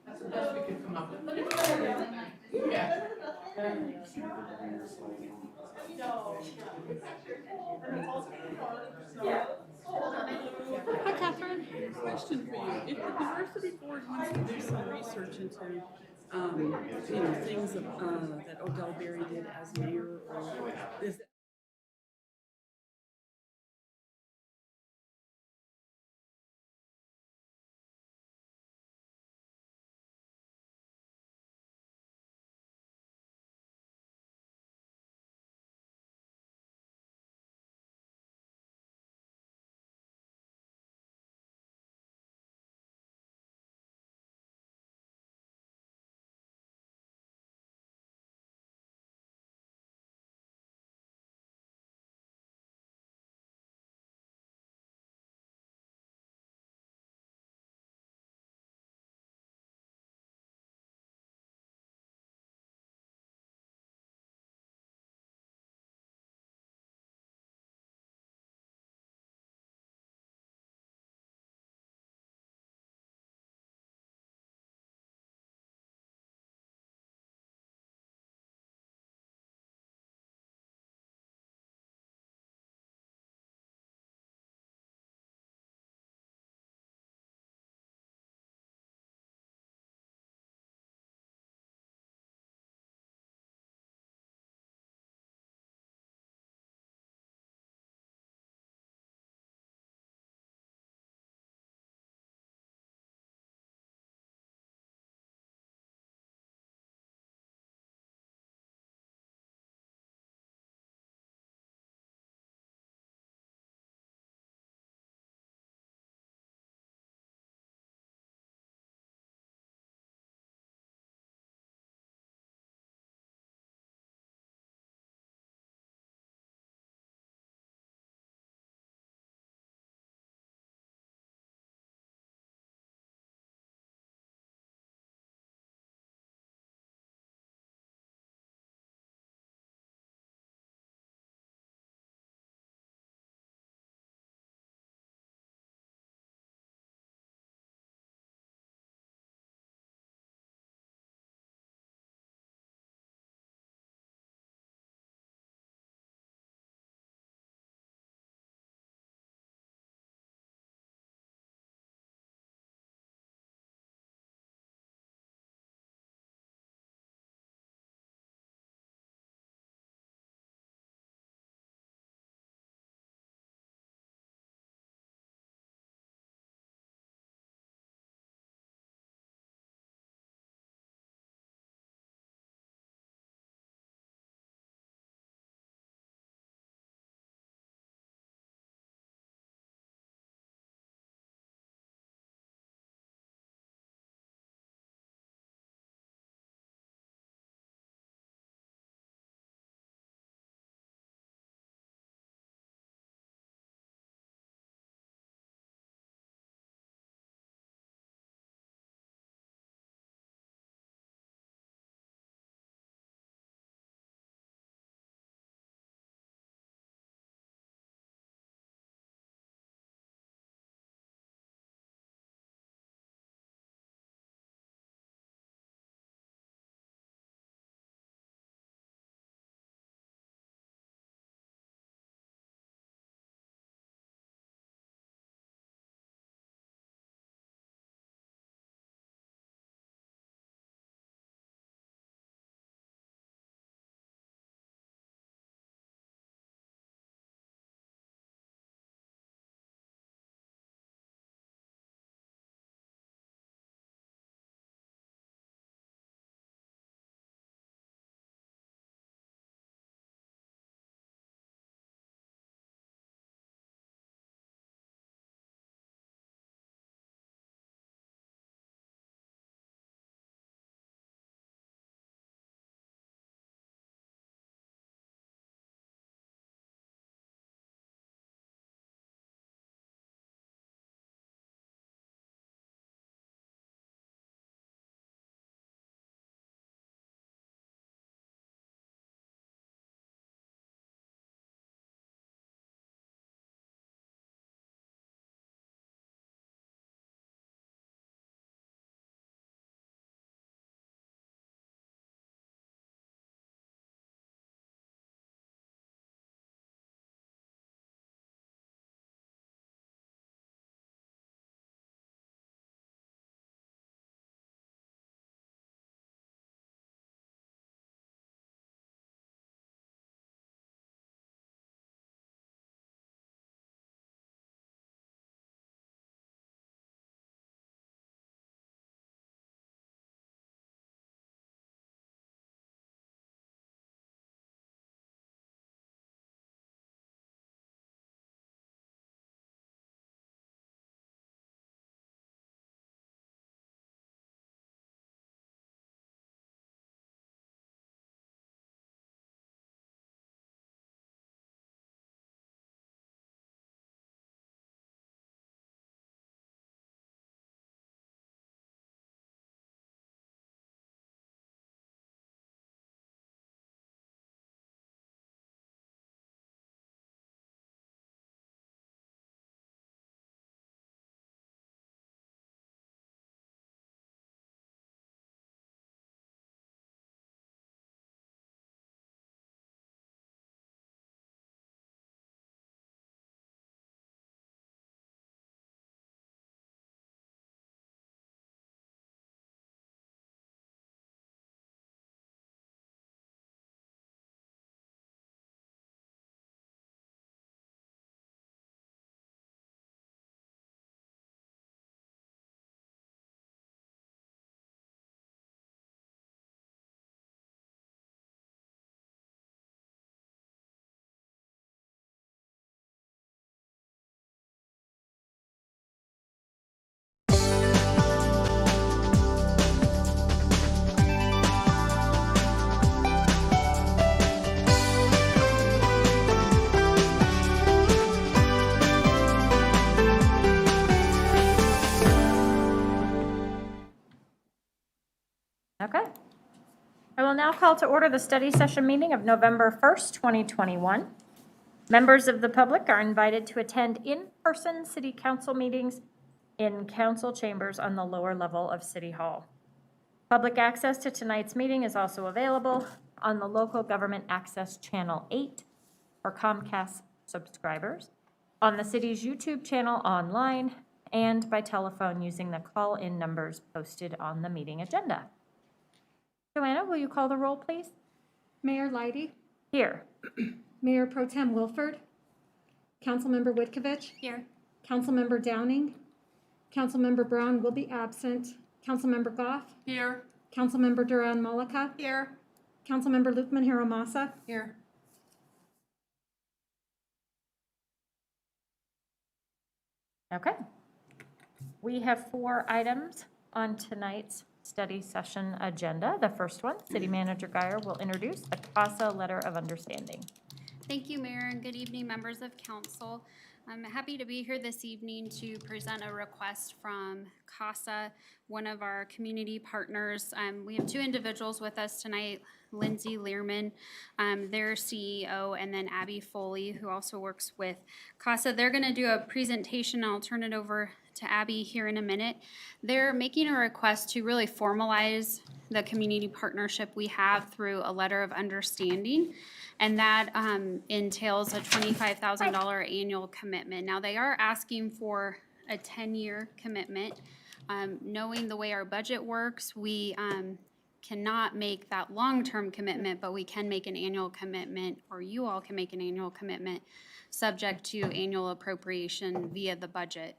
That's the best we could come up with. But it's yeah. Hi, Catherine. Question for you. If the diversity board wants to do some research into, things that Odell Berry did as mayor, or is Okay. I will now call to order the study session meeting of November 1st, 2021. Members of the public are invited to attend in-person city council meetings in council chambers on the lower level of City Hall. Public access to tonight's meeting is also available on the local government access channel 8 for Comcast subscribers, on the city's YouTube channel online, and by telephone using the call-in numbers posted on the meeting agenda. Joanna, will you call the roll, please? Mayor Leidy, Here. Mayor Pro Tem Wilford, Councilmember Whitkovich. Here. Councilmember Downing, Councilmember Brown will be absent, Councilmember Goff, Here. Councilmember Duran Malika, Here. Councilmember Lukman Hiramasa. Here. Okay. We have 4 items on tonight's study session agenda. The first one, City Manager Guyer will introduce the CASA Letter of Understanding. Thank you, Mayor, and good evening, members of council. I'm happy to be here this evening to present a request from CASA, one of our community partners. We have 2 individuals with us tonight, Lindsay Learman, their CEO, and then Abby Foley, who also works with CASA. They're going to do a presentation. I'll turn it over to Abby here in a minute. They're making a request to really formalize the community partnership we have through a letter of understanding, and that entails a $25,000 annual commitment. Now, they are asking for a 10-year commitment. Knowing the way our budget works, we cannot make that long-term commitment, but we can make an annual commitment, or you all can make an annual commitment, subject to annual appropriation via the budget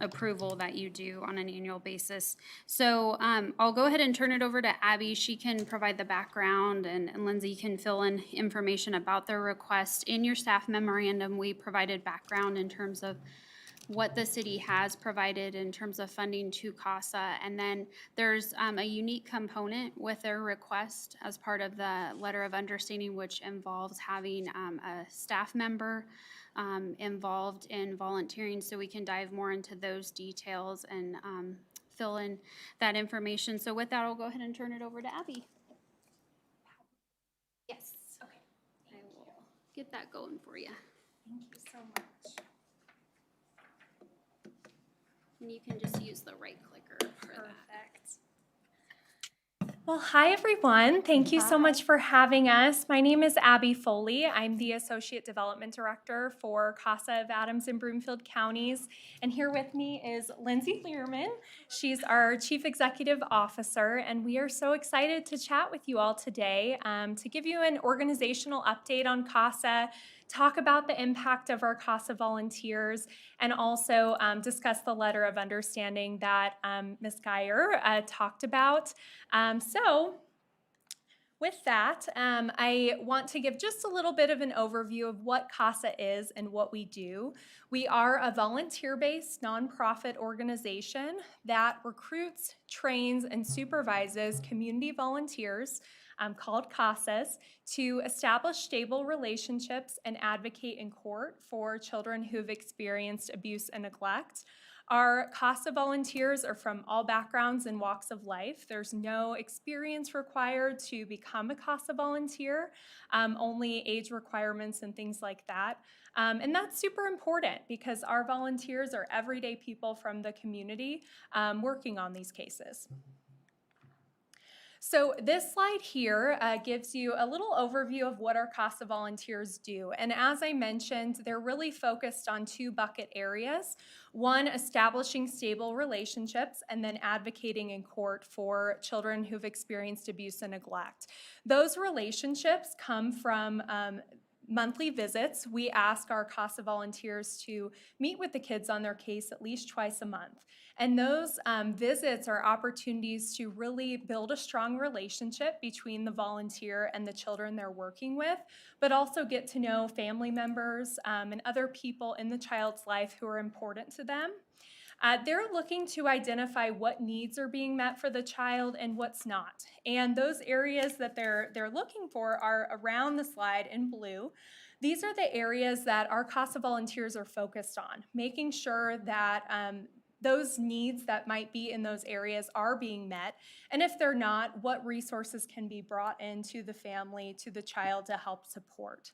approval that you do on an annual basis. So I'll go ahead and turn it over to Abby. She can provide the background, and Lindsay can fill in information about their request. In your staff memorandum, we provided background in terms of what the city has provided in terms of funding to CASA. And then there's a unique component with their request as part of the letter of understanding, which involves having a staff member involved in volunteering. So we can dive more into those details and fill in that information. So with that, I'll go ahead and turn it over to Abby. Yes. Okay. I will get that going for you. Thank you so much. And you can just use the right clicker for that. Perfect. Well, hi everyone. Thank you so Hi. much for having us. My name is Abby Foley. I'm the Associate Development Director for CASA of Adams and Broomfield Counties. And here with me is Lindsay Learman. She's our Chief Executive Officer, and we are so excited to chat with you all today to give you an organizational update on CASA, talk about the impact of our CASA volunteers, and also discuss the letter of understanding that Ms. Geyer talked about. So with that, I want to give just a little bit of an overview of what CASA is and what we do. We are a volunteer-based nonprofit organization that recruits, trains, and supervises community volunteers called CASAs to establish stable relationships and advocate in court for children who've experienced abuse and neglect. Our CASA volunteers are from all backgrounds and walks of life. There's no experience required to become a CASA volunteer, only age requirements and things like that. And that's super important because our volunteers are everyday people from the community working on these cases. So this slide here gives you a little overview of what our CASA volunteers do. And as I mentioned, they're really focused on 2 bucket areas. One, establishing stable relationships, and then advocating in court for children who've experienced abuse and neglect. Those relationships come from monthly visits. We ask our CASA volunteers to meet with the kids on their case at least twice a month. And those visits are opportunities to really build a strong relationship between the volunteer and the children they're working with, but also get to know family members and other people in the child's life who are important to them. They're looking to identify what needs are being met for the child and what's not. And those areas that they're looking for are around the slide in blue. These are the areas that our CASA volunteers are focused on, making sure that those needs that might be in those areas are being met, and if they're not, what resources can be brought into the family, to the child to help support.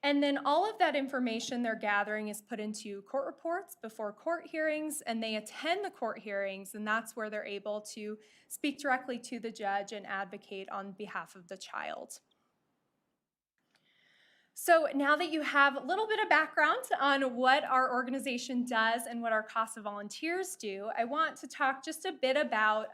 And then all of that information they're gathering is put into court reports before court hearings, and they attend the court hearings, and that's where they're able to speak directly to the judge and advocate on behalf of the child. So now that you have a little bit of background on what our organization does and what our CASA volunteers do, I want to talk just a bit about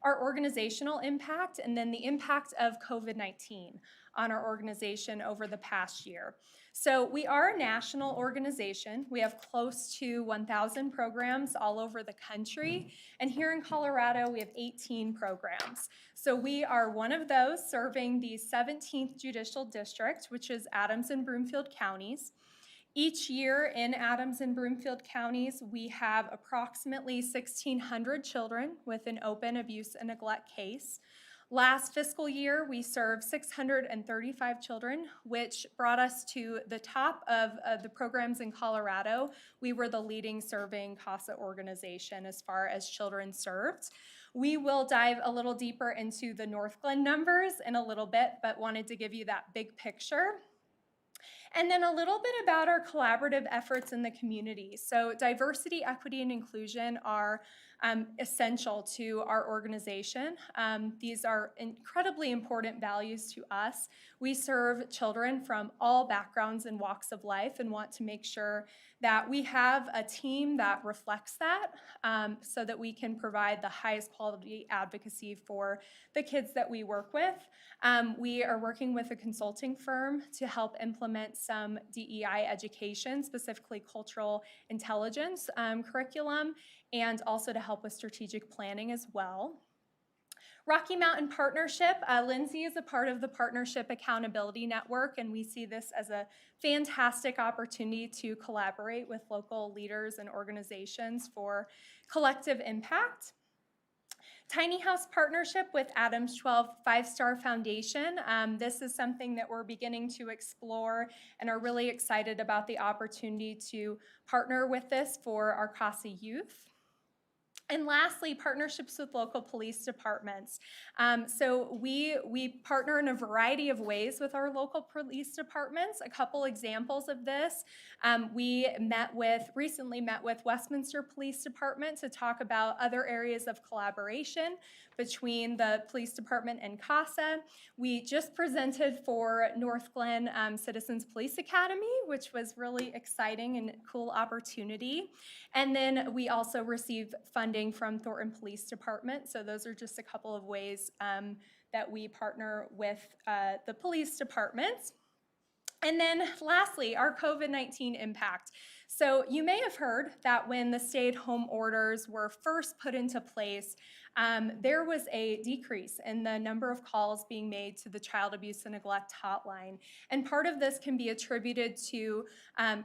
our organizational impact and then the impact of COVID-19 on our organization over the past year. So we are a national organization. We have close to 1,000 programs all over the country. And here in Colorado, we have 18 programs. So we are one of those serving the 17th Judicial District, which is Adams and Broomfield counties. Each year in Adams and Broomfield counties, we have approximately 1,600 children with an open abuse and neglect case. Last fiscal year, we served 635 children, which brought us to the top of the programs in Colorado. We were the leading serving CASA organization as far as children served. We will dive a little deeper into the Northglenn numbers in a little bit, but wanted to give you that big picture. And then a little bit about our collaborative efforts in the community. So diversity, equity, and inclusion are essential to our organization. These are incredibly important values to us. We serve children from all backgrounds and walks of life and want to make sure that we have a team that reflects that so that we can provide the highest quality advocacy for the kids that we work with. We are working with a consulting firm to help implement some DEI education, specifically cultural intelligence curriculum, and also to help with strategic planning as well. Rocky Mountain Partnership, Lindsay is a part of the Partnership Accountability Network, and we see this as a fantastic opportunity to collaborate with local leaders and organizations for collective impact. Tiny House Partnership with Adams 12 5-Star Foundation. This is something that we're beginning to explore and are really excited about the opportunity to partner with this for our CASA youth. And lastly, partnerships with local police departments. So we partner in a variety of ways with our local police departments. A couple examples of this, we recently met with Westminster Police Department to talk about other areas of collaboration between the police department and CASA. We just presented for Northglenn Citizens Police Academy, which was really exciting and cool opportunity. And then we also received funding from Thornton Police Department. So those are just a couple of ways that we partner with the police departments. And then lastly, our COVID-19 impact. So you may have heard that when the stay-at-home orders were first put into place, there was a decrease in the number of calls being made to the Child Abuse and Neglect Hotline. And part of this can be attributed to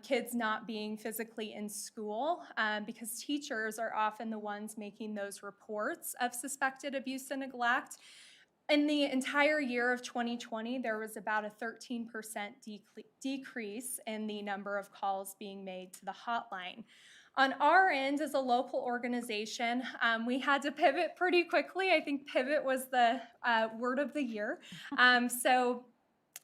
kids not being physically in school because teachers are often the ones making those reports of suspected abuse and neglect. In the entire year of 2020, there was about a 13% decrease in the number of calls being made to the hotline. On our end, as a local organization, we had to pivot pretty quickly. I think pivot was the word of the year. So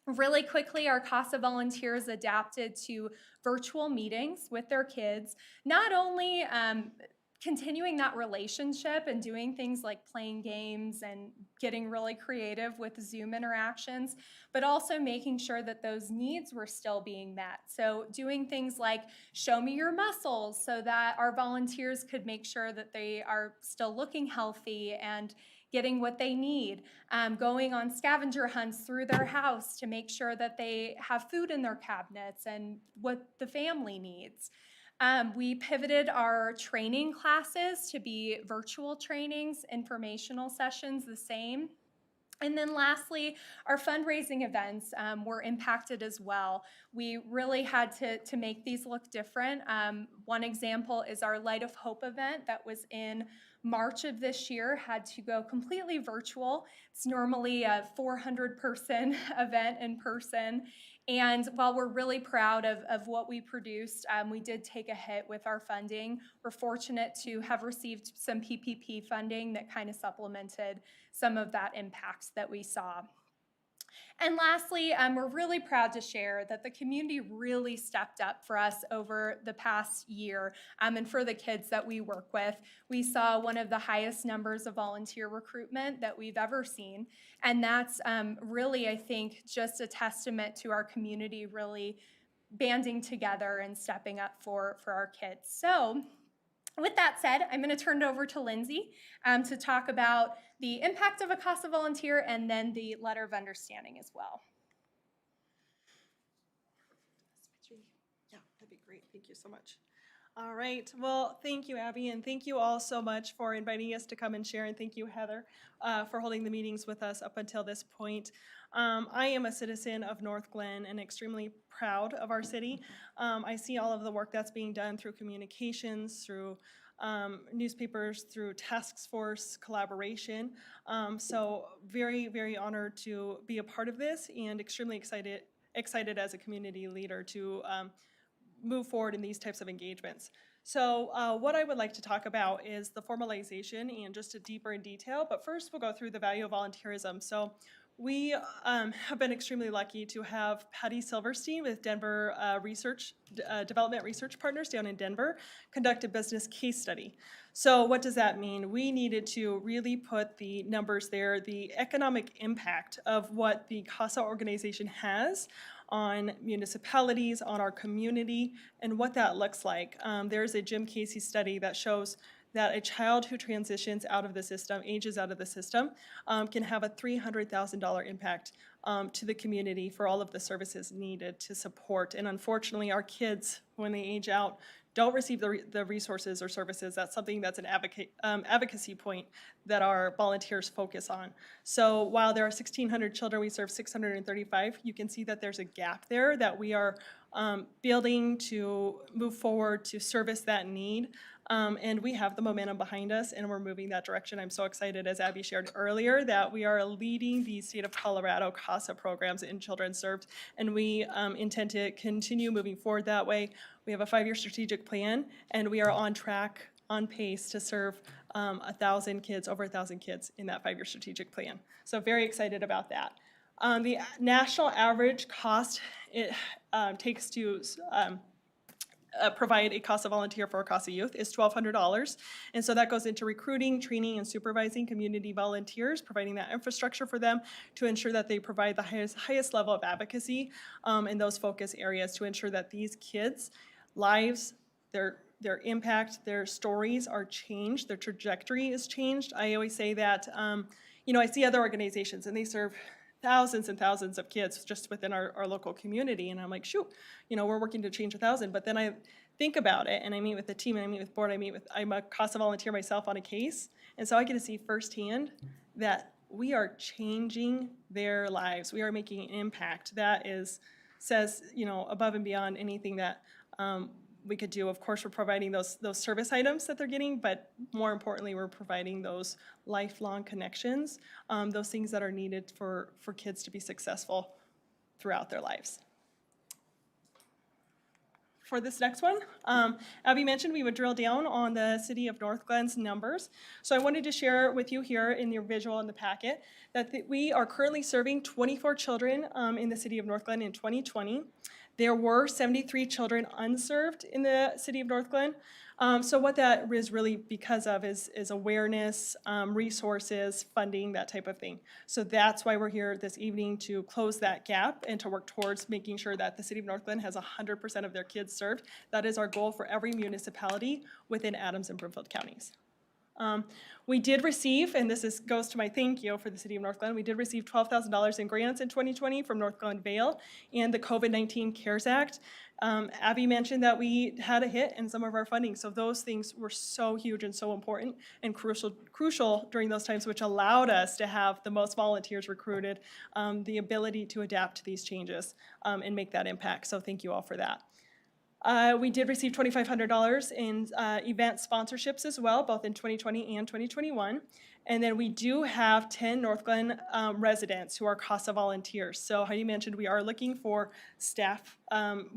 really quickly, our CASA volunteers adapted to virtual meetings with their kids, not only continuing that relationship and doing things like playing games and getting really creative with Zoom interactions, but also making sure that those needs were still being met. So doing things like show me your muscles so that our volunteers could make sure that they are still looking healthy and getting what they need, going on scavenger hunts through their house to make sure that they have food in their cabinets and what the family needs. We pivoted our training classes to be virtual trainings, informational sessions the same. And then lastly, our fundraising events were impacted as well. We really had to make these look different. One example is our Light of Hope event that was in March of this year, had to go completely virtual. It's normally a 400-person event in person. And while we're really proud of what we produced, we did take a hit with our funding. We're fortunate to have received some PPP funding that kind of supplemented some of that impact that we saw. And lastly, we're really proud to share that the community really stepped up for us over the past year, and for the kids that we work with. We saw one of the highest numbers of volunteer recruitment that we've ever seen, and that's really, I think, just a testament to our community really banding together and stepping up for our kids. So with that said, I'm going to turn it over to Lindsay to talk about the impact of a CASA volunteer and then the letter of understanding as well. Yeah, that'd be great. Thank you so much. All right. Well, thank you, Abby, and thank you all so much for inviting us to come and share, and thank you, Heather, for holding the meetings with us up until this point. I am a citizen of Northglenn and extremely proud of our city. I see all of the work that's being done through communications, through newspapers, through task force collaboration. So very, very honored to be a part of this, and extremely excited as a community leader to move forward in these types of engagements. So what I would like to talk about is the formalization and just a deeper in detail, but first we'll go through the value of volunteerism. So we have been extremely lucky to have Patty Silverstein with Denver Development Research Partners down in Denver conduct a business case study. So what does that mean? We needed to really put the numbers there, the economic impact of what the CASA organization has on municipalities, on our community, and what that looks like. There's a Jim Casey study that shows that a child who transitions out of the system, ages out of the system, can have a $300,000 impact to the community for all of the services needed to support. And unfortunately, our kids, when they age out, don't receive the resources or services. That's something that's an advocacy point that our volunteers focus on. So while there are 1,600 children, we serve 635. You can see that there's a gap there that we are building to move forward to service that need. And we have the momentum behind us, and we're moving that direction. I'm so excited, as Abby shared earlier, that we are leading the state of Colorado CASA programs in children served, and we intend to continue moving forward that way. We have a 5-year strategic plan, and we are on track, on pace to serve 1,000 kids, over 1,000 kids in that 5-year strategic plan. So very excited about that. The national average cost it takes to provide a CASA volunteer for a CASA youth is $1,200. And so that goes into recruiting, training, and supervising community volunteers, providing that infrastructure for them to ensure that they provide the highest level of advocacy in those focus areas to ensure that these kids' lives, their impact, their stories are changed, their trajectory is changed. I always say that, I see other organizations and they serve thousands and thousands of kids just within our local community. And I'm like, shoot, we're working to change 1,000. But then I think about it and I meet with the team and I meet with board, I'm a CASA volunteer myself on a case. And so I get to see firsthand that we are changing their lives. We are making an impact that says, above and beyond anything that we could do. Of course, we're providing those service items that they're getting, but more importantly, we're providing those lifelong connections, those things that are needed for kids to be successful throughout their lives. For this next one, Abby mentioned we would drill down on the city of Northglenn's numbers. So I wanted to share with you here in your visual in the packet that we are currently serving 24 children in the city of Northglenn in 2020. There were 73 children unserved in the city of Northglenn. So what that is really because of is awareness, resources, funding, that type of thing. So that's why we're here this evening, to close that gap and to work towards making sure that the city of Northglenn has 100% of their kids served. That is our goal for every municipality within Adams and Broomfield counties. We did receive, and this goes to my thank you for the city of Northglenn, we did receive $12,000 in grants in 2020 from Northglenn Vale and the COVID-19 CARES Act. Abby mentioned that we had a hit in some of our funding, so those things were so huge and so important and crucial during those times, which allowed us to have the most volunteers recruited, the ability to adapt to these changes and make that impact. So thank you all for that. We did receive $2,500 in event sponsorships as well, both in 2020 and 2021. And then we do have 10 Northglenn residents who are CASA volunteers. So Heidi mentioned we are looking for staff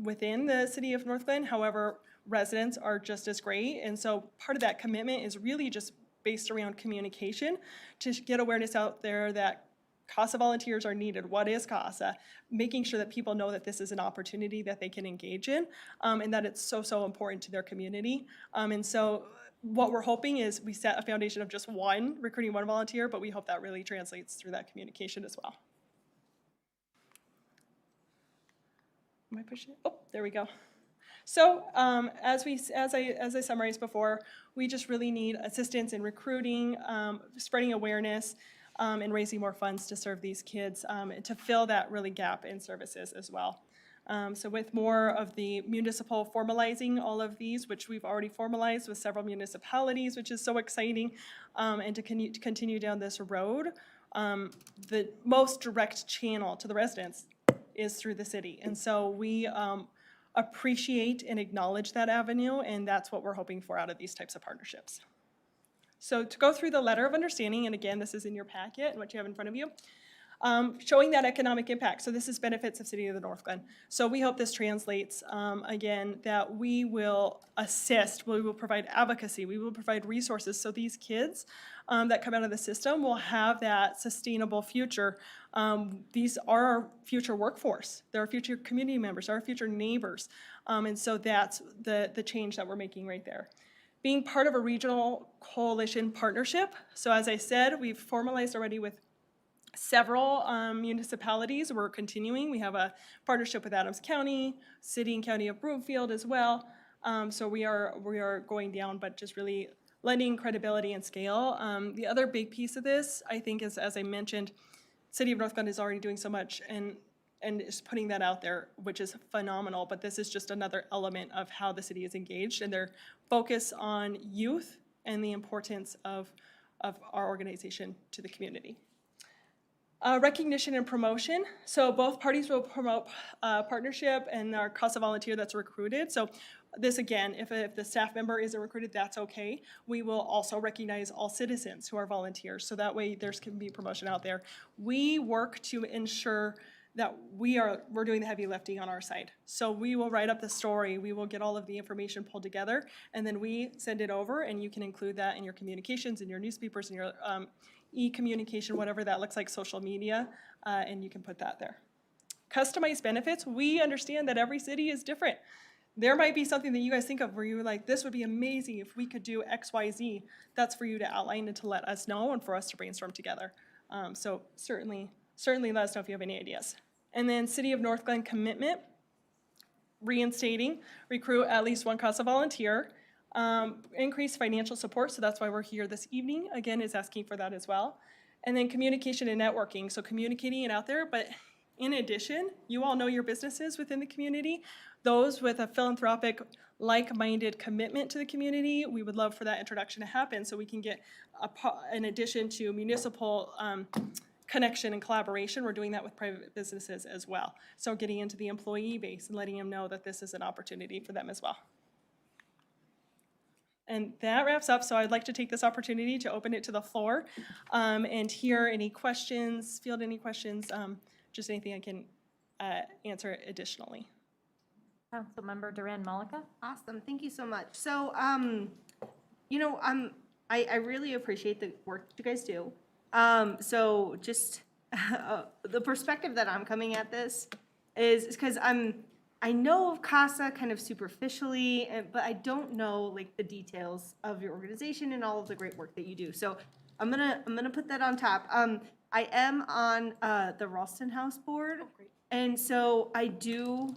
within the city of Northglenn. However, residents are just as great. And so part of that commitment is really just based around communication to get awareness out there that CASA volunteers are needed. What is CASA? Making sure that people know that this is an opportunity that they can engage in, and that it's so, so important to their community. And so what we're hoping is we set a foundation of just recruiting one volunteer, but we hope that really translates through that communication as well. Am I pushing it? Oh, there we go. So as I summarized before, we just really need assistance in recruiting, spreading awareness, and raising more funds to serve these kids, and to fill that really gap in services as well. So with more of the municipal formalizing all of these, which we've already formalized with several municipalities, which is so exciting, and to continue down this road, the most direct channel to the residents is through the city. And so we appreciate and acknowledge that avenue, and that's what we're hoping for out of these types of partnerships. So to go through the letter of understanding, and again, this is in your packet and what you have in front of you, showing that economic impact. So this is benefits of City of the Northglenn. So we hope this translates, again, that we will assist, we will provide advocacy, we will provide resources so these kids that come out of the system will have that sustainable future. These are our future workforce. They're our future community members, our future neighbors. And so that's the change that we're making right there. Being part of a regional coalition partnership. So as I said, we've formalized already with several municipalities. We're continuing. We have a partnership with Adams County, City and County of Broomfield as well. So we are going down, but just really lending credibility and scale. The other big piece of this, I think, is, as I mentioned, City of Northglenn is already doing so much and is putting that out there, which is phenomenal. But this is just another element of how the city is engaged and their focus on youth and the importance of our organization to the community. Recognition and promotion. So both parties will promote partnership and our CASA volunteer that's recruited. So this again, if the staff member isn't recruited, that's okay. We will also recognize all citizens who are volunteers. So that way there can be promotion out there. We work to ensure that we're doing the heavy lifting on our side. So we will write up the story, we will get all of the information pulled together, and then we send it over, and you can include that in your communications, in your newspapers, in your e-communication, whatever that looks like, social media, and you can put that there. Customized benefits, we understand that every city is different. There might be something that you guys think of where you're like, this would be amazing if we could do X, Y, Z. That's for you to outline and to let us know and for us to brainstorm together. So certainly let us know if you have any ideas. And then City of Northglenn commitment, reinstating, recruit at least one CASA volunteer, increase financial support, so that's why we're here this evening, again, is asking for that as well. And then communication and networking, so communicating it out there, but in addition, you all know your businesses within the community, those with a philanthropic, like-minded commitment to the community, we would love for that introduction to happen so we can get, in addition to municipal connection and collaboration, we're doing that with private businesses as well. So getting into the employee base and letting them know that this is an opportunity for them as well. And that wraps up, so I'd like to take this opportunity to open it to the floor and hear any questions, field any questions, just anything I can answer additionally. Councilmember Duran Malika. Awesome, thank you so much. So, you know, I really appreciate the work you guys do. So just the perspective that I'm coming at this is because I know of CASA kind of superficially, but I don't know like the details of your organization and all of the great work that you do. So I'm gonna put that on top. I am on the Ralston House board, and so I do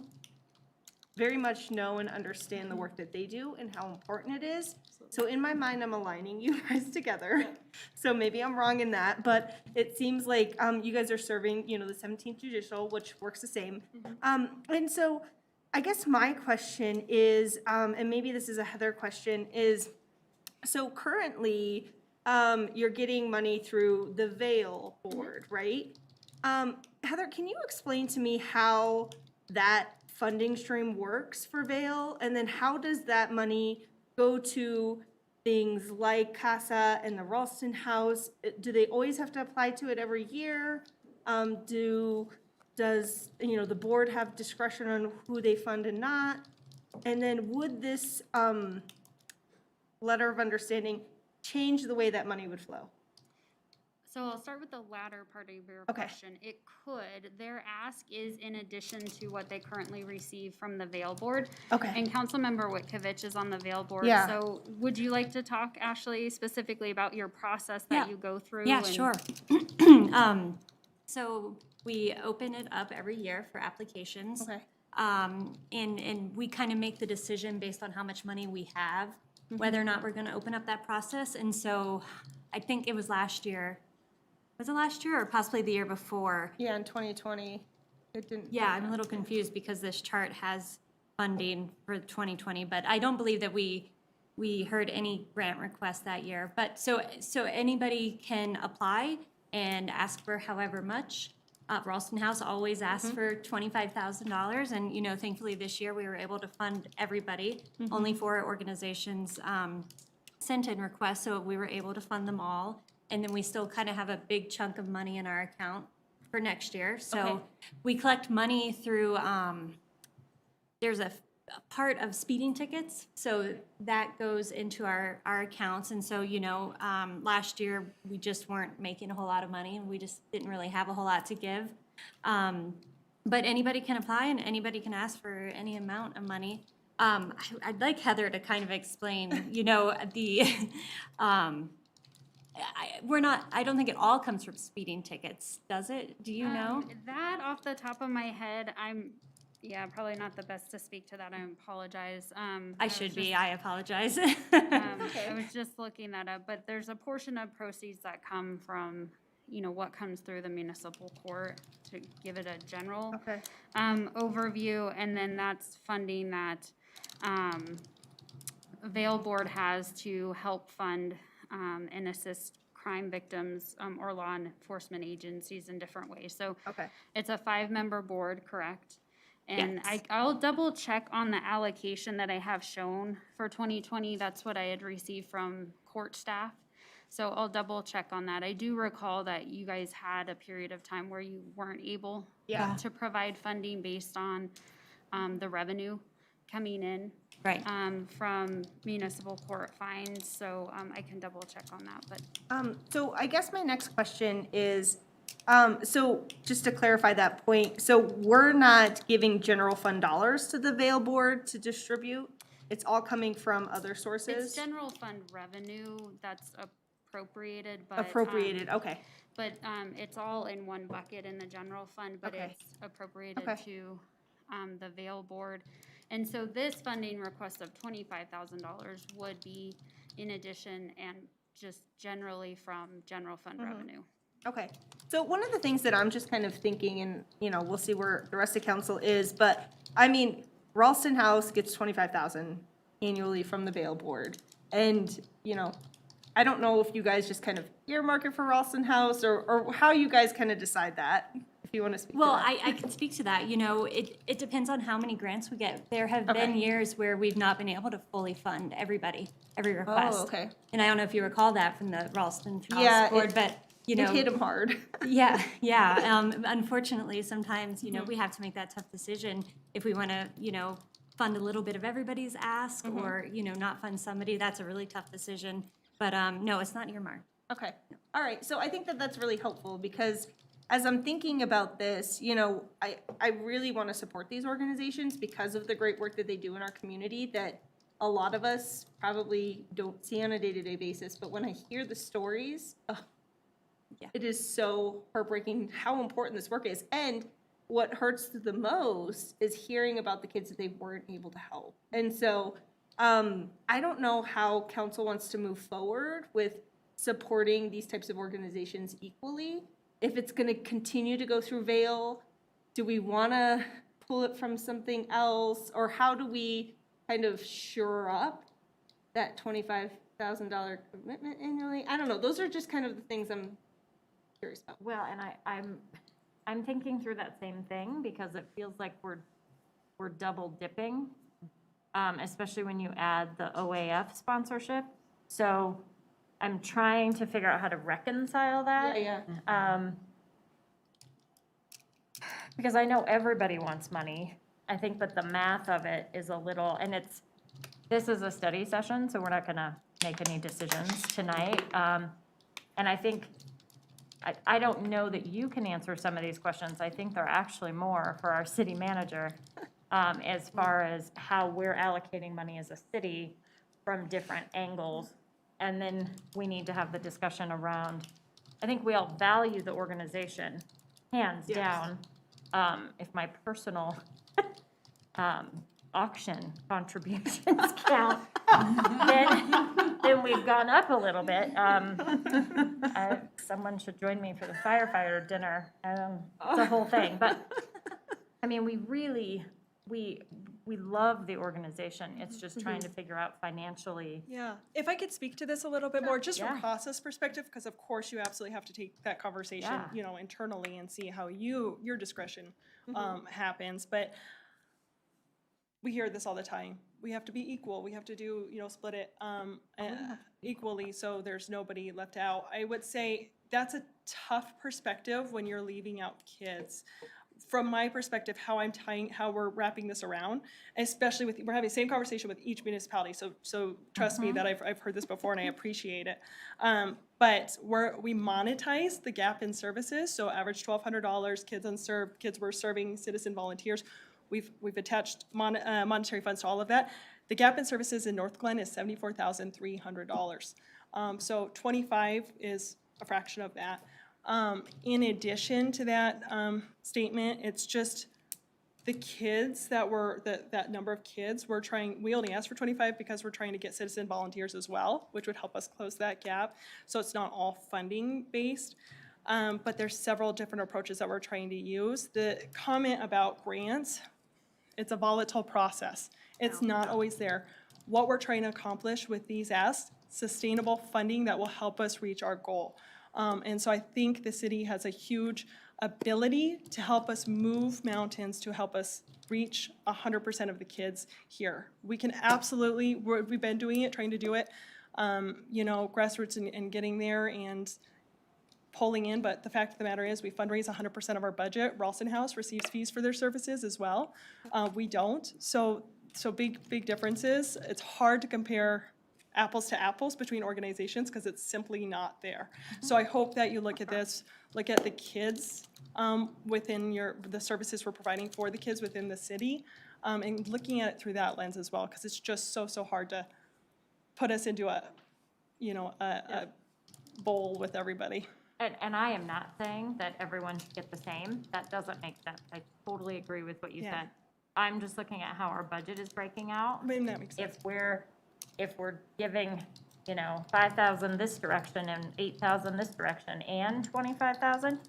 very much know and understand the work that they do and how important it is. So in my mind, I'm aligning you guys together. So maybe I'm wrong in that, but it seems like you guys are serving, you know, the 17th Judicial, which works the same. And so I guess my question is, and maybe this is a Heather question, is so currently you're getting money through the Vail board, right? Heather, can you explain to me how that funding stream works for Vail? And then how does that money go to things like CASA and the Ralston House? Do they always have to apply to it every year? Does, the board have discretion on who they fund and not? And then would this letter of understanding change the way that money would flow? So I'll start with the latter part of your Okay. question. It could. Their ask is in addition to what they currently receive from the Vail Board. Okay. And Councilmember Witkevich is on the Vail Board. Yeah. So would you like to talk, Ashley, specifically about your process that Yeah. you go through? Yeah, and- sure. So we open it up every year for applications. Okay. And we kind of make the decision based on how much money we have, whether or not we're going to open up that process. And so I think it was last year. Was it last year or possibly the year before? Yeah, in 2020, it didn't. Yeah, I'm a little confused because this chart has funding for 2020, but I don't believe that we heard any grant requests that year. But so anybody can apply and ask for however much. Ralston House always asks for $25,000, and thankfully this year we were able to fund everybody. Only 4 organizations sent in requests, so we were able to fund them all. And then we still kind of have a big chunk of money in our account for next year. So Okay. we collect money through, there's a part of speeding tickets, so that goes into our accounts. And so, last year, we just weren't making a whole lot of money, and we just didn't really have a whole lot to give. But anybody can apply, and anybody can ask for any amount of money. I'd like Heather to kind of explain, I don't think it all comes from speeding tickets, does it? Do you know? That off the top of my head, probably not the best to speak to that. I apologize. I should be, I apologize. I was just looking that up, but there's a portion of proceeds that come from, what comes through the municipal court, to give it a general Okay. overview, and then that's funding that Vail Board has to help fund and assist crime victims or law enforcement agencies in different ways. So Okay. it's a 5-member board, correct? And Yes. I'll double check on the allocation that I have shown for 2020. That's what I had received from court staff. So I'll double check on that. I do recall that you guys had a period of time where you weren't able Yeah. to provide funding based on the revenue coming in Right. from municipal court fines. So I can double check on that, but So I guess my next question is, so just to clarify that point, so we're not giving general fund dollars to the Vail Board to distribute? It's all coming from other sources? it's general fund revenue that's appropriated, but. Appropriated, okay. But it's all in one bucket in the general fund, but Okay. it's appropriated Okay. to the Vail Board. And so this funding request of $25,000 would be in addition and just generally from general fund revenue. Okay, so one of the things that I'm just kind of thinking, and, we'll see where the rest of council is, but, Ralston House gets 25,000 annually from the Vail Board. And, I don't know if you guys just kind of earmark it for Ralston House, or how you guys kind of decide that, if you want to speak to Well, that. I can speak to that. It depends on how many grants we get. There have been Okay. years where we've not been able to fully fund everybody, every request. Oh, okay. And I don't know if you recall that from the Ralston Yeah, House Board, it- but, It hit them hard. Yeah. Unfortunately, sometimes, we have to make that tough decision if we want to, fund a little bit of everybody's ask or, not fund somebody. That's a really tough decision. But no, it's not earmarked. Okay, all right, so I think that that's really helpful, because as I'm thinking about this, I really want to support these organizations because of the great work that they do in our community that a lot of us probably don't see on a day-to-day basis, but when I hear the stories, Yeah. it is so heartbreaking how important this work is. And what hurts the most is hearing about the kids that they weren't able to help. And so I don't know how council wants to move forward with supporting these types of organizations equally. If it's going to continue to go through Vail, do we want to pull it from something else? Or how do we kind of shore up that $25,000 commitment annually? I don't know. Those are just kind of the things I'm curious about. Well, and I'm thinking through that same thing because it feels like we're we're double dipping, especially when you add the OAF sponsorship. So I'm trying to figure out how to reconcile that. Yeah. Because I know everybody wants money, I think, but the math of it is a little, and this is a study session, so we're not gonna make any decisions tonight. And I think, I don't know that you can answer some of these questions. I think they're actually more for our city manager, as far as how we're allocating money as a city from different angles. And then we need to have the discussion around, I think we all value the organization, hands down. If my personal auction contributions count, then we've gone up a little bit. Someone should join me for the firefighter dinner. It's a whole thing, but, I mean, we love the organization. It's just trying to figure out financially. Yeah, if I could speak to this a little bit more, just from Yeah. CASA's perspective, because of course you absolutely have to take that conversation, Yeah. you know, internally and see how your discretion happens, but we hear this all the time. We have to be equal. We have to do, you know, split it equally so there's nobody left out. I would say that's a tough perspective when you're leaving out kids. From my perspective, how we're wrapping this around, especially we're having the same conversation with each municipality. So trust me that I've heard this before and I appreciate it. But we monetize the gap in services. So average $1,200, kids unserved, kids we're serving, citizen volunteers. We've attached monetary funds to all of that. The gap in services in Northglenn is $74,300. So 25 is a fraction of that. In addition to that statement, it's just the kids that number of kids we only asked for 25 because we're trying to get citizen volunteers as well, which would help us close that gap. So it's not all funding based. But there's several different approaches that we're trying to use. The comment about grants, it's a volatile process. It's not always there. What we're trying to accomplish with these asks, sustainable funding that will help us reach our goal. And so I think the city has a huge ability to help us move mountains, to help us reach 100% of the kids here. We can absolutely, we've been doing it, trying to do it, you know, grassroots and getting there and pulling in, but the fact of the matter is we fundraise 100% of our budget. Ralston House receives fees for their services as well. We don't. So big differences. It's hard to compare apples to apples between organizations because it's simply not there. So I hope that you look at this, look at the kids within the services we're providing for the kids within the city, and looking at it through that lens as well, because it's just so hard to put us into a bowl with everybody. And I am not saying that everyone should get the same. That doesn't make sense. I totally agree with what you said. I'm just looking at how our budget is breaking out. I mean, that makes sense. If we're giving, you know, 5,000 this direction and 8,000 this direction and 25,000,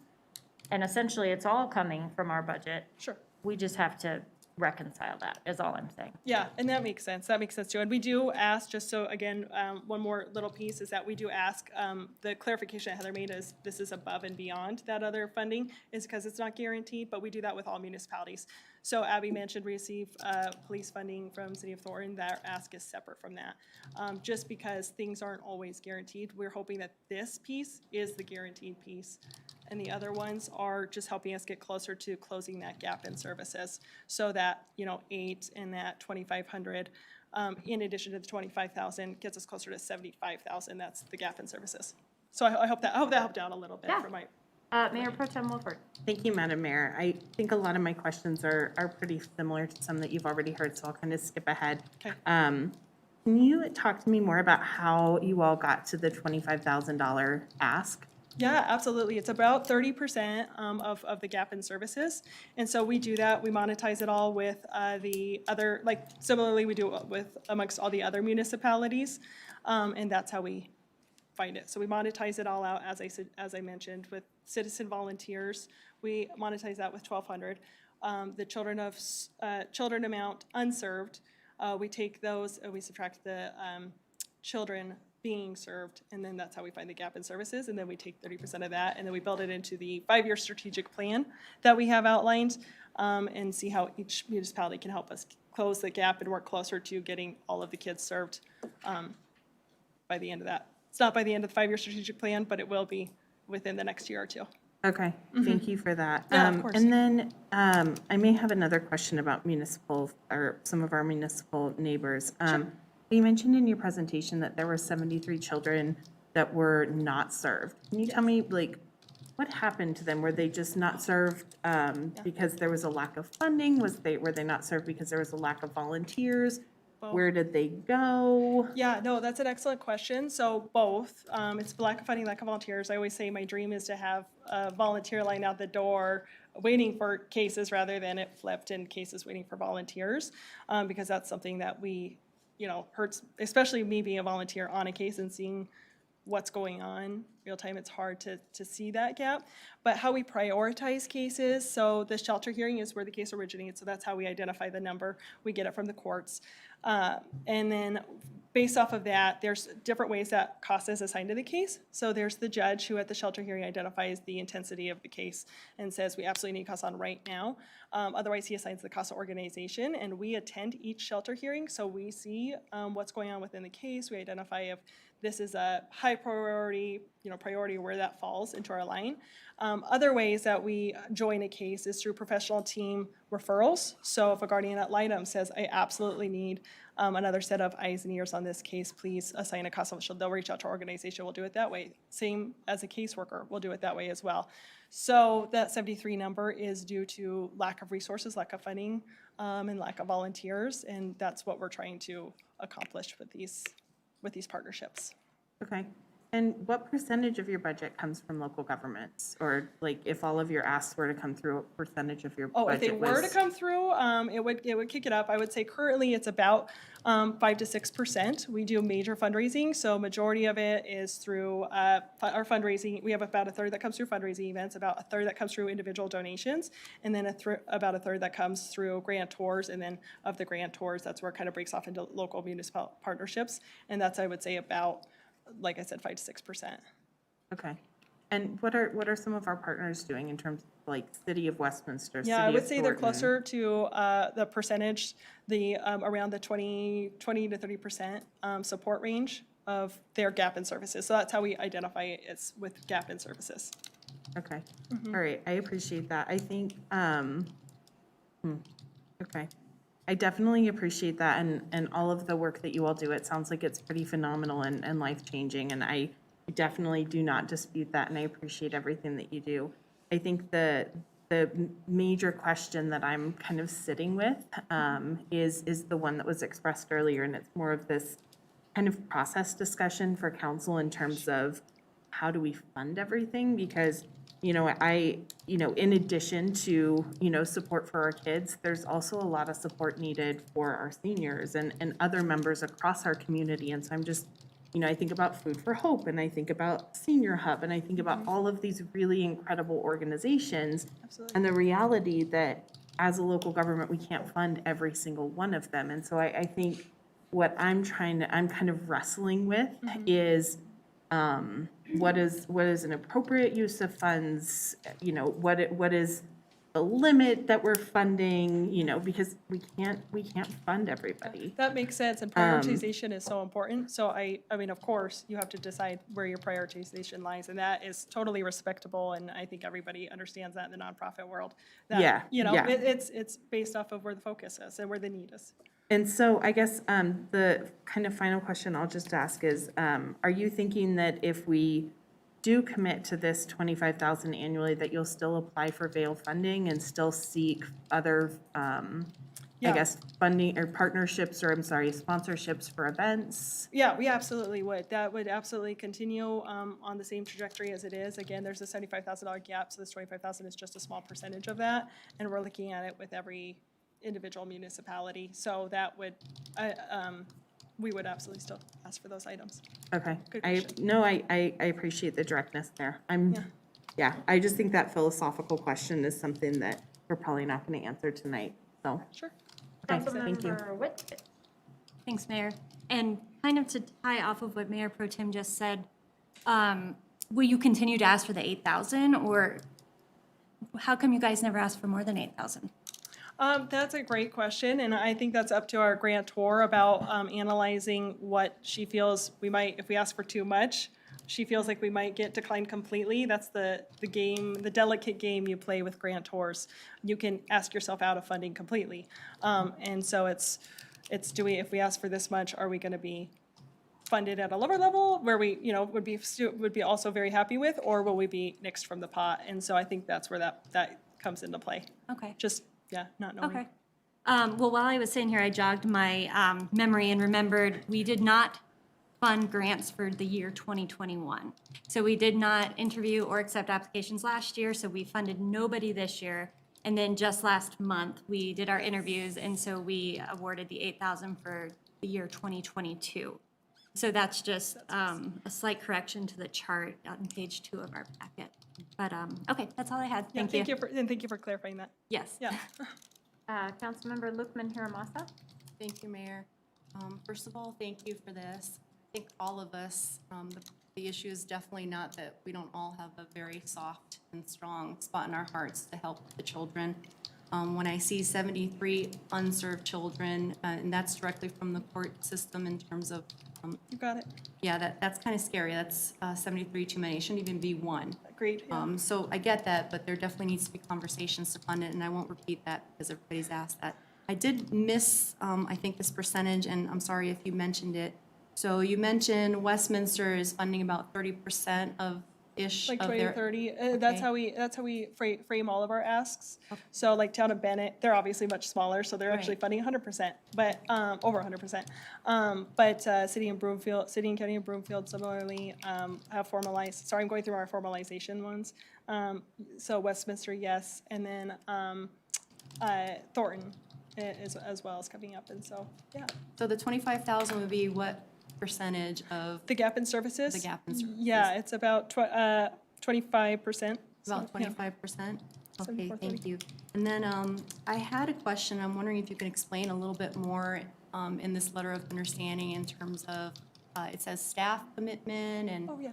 and essentially it's all coming from our budget. Sure. We just have to reconcile that, is all I'm saying. Yeah, and that makes sense. That makes sense too. And we do ask, just so again, one more little piece is that we do ask, the clarification that Heather made is this is above and beyond that other funding is because it's not guaranteed, but we do that with all municipalities. So Abby mentioned we receive police funding from City of Thornton. That ask is separate from that. Just because things aren't always guaranteed, we're hoping that this piece is the guaranteed piece. And the other ones are just helping us get closer to closing that gap in services so that, you know, 8 and that 2,500, in addition to the 25,000, gets us closer to 75,000. That's the gap in services. So I hope that helped out a little bit for my. Mayor Pro Tem Wolford. Thank you, Madam Mayor. I think a lot of my questions are pretty similar to some that you've already heard, so I'll kind of skip ahead. Okay. Can you talk to me more about how you all got to the $25,000 ask? Yeah, absolutely. It's about 30% of the gap in services. And so we do that. We monetize it all with the other, like similarly we do it with amongst all the other municipalities. And that's how we find it. So we monetize it all out, as I mentioned, with citizen volunteers. We monetize that with 1,200. The children amount unserved, we take those and we subtract the children being served, and then that's how we find the gap in services, and then we take 30% of that, and then we build it into the 5-year strategic plan that we have outlined, and see how each municipality can help us close the gap and work closer to getting all of the kids served by the end of that. It's not by the end of the 5-year strategic plan, but it will be within the next year or two. Okay, thank you for that. Yeah, of course. And then I may have another question about municipal, or some of our municipal neighbors. You mentioned in your presentation that there were 73 children that were not served. Can you tell me, like, what happened to them? Were they just not served because there was a lack of funding? Were they not served because there was a lack of volunteers? Both. Where did they go? Yeah, no, that's an excellent question. So both. It's lack of funding, lack of volunteers. I always say my dream is to have a volunteer line out the door waiting for cases rather than it flipped and cases waiting for volunteers, because that's something that we, hurts, especially me being a volunteer on a case and seeing what's going on real time. It's hard to see that gap. But how we prioritize cases, so the shelter hearing is where the case originates, so that's how we identify the number. We get it from the courts. And then based off of that, there's different ways that CASA is assigned to the case. So there's the judge who at the shelter hearing identifies the intensity of the case and says we absolutely need CASA on right now. Otherwise, he assigns the CASA organization, and we attend each shelter hearing, so we see what's going on within the case. We identify if this is a high priority, priority where that falls into our line. Other ways that we join a case is through professional team referrals. So if a guardian ad litem says, I absolutely need another set of eyes and ears on this case, please assign a CASA official. They'll reach out to our organization. We'll do it that way. Same as a caseworker. We'll do it that way as well. So that 73 number is due to lack of resources, lack of funding, and lack of volunteers. And that's what we're trying to accomplish with these partnerships. Okay. And what percentage of your budget comes from local governments? Or like if all of your asks were to come through, what percentage of your budget If they were to was- come through, it would kick it up. I would say currently it's about 5 to 6%. We do major fundraising, so majority of it is through our fundraising. We have about a third that comes through fundraising events, about a third that comes through individual donations, and then about a third that comes through grantors, and then of the grantors, that's where it kind of breaks off into local municipal partnerships, and that's, I would say, about, like I said, 5 to 6%. Okay. And what are some of our partners doing in terms of like City of Westminster? Yeah, I City would of say they're Thornton? closer to the percentage, around the 20 to 30% support range of their gap in services. So that's how we identify it, it's with gap in services. Okay. All right. I appreciate that. I think, okay. I definitely appreciate that and all of the work that you all do. It sounds like it's pretty phenomenal and life-changing, and I definitely do not dispute that, and I appreciate everything that you do. I think the major question that I'm kind of sitting with is the one that was expressed earlier, and it's more of this kind of process discussion for council in terms of how do we fund everything? Because in addition to, support for our kids, there's also a lot of support needed for our seniors and other members across our community. And so I'm just, I think about Food for Hope, and I think about Senior Hub, and I think about all of these really incredible organizations. Absolutely. And the reality that as a local government, we can't fund every single one of them. And so I think what I'm kind of wrestling with is, what is an appropriate use of funds, what is the limit that we're funding, because we can't fund everybody. That makes sense, and prioritization is so important. So I mean, of course, you have to decide where your prioritization lies, and that is totally respectable, and I think everybody understands that in the nonprofit world. That, Yeah, yeah. It's based off of where the focus is and where the need is. And so I guess the kind of final question I'll just ask is, are you thinking that if we do commit to this $25,000 annually, that you'll still apply for Vail funding and still seek other, Yeah. I guess, funding or partnerships, or sponsorships for events? Yeah, we absolutely would. That would absolutely continue on the same trajectory as it is. Again, there's a $75,000 gap, so this $25,000 is just a small percentage of that, and we're looking at it with every individual municipality. So that would, we would absolutely still ask for those items. Okay. Good I question. appreciate the directness there. Yeah. I just think that philosophical question is something that we're probably not going to answer tonight, so. Sure. Okay, thank you. Councilmember Whitfield. Thanks, Mayor. And kind of to tie off of what Mayor Pro Tem just said, will you continue to ask for the 8,000, or how come you guys never asked for more than 8,000? That's a great question, and I think that's up to our grantor about analyzing what she feels we might, if we ask for too much, she feels like we might get declined completely. That's the game, the delicate game you play with grantors. You can ask yourself out of funding completely. And so it's do we, if we ask for this much, are we going to be funded at a lower level where we, would be also very happy with, or will we be nixed from the pot? And so I think that's where that comes into play. Okay. Just, not knowing. Okay. Well, while I was sitting here, I jogged my memory and remembered we did not fund grants for the year 2021. So we did not interview or accept applications last year, so we funded nobody this year. And then just last month, we did our interviews, and so we awarded the 8,000 for the year 2022. So that's just a slight correction to the chart on page 2 of our packet. But, okay, that's all I had. Thank you. Thank you for clarifying that. Yes. Yeah. Councilmember Lukman-Hiramasa. Thank you, Mayor. First of all, thank you for this. I think all of us, the issue is definitely not that we don't all have a very soft and strong spot in our hearts to help the children. When I see 73 unserved children, and that's directly from the court system in terms of You got it. yeah, that's kind of scary. That's 73 too many. It shouldn't even be one. Agreed. Yeah. So I get that, but there definitely needs to be conversations to fund it, and I won't repeat that because everybody's asked that. I did miss, I think, this percentage, and I'm sorry if you mentioned it. So you mentioned Westminster is funding about 30% of ish Like of 20 their. to 30. That's how we frame all of our asks. So like Town of Bennett, they're obviously much smaller, so they're actually Right. funding 100%, but over 100%. But City and County of Broomfield similarly have formalized. Sorry, I'm going through our formalization ones. So Westminster, yes, and then Thornton is as well as coming up, and so yeah. So the 25,000 would be what percentage of The gap in services. the gap in services? Yeah, it's about 25%. About So, yeah. 25%? Okay, 74, thank you. And then I had a question. I'm wondering if you can explain a little bit more in this letter of understanding in terms of, it says staff commitment and Oh, yeah.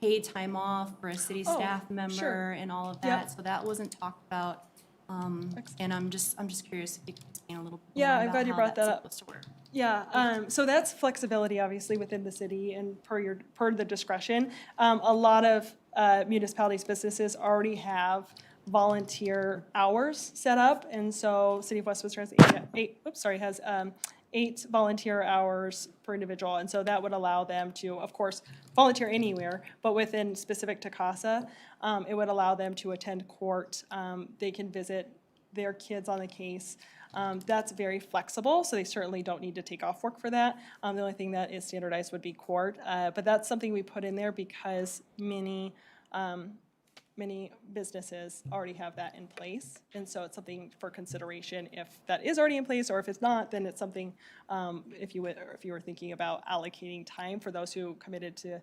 paid time off for a city Oh, staff member sure. and all of Yep. that. So that wasn't talked about. And I'm just curious if you can explain a little bit Yeah, more I'm about glad you how brought that's that up. supposed to work. Yeah, so that's flexibility, obviously, within the city and per the discretion. A lot of municipalities, businesses already have volunteer hours set up, and so City of Westminster has has 8 volunteer hours per individual, and so that would allow them to, of course, volunteer anywhere, but within specific to CASA, it would allow them to attend court. They can visit their kids on the case. That's very flexible, so they certainly don't need to take off work for that. The only thing that is standardized would be court, but that's something we put in there because many businesses already have that in place, and so it's something for consideration if that is already in place, or if it's not, then it's something if you were thinking about allocating time for those who committed to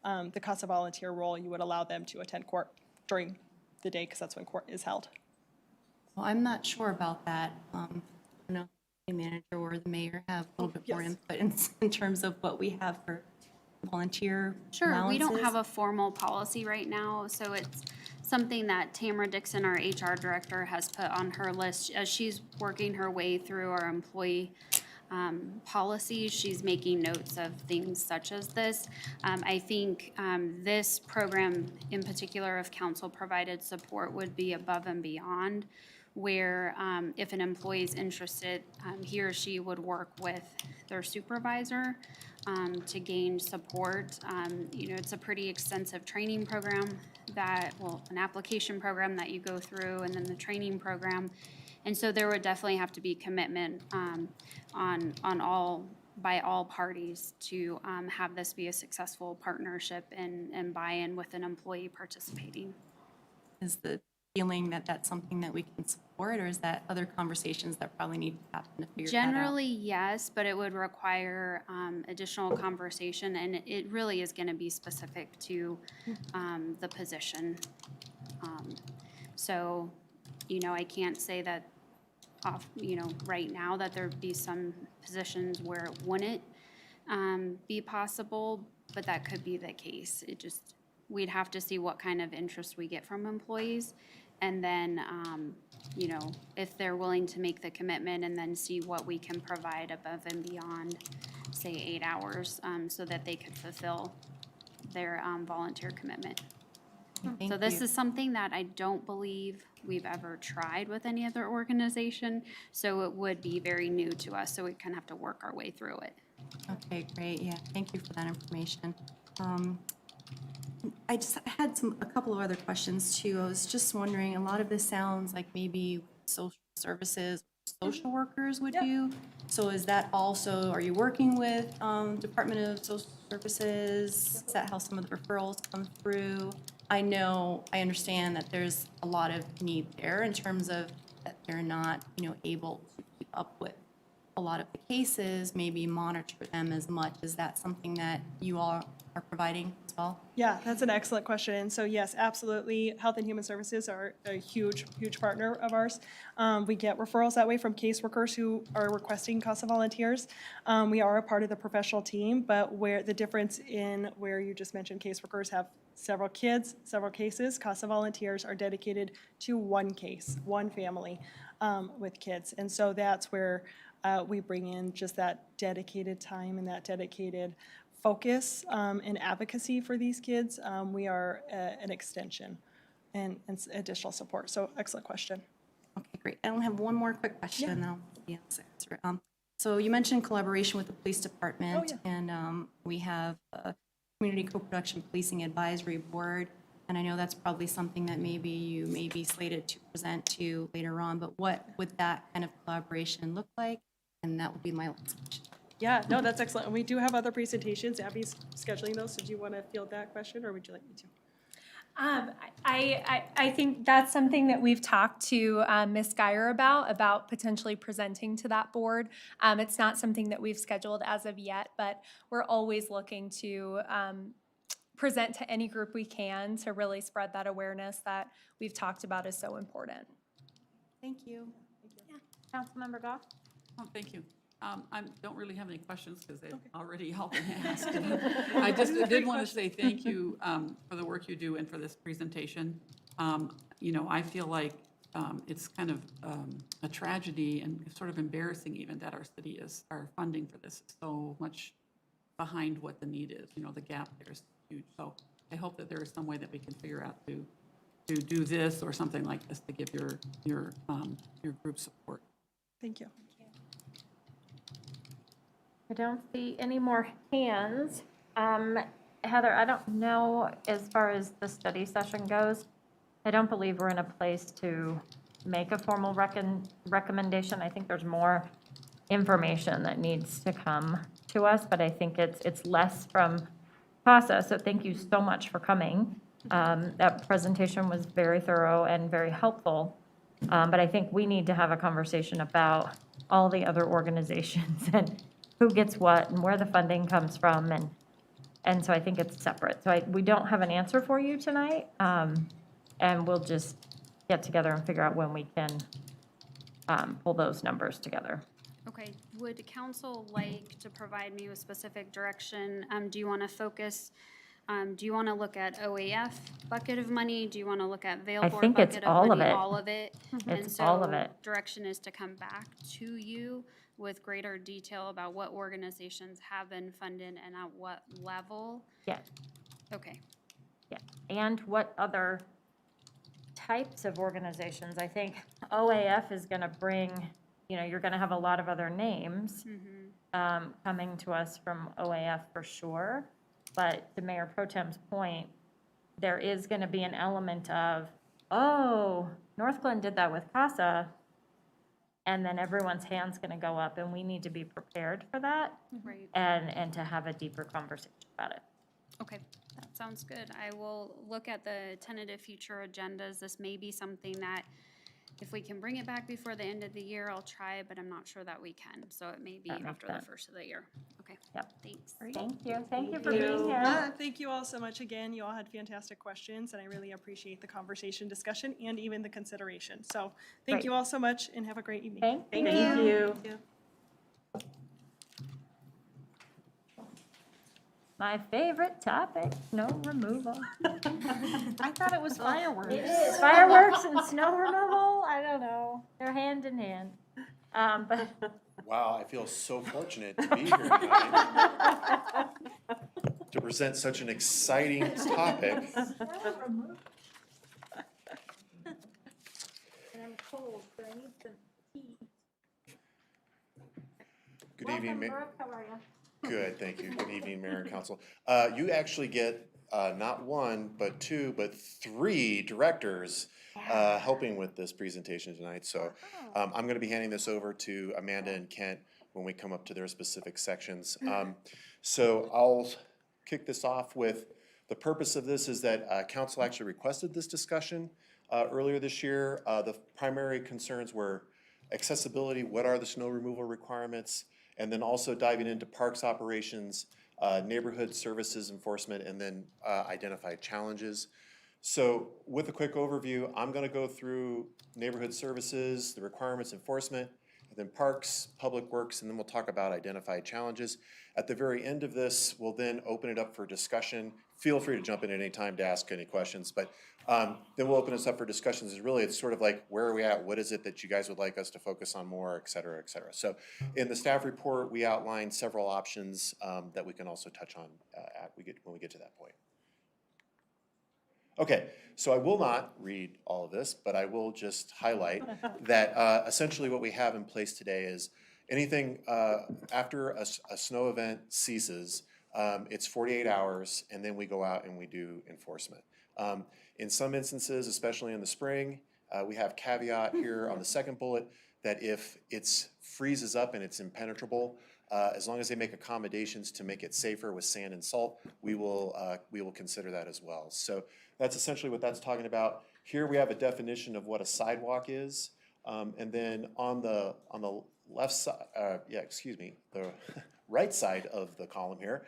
the CASA volunteer role, you would allow them to attend court during the day because that's when court is held. Well, I'm not sure about that. I don't know if the manager or the mayor have a little bit more Yes. input in terms of what we have for volunteer Sure, we don't allowances. have a formal policy right now, so it's something that Tamara Dixon, our HR director, has put on her list as she's working her way through our employee policies. She's making notes of things such as this. I think this program in particular of council-provided support would be above and beyond where if an employee is interested, he or she would work with their supervisor to gain support. It's a pretty extensive training program an application program that you go through, and then the training program. And so there would definitely have to be commitment by all parties to have this be a successful partnership and buy-in with an employee participating. Is the feeling that that's something that we can support, or is that other conversations that probably need to happen to figure that out? Generally, yes, but it would require additional conversation, and it really is going to be specific to the position. So, I can't say that right now that there'd be some positions where it wouldn't be possible, but that could be the case. We'd have to see what kind of interest we get from employees. And then, if they're willing to make the commitment, and then see what we can provide above and beyond, say, 8 hours, so that they could fulfill their volunteer commitment. So this is something that I don't believe we've ever tried with any other organization, so it would be very new to us, so we kind of have to work our way through it. Okay, great, yeah, thank you for that information. I just had a couple of other questions too. I was just wondering, a lot of this sounds like maybe social services, social workers would do. So is that also, are you working with Department of Social Services? Is that how some of the referrals come through? I understand that there's a lot of need there in terms of that they're not, able to keep up with a lot of the cases, maybe monitor them as much. Is that something that you all are providing as well? Yeah, that's an excellent question. And so yes, absolutely. Health and Human Services are a huge, huge partner of ours. We get referrals that way from caseworkers who are requesting CASA volunteers. We are a part of the professional team, but where the difference in where you just mentioned caseworkers have several kids, several cases, CASA volunteers are dedicated to one case, one family with kids. And so that's where we bring in just that dedicated time and that dedicated focus and advocacy for these kids. We are an extension and additional support. So excellent question. Okay, great. I only have one more quick question, and then I'll be able to answer it. So you mentioned collaboration with the police department, and we have a Community Co-Production Policing Advisory Board, and I know that's probably something that maybe you may be slated to present to later on, but what would that kind of collaboration look like? And that would be my last question. Yeah, no, that's excellent. And we do have other presentations. Abby's scheduling those. So do you want to field that question, or would you like me to? I think that's something that we've talked to Ms. Geyer about potentially presenting to that board. It's not something that we've scheduled as of yet, but we're always looking to present to any group we can to really spread that awareness that we've talked about is so important. Thank you. Councilmember Goff? Oh, thank you. I don't really have any questions because they've already all been asked. I just did want to say thank you for the work you do and for this presentation. I feel like it's kind of a tragedy and sort of embarrassing even that our funding for this is so much behind what the need is. The gap there is huge. So I hope that there is some way that we can figure out to do this or something like this to give your group support. Thank you. I don't see any more hands. Heather, I don't know as far as the study session goes. I don't believe we're in a place to make a formal recommendation. I think there's more information that needs to come to us, but I think it's less from CASA. So thank you so much for coming. That presentation was very thorough and very helpful. But I think we need to have a conversation about all the other organizations and who gets what and where the funding comes from. And so I think it's separate. So we don't have an answer for you tonight. And we'll just get together and figure out when we can pull those numbers together. Okay, would council like to provide me with specific direction? Do you want to focus, do you want to look at OAF bucket of money? Do you want to look at Vail Board think it's bucket all of of money? it. All of it? It's all of it. Direction is to come back to you with greater detail about what organizations have been funded and at what level? Yeah. Okay. Yeah. And what other types of organizations? I think OAF is going to bring, you're going to have a lot of other names coming to us from OAF for sure. But to Mayor Pro Tem's point, there is going to be an element of, Northglenn did that with CASA, and then everyone's hand's going to go up, and we need to be prepared for that. Right. And to have a deeper conversation about it. Okay, that sounds good. I will look at the tentative future agendas. This may be something that, if we can bring it back before the end of the year, I'll try, but I'm not sure that we can. So it may be That makes after sense. the first of the year. Okay. Yep. Thanks. Thank you. Thank you for being here. Thank you all so much again. You all had fantastic questions, and I really appreciate the conversation, discussion, and even the consideration. So thank Great. you all so much, and have a great evening. Thank you. Thank you. My favorite topic, snow removal. I thought it was fireworks. Fireworks and snow removal, I don't know, they're hand in hand. But Wow, I feel so fortunate to be here tonight to present such an exciting topic. And I'm cold, so I need some tea. Good evening, Welcome, Brooke, how are you? Good, thank you. Good evening, Mayor and Council. You actually get not one, but two, but three directors helping with this presentation tonight. So I'm going to be handing this over to Amanda and Kent when we come up to their specific sections. So I'll kick this off with, the purpose of this is that council actually requested this discussion earlier this year. The primary concerns were accessibility, what are the snow removal requirements, and then also diving into parks operations, neighborhood services enforcement, and then identify challenges. So with a quick overview, I'm gonna go through neighborhood services, the requirements enforcement, and then parks, public works, and then we'll talk about identified challenges. At the very end of this, we'll then open it up for discussion. Feel free to jump in at any time to ask any questions, but then we'll open this up for discussions. And really, it's sort of like, where are we at? What is it that you guys would like us to focus on more, et cetera, et cetera. So in the staff report, we outlined several options that we can also touch on when we get to that point. Okay, so I will not read all of this, but I will just highlight that essentially what we have in place today is anything after a snow event ceases, it's 48 hours, and then we go out and we do enforcement. In some instances, especially in the spring, we have caveat here on the second bullet that if it freezes up and it's impenetrable, as long as they make accommodations to make it safer with sand and salt, we will consider that as well. So that's essentially what that's talking about. Here we have a definition of what a sidewalk is, and then on the left side, the right side of the column here,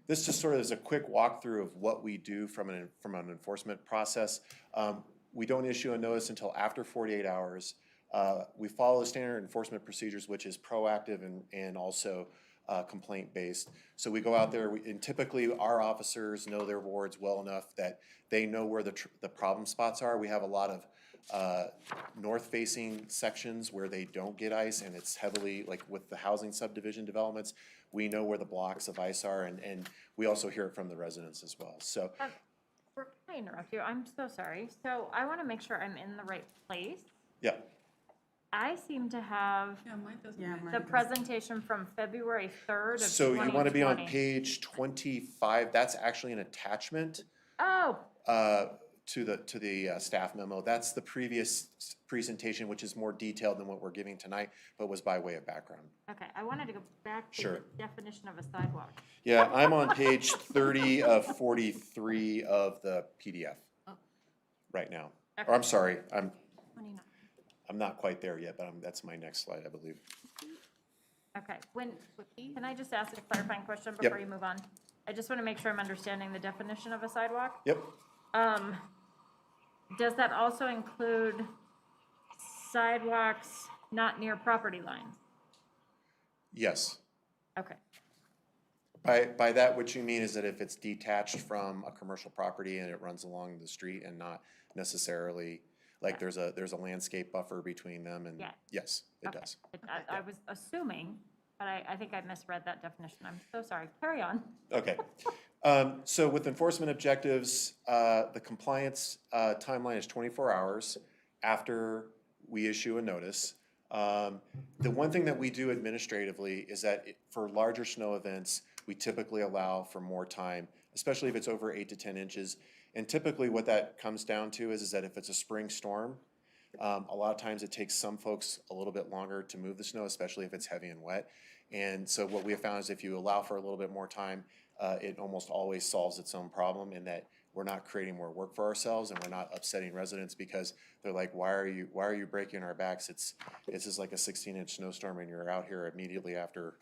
this just sort of is a quick walkthrough of what we do from an enforcement process. We don't issue a notice until after 48 hours. We follow the standard enforcement procedures, which is proactive and also complaint-based. So we go out there, and typically our officers know their wards well enough that they know where the problem spots are. We have a lot of north-facing sections where they don't get ice, and it's heavily, like with the housing subdivision developments, we know where the blocks of ice are, and we also hear it from the residents as well. So, Brooke, can I interrupt you? I'm so sorry. So I want to make sure I'm in the right place. yeah. I seem to have Yeah, mine doesn't. Yeah, match. mine the presentation from February 3rd of 2020. So you want to be on page 25. That's actually an attachment Oh, to the staff memo. That's the previous presentation, which is more detailed than what we're giving tonight, but was by way of background. okay. I wanted to go back to Sure. the definition of a sidewalk. Yeah, I'm on page 30 of 43 of the PDF right now. Or I'm sorry, I'm 29. not quite there yet, but that's my next slide, I believe. Okay, can I just ask a clarifying question before you move on? I just want to make sure I'm understanding the definition of a sidewalk. Yep. Does that also include sidewalks not near property lines? Yes. Okay, By that, what you mean is that if it's detached from a commercial property and it runs along the street and not necessarily, like there's a landscape buffer between them, and Yeah. yes, it okay. does. I was assuming, but I think I misread that definition. I'm so sorry. Carry on. Okay. So with enforcement objectives, the compliance timeline is 24 hours after we issue a notice. The one thing that we do administratively is that for larger snow events, we typically allow for more time, especially if it's over 8 to 10 inches. And typically what that comes down to is that if it's a spring storm, a lot of times it takes some folks a little bit longer to move the snow, especially if it's heavy and wet. And so what we have found is if you allow for a little bit more time, it almost always solves its own problem in that we're not creating more work for ourselves and we're not upsetting residents because they're like, why are you breaking our backs? It's just like a 16-inch snowstorm and you're out here immediately after,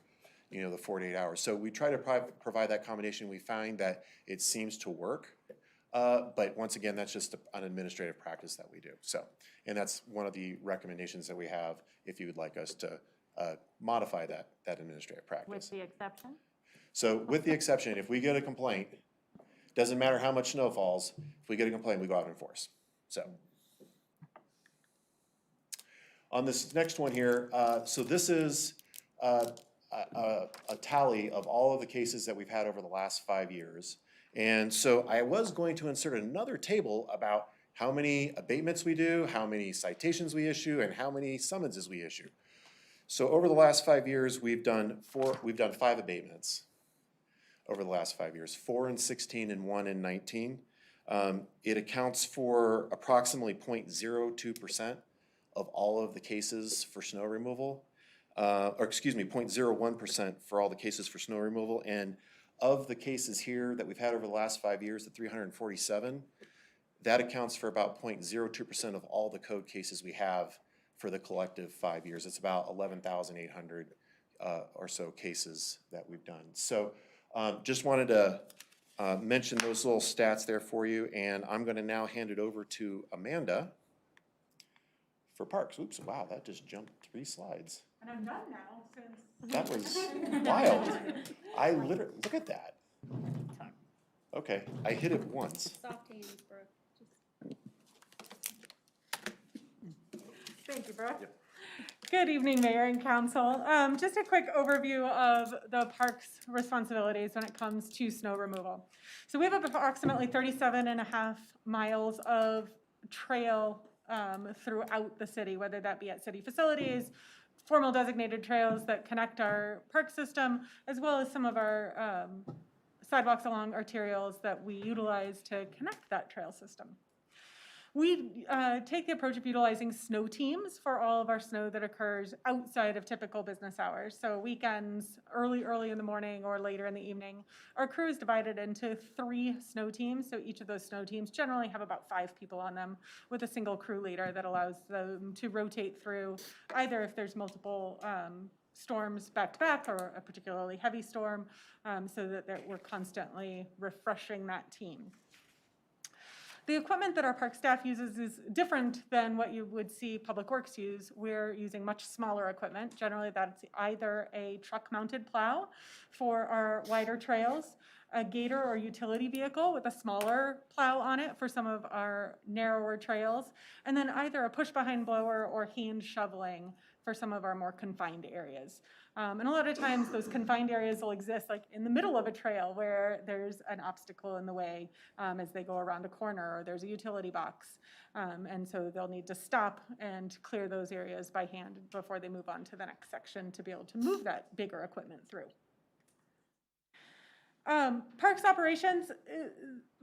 the 48 hours. So we try to provide that combination. We find that it seems to work. But once again, that's just an administrative practice that we do. So, and that's one of the recommendations that we have if you would like us to modify that administrative practice. With the exception? So with the exception, if we get a complaint, doesn't matter how much snow falls, if we get a complaint, we go out and enforce. So. On this next one here, so this is a tally of all of the cases that we've had over the last 5 years. And so I was going to insert another table about how many abatements we do, how many citations we issue, and how many summonses we issue. So over the last 5 years, we've done 5 abatements over the last 5 years, 4 in 16 and 1 in 19. It accounts for approximately 0.02% of all of the cases for snow removal, or excuse me, 0.01% for all the cases for snow removal. And of the cases here that we've had over the last 5 years, the 347, that accounts for about 0.02% of all the code cases we have for the collective 5 years. It's about 11,800 or so cases that we've done. So just wanted to mention those little stats there for you, and I'm gonna now hand it over to Amanda for parks. Oops, wow, that just jumped 3 slides. And I'm done now, since. That was wild. I literally, look at that. Okay, I hit it once. Soft hands, bro. Thank you, Brooke. Yep. Good evening, Mayor and Council. Just a quick overview of the park's responsibilities when it comes to snow removal. So we have approximately 37.5 miles of trail throughout the city, whether that be at city facilities, formal designated trails that connect our park system, as well as some of our sidewalks along arterials that we utilize to connect that trail system. We take the approach of utilizing snow teams for all of our snow that occurs outside of typical business hours. So weekends, early in the morning or later in the evening. Our crew is divided into 3 snow teams. So each of those snow teams generally have about 5 people on them with a single crew leader that allows them to rotate through either if there's multiple storms back to back or a particularly heavy storm, so that we're constantly refreshing that team. The equipment that our park staff uses is different than what you would see Public Works use. We're using much smaller equipment. Generally, that's either a truck-mounted plow for our wider trails, a gator or utility vehicle with a smaller plow on it for some of our narrower trails, and then either a push-behind blower or hand shoveling for some of our more confined areas. And a lot of times those confined areas will exist like in the middle of a trail where there's an obstacle in the way as they go around a corner, or there's a utility box. And so they'll need to stop and clear those areas by hand before they move on to the next section to be able to move that bigger equipment through. Parks operations,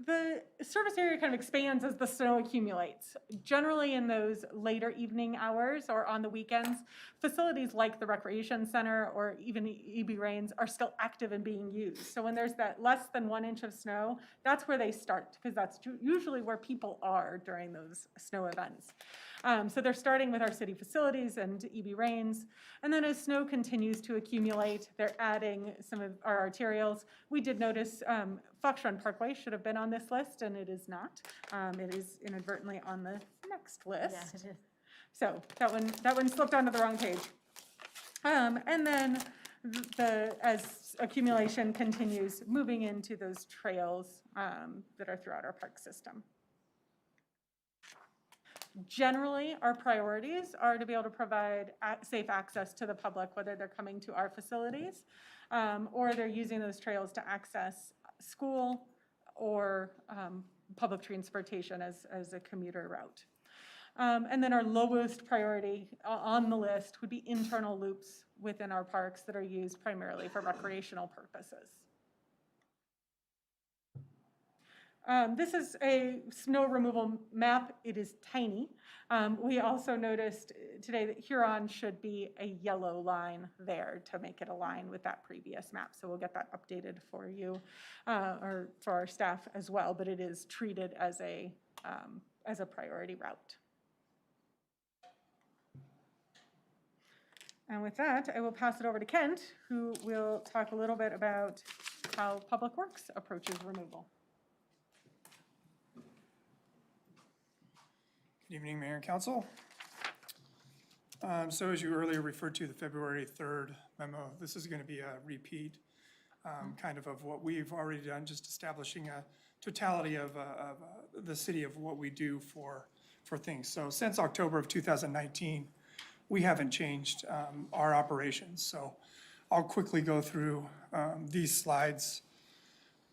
the service area kind of expands as the snow accumulates. Generally in those later evening hours or on the weekends, facilities like the recreation center or even EB Rains are still active and being used. So when there's that less than 1 inch of snow, that's where they start, because that's usually where people are during those snow events. So they're starting with our city facilities and EB Rains, and then as snow continues to accumulate, they're adding some of our arterials. We did notice Fox Run Parkway should have been on this list, and it is not. It is inadvertently on the next list. Yeah, it is. So that one slipped onto the wrong page. And then as accumulation continues, moving into those trails that are throughout our park system. Generally, our priorities are to be able to provide safe access to the public, whether they're coming to our facilities or they're using those trails to access school or public transportation as a commuter route. And then our lowest priority on the list would be internal loops within our parks that are used primarily for recreational purposes. This is a snow removal map. It is tiny. We also noticed today that Huron should be a yellow line there to make it align with that previous map. So we'll get that updated for you or for our staff as well, but it is treated as a priority route. And with that, I will pass it over to Kent, who will talk a little bit about how Public Works approaches removal. Good evening, Mayor and Council. So as you earlier referred to the February 3rd memo, this is going to be a repeat kind of what we've already done, just establishing a totality of the city of what we do for things. So since October of 2019, we haven't changed our operations. So I'll quickly go through these slides.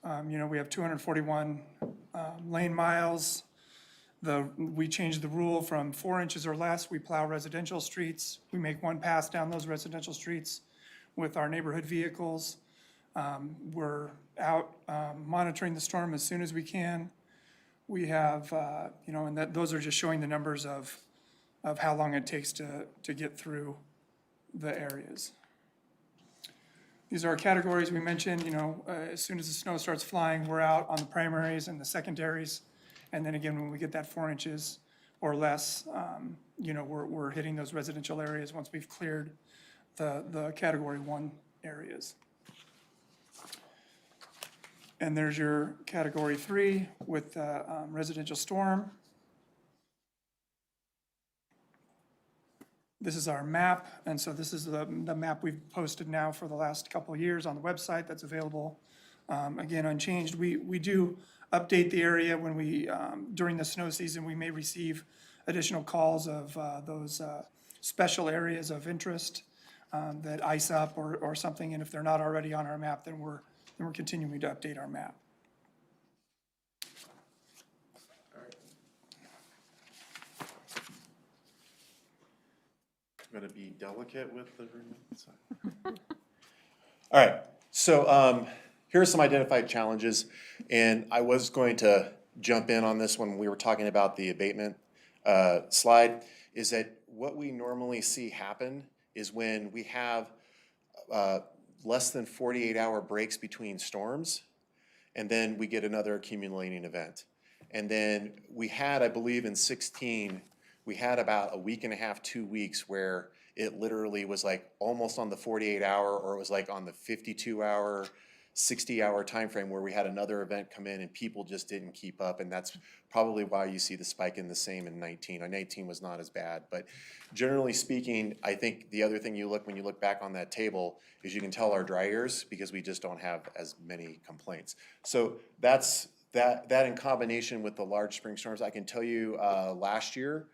We have 241 lane miles. We changed the rule from 4 inches or less. We plow residential streets. We make one pass down those residential streets with our neighborhood vehicles. We're out monitoring the storm as soon as we can. We have, and those are just showing the numbers of how long it takes to get through the areas. These are our categories we mentioned. As soon as the snow starts flying, we're out on the primaries and the secondaries. And then again, when we get that 4 inches or less, we're hitting those residential areas once we've cleared the category 1 areas. And there's your category 3 with residential storm. This is our map, and so this is the map we've posted now for the last couple of years on the website that's available. Again, unchanged. We do update the area when we, during the snow season, we may receive additional calls of those special areas of interest that ice up or something, and if they're not already on our map, then we're continuing to update our map. I'm going to be delicate with the room. All right, so here are some identified challenges, and I was going to jump in on this when we were talking about the abatement slide, is that what we normally see happen is when we have less than 48-hour breaks between storms, and then we get another accumulating event. And then we had, I believe in 16, we had about a week and a half, 2 weeks where it literally was like almost on the 48-hour, or it was like on the 52-hour, 60-hour time frame where we had another event come in and people just didn't keep up, and that's probably why you see the spike in the same in 19. 19 was not as bad, but generally speaking, I think the other thing when you look back on that table is you can tell our dry years because we just don't have as many complaints. So that's that in combination with the large spring storms. I can tell you last year,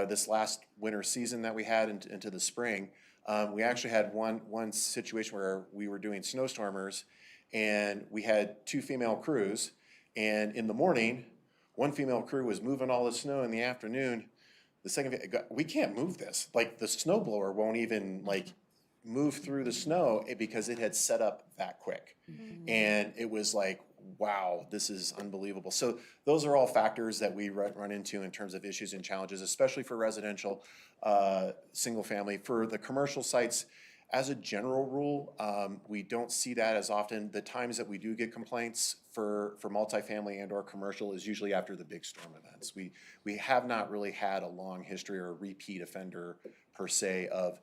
this last winter season that we had into the spring, we actually had one situation where we were doing snowstormers, and we had 2 female crews, and in the morning, one female crew was moving all the snow. In the afternoon, the second, we can't move this. Like, the snowblower won't even move through the snow because it had set up that quick. And it was like, wow, this is unbelievable. So those are all factors that we run into in terms of issues and challenges, especially for residential, single family. For the commercial sites, as a general rule, we don't see that as often. The times that we do get complaints for multifamily and or commercial is usually after the big storm events. We have not really had a long history or a repeat offender per se of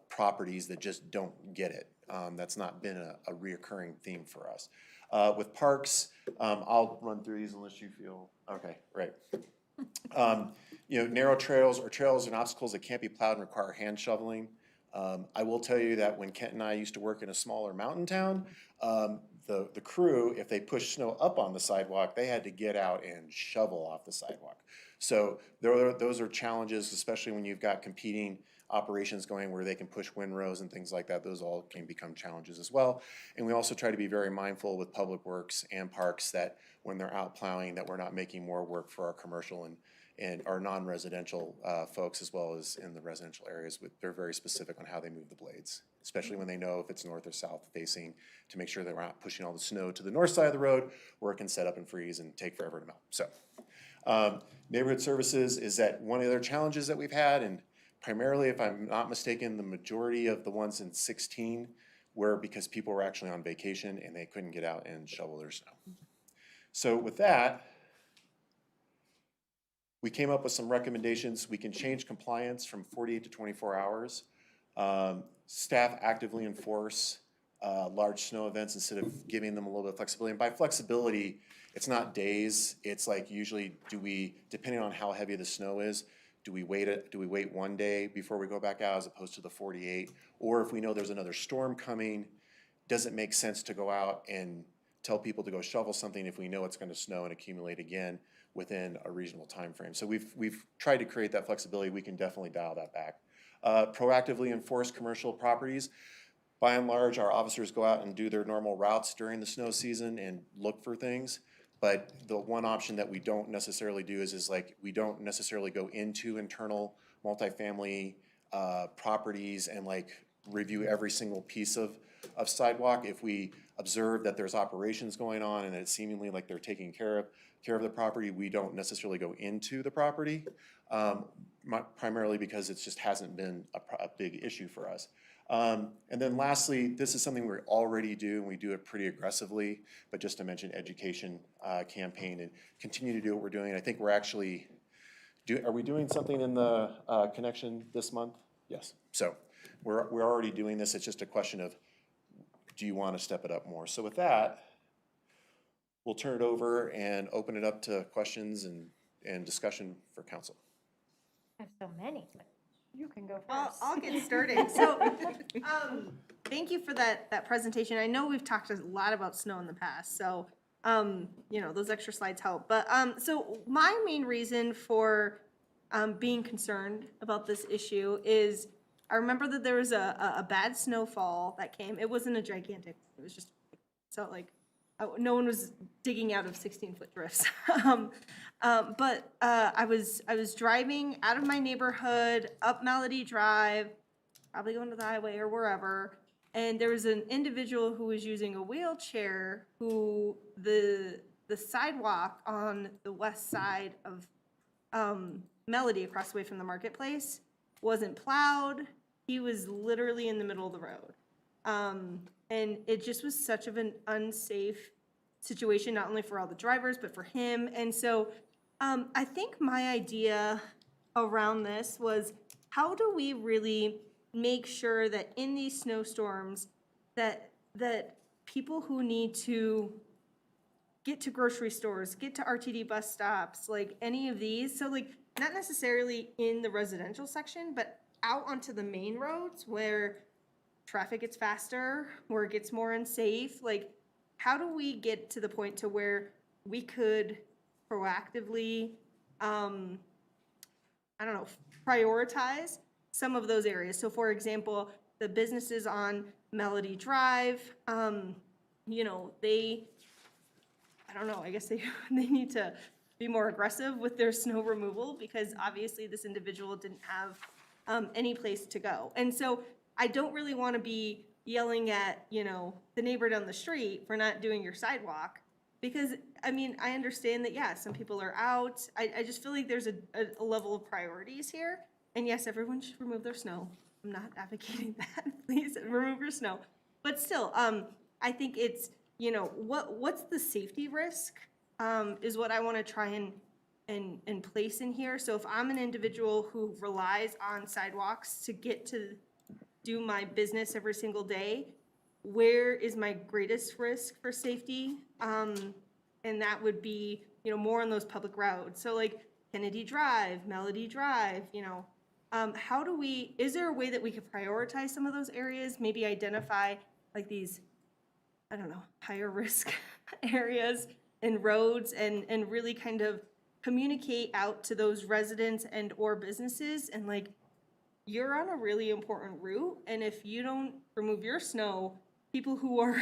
properties that just don't get it. That's not been a reoccurring theme for us. With parks, I'll run through these unless you feel, okay, right. Narrow trails or trails and obstacles that can't be plowed and require hand shoveling. I will tell you that when Kent and I used to work in a smaller mountain town, the crew, if they pushed snow up on the sidewalk, they had to get out and shovel off the sidewalk. So those are challenges, especially when you've got competing operations going where they can push windrows and things like that. Those all can become challenges as well. And we also try to be very mindful with public works and parks that when they're out plowing, that we're not making more work for our commercial and our non-residential folks, as well as in the residential areas. They're very specific on how they move the blades, especially when they know if it's north or south facing, to make sure that we're not pushing all the snow to the north side of the road where it can set up and freeze and take forever to melt. So neighborhood services is that one of the other challenges that we've had, and primarily, if I'm not mistaken, the majority of the ones in 16 were because people were actually on vacation and they couldn't get out and shovel their snow. So with that, we came up with some recommendations. We can change compliance from 48 to 24 hours. Staff actively enforce large snow events instead of giving them a little bit of flexibility. And by flexibility, it's not days. It's like usually depending on how heavy the snow is, do we wait 1 day before we go back out as opposed to the 48? Or if we know there's another storm coming, does it make sense to go out and tell people to go shovel something if we know it's gonna snow and accumulate again within a reasonable time frame? So we've tried to create that flexibility. We can definitely dial that back. Proactively enforce commercial properties. By and large, our officers go out and do their normal routes during the snow season and look for things. But the one option that we don't necessarily do is like, we don't necessarily go into internal multifamily properties and like review every single piece of sidewalk. If we observe that there's operations going on and it's seemingly like they're taking care of the property, we don't necessarily go into the property, primarily because it just hasn't been a big issue for us. And then lastly, this is something we already do, and we do it pretty aggressively, but just to mention education campaign and continue to do what we're doing. I think we're actually, are we doing something in the connection this month? Yes. So we're already doing this. It's just a question of, do you want to step it up more? So with that, we'll turn it over and open it up to questions and discussion for council. I have so many, but you can go I'll first. get started. So, thank you for that presentation. I know we've talked a lot about snow in the past, so, you know, those extra slides help. But, so my main reason for, being concerned about this issue is I remember that there was a bad snowfall that came. It wasn't a gigantic, it was just, so like, no one was digging out of 16-foot drifts. But I was driving out of my neighborhood, up Melody Drive, probably going to the highway or wherever, and there was an individual who was using a wheelchair who the sidewalk on the west side of Melody, across the way from the marketplace, wasn't plowed. He was literally in the middle of the road. And it just was such of an unsafe situation, not only for all the drivers, but for him. And so I think my idea around this was, how do we really make sure that in these snowstorms that people who need to get to grocery stores, get to RTD bus stops, like any of these, so like not necessarily in the residential section, but out onto the main roads where traffic gets faster, where it gets more unsafe, like how do we get to the point to where we could proactively, I don't know, prioritize some of those areas? So for example, the businesses on Melody Drive, you know, I don't know, I guess they need to be more aggressive with their snow removal, because obviously this individual didn't have any place to go. And so I don't really want to be yelling at, you know, the neighbor down the street for not doing your sidewalk, because, I mean, I understand that, yeah, some people are out. I just feel like there's a level of priorities here. And yes, everyone should remove their snow. I'm not advocating that. Please remove your snow. But still, I think it's, you know, what's the safety risk is what I want to try and place in here. So if I'm an individual who relies on sidewalks to get to do my business every single day, where is my greatest risk for safety? And that would be, you know, more on those public roads. So like Kennedy Drive, Melody Drive, you know, how do we, is there a way that we could prioritize some of those areas? Maybe identify like these, I don't know, higher risk areas and roads, and really kind of communicate out to those residents and or businesses, and like, you're on a really important route, and if you don't remove your snow, people who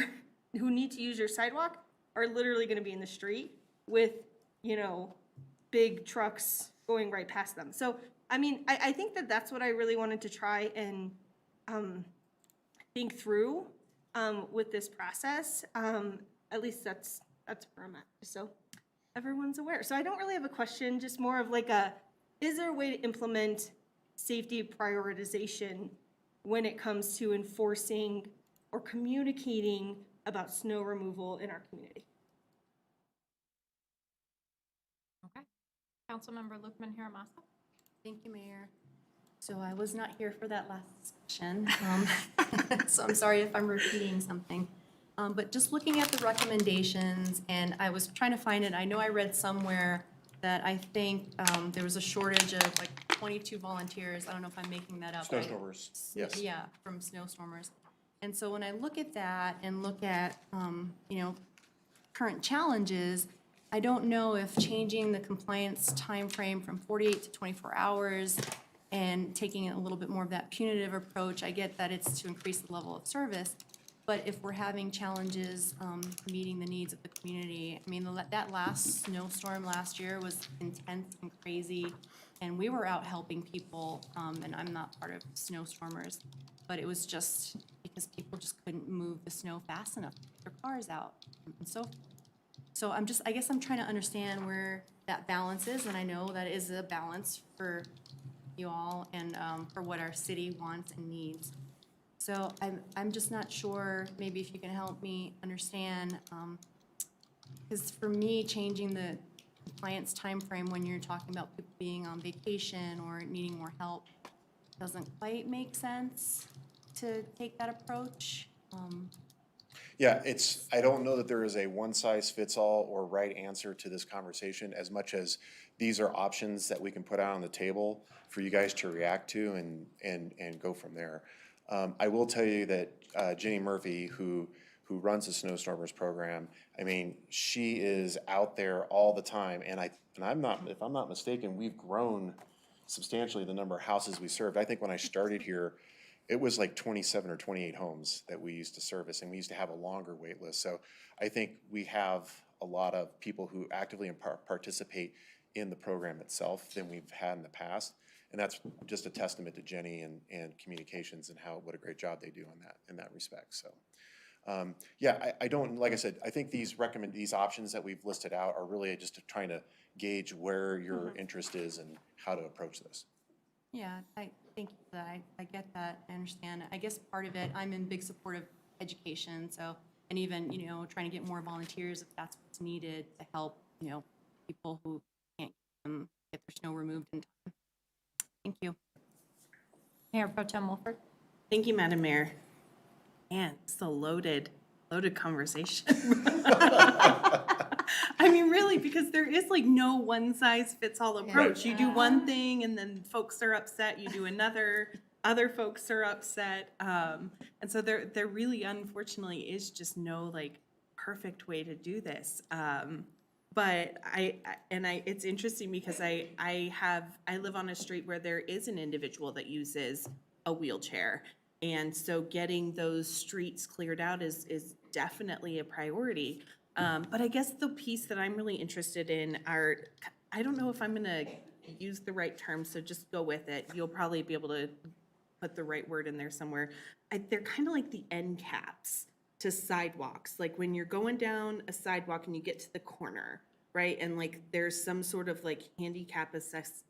need to use your sidewalk are literally going to be in the street with, you know, big trucks going right past them. So, I mean, I think that that's what I really wanted to try and think through with this process. At least that's where I'm at, so everyone's aware. So I don't really have a question, just more of like is there a way to implement safety prioritization when it comes to enforcing or communicating about snow removal in our community? Okay. Councilmember Lukman-Hiramasa. Thank you, Mayor. So I was not here for that last session, so I'm sorry if I'm repeating something. But just looking at the recommendations, and I was trying to find it, I know I read somewhere that I think there was a shortage of like 22 volunteers. I don't know if I'm making that up. Snowstormers, yes. Yeah, from snowstormers. And so when I look at that and look at, current challenges, I don't know if changing the compliance timeframe from 48 to 24 hours and taking a little bit more of that punitive approach, I get that it's to increase the level of service. But if we're having challenges meeting the needs of the community, I mean, that last snowstorm last year was intense and crazy, and we were out helping people, and I'm not part of snowstormers, but it was just because people just couldn't move the snow fast enough to get their cars out. And so I guess I'm trying to understand where that balance is, and I know that is a balance for you all and for what our city wants and needs. So I'm just not sure, maybe if you can help me understand, because for me, changing the compliance timeframe when you're talking about people being on vacation or needing more help doesn't quite make sense to take that approach. Yeah, I don't know that there is a one-size-fits-all or right answer to this conversation, as much as these are options that we can put out on the table for you guys to react to and go from there. I will tell you that Jenny Murphy, who runs the Snowstormers program, I mean, she is out there all the time, and I'm not, if I'm not mistaken, we've grown substantially the number of houses we served. I think when I started here, it was like 27 or 28 homes that we used to service, and we used to have a longer wait list. So I think we have a lot of people who actively participate in the program itself than we've had in the past. And that's just a testament to Jenny and communications and what a great job they do in that respect. So yeah, I don't, like I said, I think these options that we've listed out are really just trying to gauge where your interest is and how to approach this. Yeah, I think that I get that, I understand. I guess part of it, I'm in big support of education, so, and even, trying to get more volunteers if that's what's needed to help, people who can't get their snow removed in time. Thank you. Mayor Pro Tem Wolford. Thank you, Madam Mayor. Man, it's a loaded conversation. I mean, really, because there is like no one-size-fits-all approach. You do one thing and then folks are upset, you do another, other folks are upset. And so there really, unfortunately, is just no like perfect way to do this. But it's interesting because I live on a street where there is an individual that uses a wheelchair. And so getting those streets cleared out is definitely a priority. But I guess the piece that I'm really interested in are, I don't know if I'm gonna use the right term, so just go with it. You'll probably be able to put the right word in there somewhere. They're kind of like the end caps to sidewalks. Like when you're going down a sidewalk and you get to the corner, right? And like there's some sort of like handicap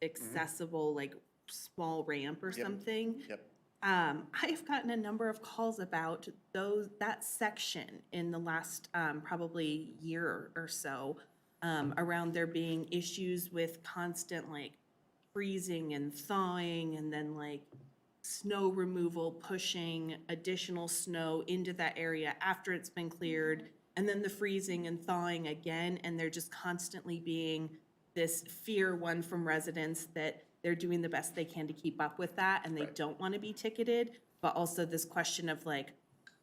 accessible, like small ramp or something. Yep. I've gotten a number of calls about that section in the last probably year or so around there being issues with constant like freezing and thawing and then like snow removal, pushing additional snow into that area after it's been cleared, and then the freezing and thawing again, and they're just constantly being this fear, one from residents that they're doing the best they can to keep up with that and they don't want to be ticketed, but also this question of like,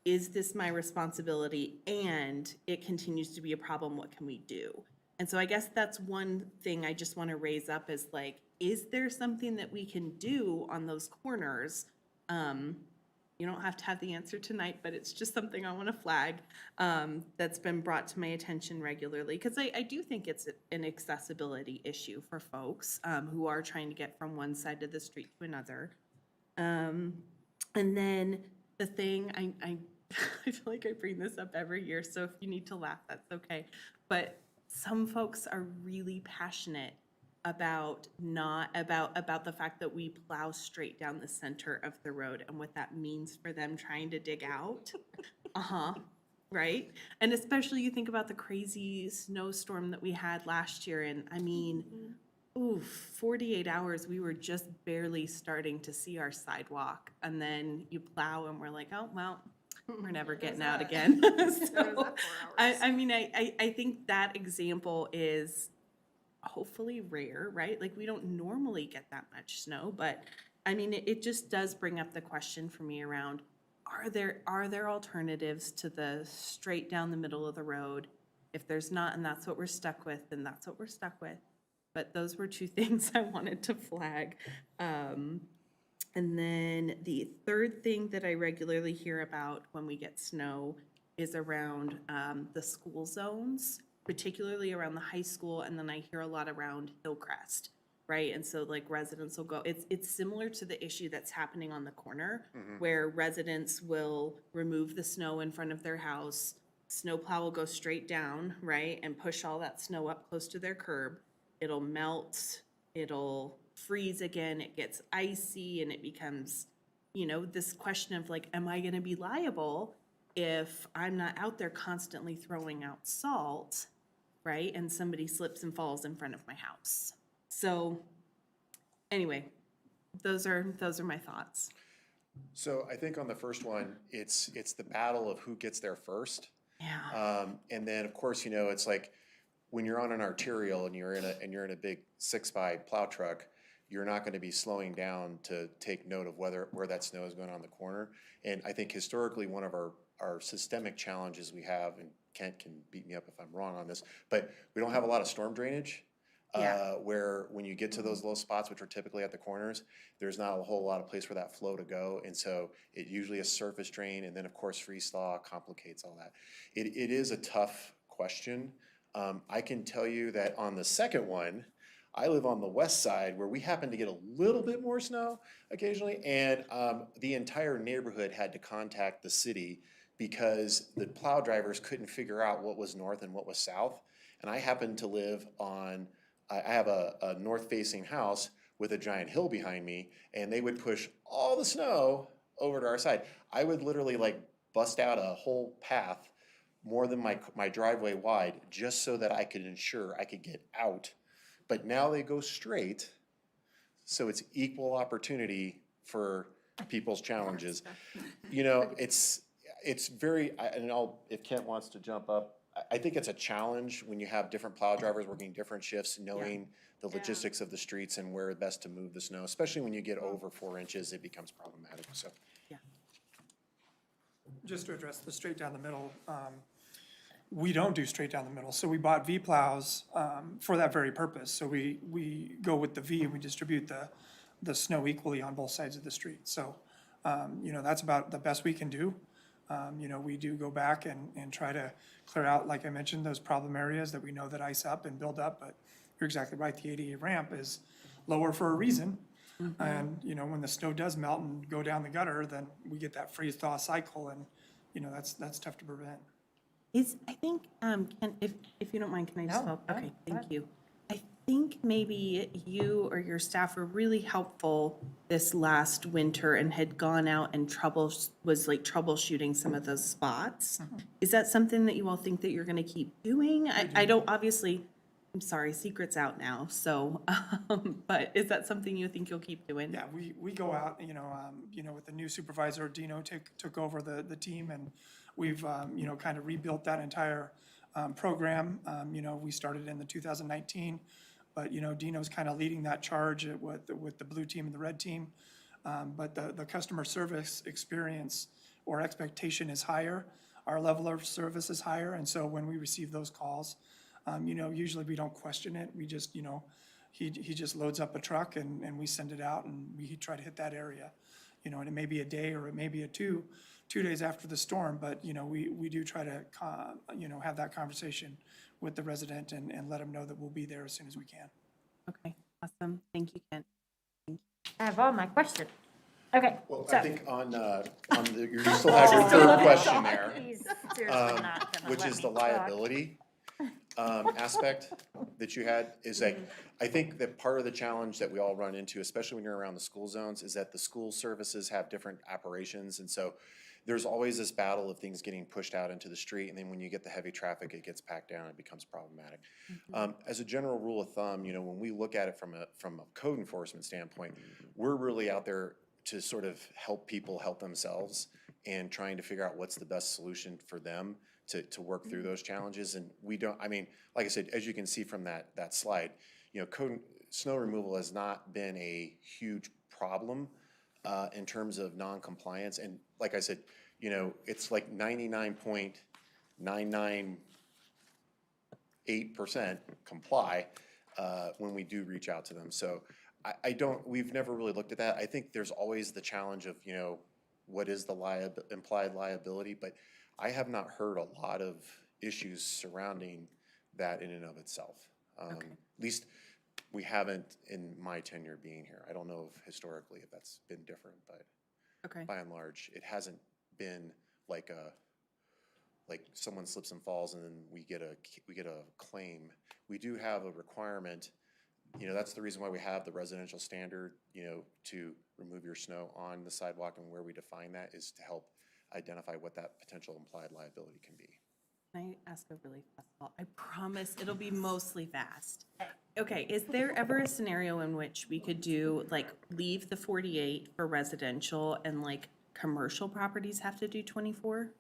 is this my responsibility and it continues to be a problem, what can we do? And so I guess that's one thing I just want to raise up is like, is there something that we can do on those corners? You don't have to have the answer tonight, but it's just something I want to flag that's been brought to my attention regularly. Because I do think it's an accessibility issue for folks who are trying to get from one side of the street to another. And then the thing, I feel like I bring this up every year, so if you need to laugh, that's okay. But some folks are really passionate about the fact that we plow straight down the center of the road and what that means for them trying to dig out. Right? And especially you think about the crazy snowstorm that we had last year, and I mean, 48 hours, we were just barely starting to see our sidewalk, and then you plow and we're like, oh, well, we're never getting out again. So, I mean, I think that example is hopefully rare, right? Like we don't normally get that much snow, but I mean, it just does bring up the question for me around, are there alternatives to the straight down the middle of the road? If there's not, and that's what we're stuck with, then that's what we're stuck with. But those were two things I wanted to flag. And then the third thing that I regularly hear about when we get snow is around the school zones, particularly around the high school, and then I hear a lot around Hillcrest, right? And so like residents will go, it's similar to the issue that's happening on the corner, where residents will remove the snow in front of their house, snowplow will go straight down, right, and push all that snow up close to their curb. It'll melt, it'll freeze again, it gets icy, and it becomes, this question of like, am I gonna be liable if I'm not out there constantly throwing out salt, right, and somebody slips and falls in front of my house? So, anyway, those are my thoughts. So I think on the first one, it's the battle of who gets there first. Yeah. And then, of course, it's like when you're on an arterial and you're in a big 6x plow truck, you're not going to be slowing down to take note of where that snow is going on the corner. And I think historically, one of our systemic challenges we have, and Kent can beat me up if I'm wrong on this, but we don't have a lot of storm drainage. Where when you get to those low spots, which are typically at the corners, there's not a whole lot of place for that flow to go. And so it usually is surface drain. And then, of course, freeze thaw complicates all that. It is a tough question. I can tell you that on the second one, I live on the west side where we happen to get a little bit more snow occasionally. And the entire neighborhood had to contact the city because the plow drivers couldn't figure out what was north and what was south. And I happen to live on... I have a north-facing house with a giant hill behind me, and they would push all the snow over to our side. I would literally like bust out a whole path more than my driveway wide just so that I could ensure I could get out. But now they go straight, so it's equal opportunity for people's challenges. It's very, if Kent wants to jump up, I think it's a challenge when you have different plow drivers working different shifts, knowing the logistics of the streets and where best to move the snow, especially when you get over 4 inches, it becomes problematic, so. Just to address the straight down the middle, we don't do straight down the middle. So we bought V plows for that very purpose. So we go with the V and we distribute the snow equally on both sides of the street. So, that's about the best we can do. We do go back and try to clear out, like I mentioned, those problem areas that we know that ice up and build up, but you're exactly right, the ADA ramp is lower for a reason. And, when the snow does melt and go down the gutter, then we get that freeze thaw cycle, and, that's tough to prevent. I think, Ken, if you don't mind, can I just help? Okay, thank you. I think maybe you or your staff were really helpful this last winter and had gone out and troubleshooting some of those spots. Is that something that you all think that you're gonna keep doing? I don't, obviously, I'm sorry, secret's out now, so, but is that something you think you'll keep doing? Yeah, we go out, with the new supervisor, Dino took over the team, and we've, kind of rebuilt that entire program. We started in the 2019, but, Dino's kind of leading that charge with the blue team and the red team. But the customer service experience or expectation is higher. Our level of service is higher, and so when we receive those calls, usually we don't question it. We just, he just loads up a truck and we send it out and we try to hit that area. And it may be a day or it may be two days after the storm, but, we do try to, have that conversation with the resident and let them know that we'll be there as soon as we can. Okay, awesome. Thank you, Kent. I have all my questions. Okay, Well, so. I think you still have your third question there, He's seriously not gonna which let is me the talk. liability aspect that you had, is like, I think that part of the challenge that we all run into, especially when you're around the school zones, is that the school services have different operations, and so there's always this battle of things getting pushed out into the street, and then when you get the heavy traffic, it gets packed down, it becomes problematic. As a general rule of thumb, when we look at it from a code enforcement standpoint, we're really out there to sort of help people help themselves and trying to figure out what's the best solution for them to work through those challenges. And we don't, like I said, as you can see from that slide, snow removal has not been a huge problem in terms of non-compliance. And like I said, you know, it's like 99.998% comply when we do reach out to them. So we've never really looked at that. I think there's always the challenge of, you know, what is the implied liability, but I have not heard a lot of issues surrounding that in and of itself. At least we haven't in my tenure being here. I don't know if historically if that's been different, but by and large, it hasn't been like someone slips and falls and then we get a claim. We do have a requirement. You know, that's the reason why we have the residential standard, you know, to remove your snow on the sidewalk, and where we define that is to help identify what that potential implied liability can be. Can I ask a really fast call? I promise it'll be mostly fast. Okay, is there ever a scenario in which we could do, like, leave the 48 for residential and, like, commercial properties have to do 24?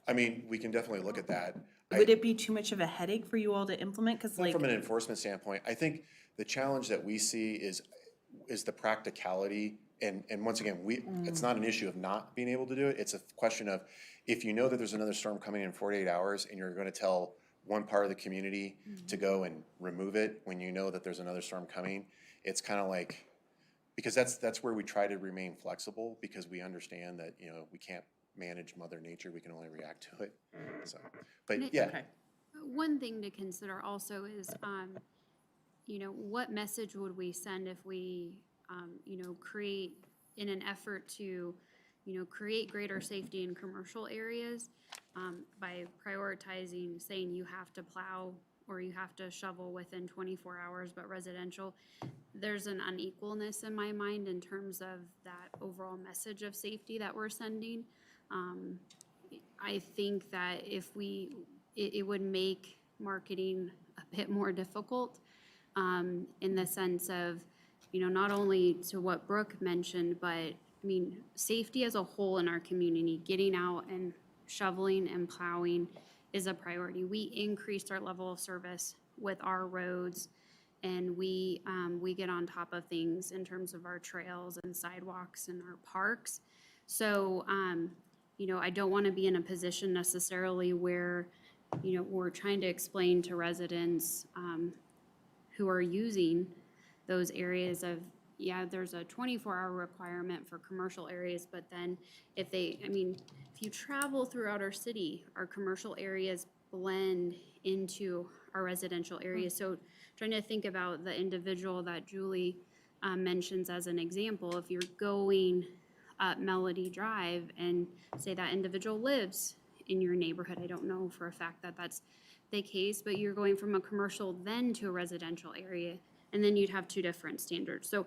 I mean, we can definitely look at that. Would it be too much of a headache for you all to implement? Because like, from an enforcement standpoint, I think the challenge that we see is the practicality. And once again, it's not an issue of not being able to do it. It's a question of, if you know that there's another storm coming in 48 hours and you're going to tell one part of the community to go and remove it when you know that there's another storm coming, it's kind of like, because that's where we try to remain flexible, because we understand that, you know, we can't manage Mother Nature, we can only react to it. So, but yeah. One thing to consider also is, you know, what message would we send if we, you know, create, in an effort to, you know, create greater safety in commercial areas, by prioritizing, saying you have to plow or you have to shovel within 24 hours, but residential, there's an unequalness in my mind in terms of that overall message of safety that we're sending. I think that if it would make marketing a bit more difficult, in the sense of, you know, not only to what Brooke mentioned, but I mean, safety as a whole in our community, getting out and shoveling and plowing is a priority. We increased our level of service with our roads, and we get on top of things in terms of our trails and sidewalks and our parks. So, you know, I don't want to be in a position necessarily where, you know, we're trying to explain to residents who are using those areas of, yeah, there's a 24-hour requirement for commercial areas, but then if you travel throughout our city, our commercial areas blend into our residential areas. So trying to think about the individual that Julie mentions as an example, if you're going up Melody Drive and say that individual lives in your neighborhood, I don't know for a fact that that's the case, but you're going from a commercial then to a residential area, and then you'd have two different standards. So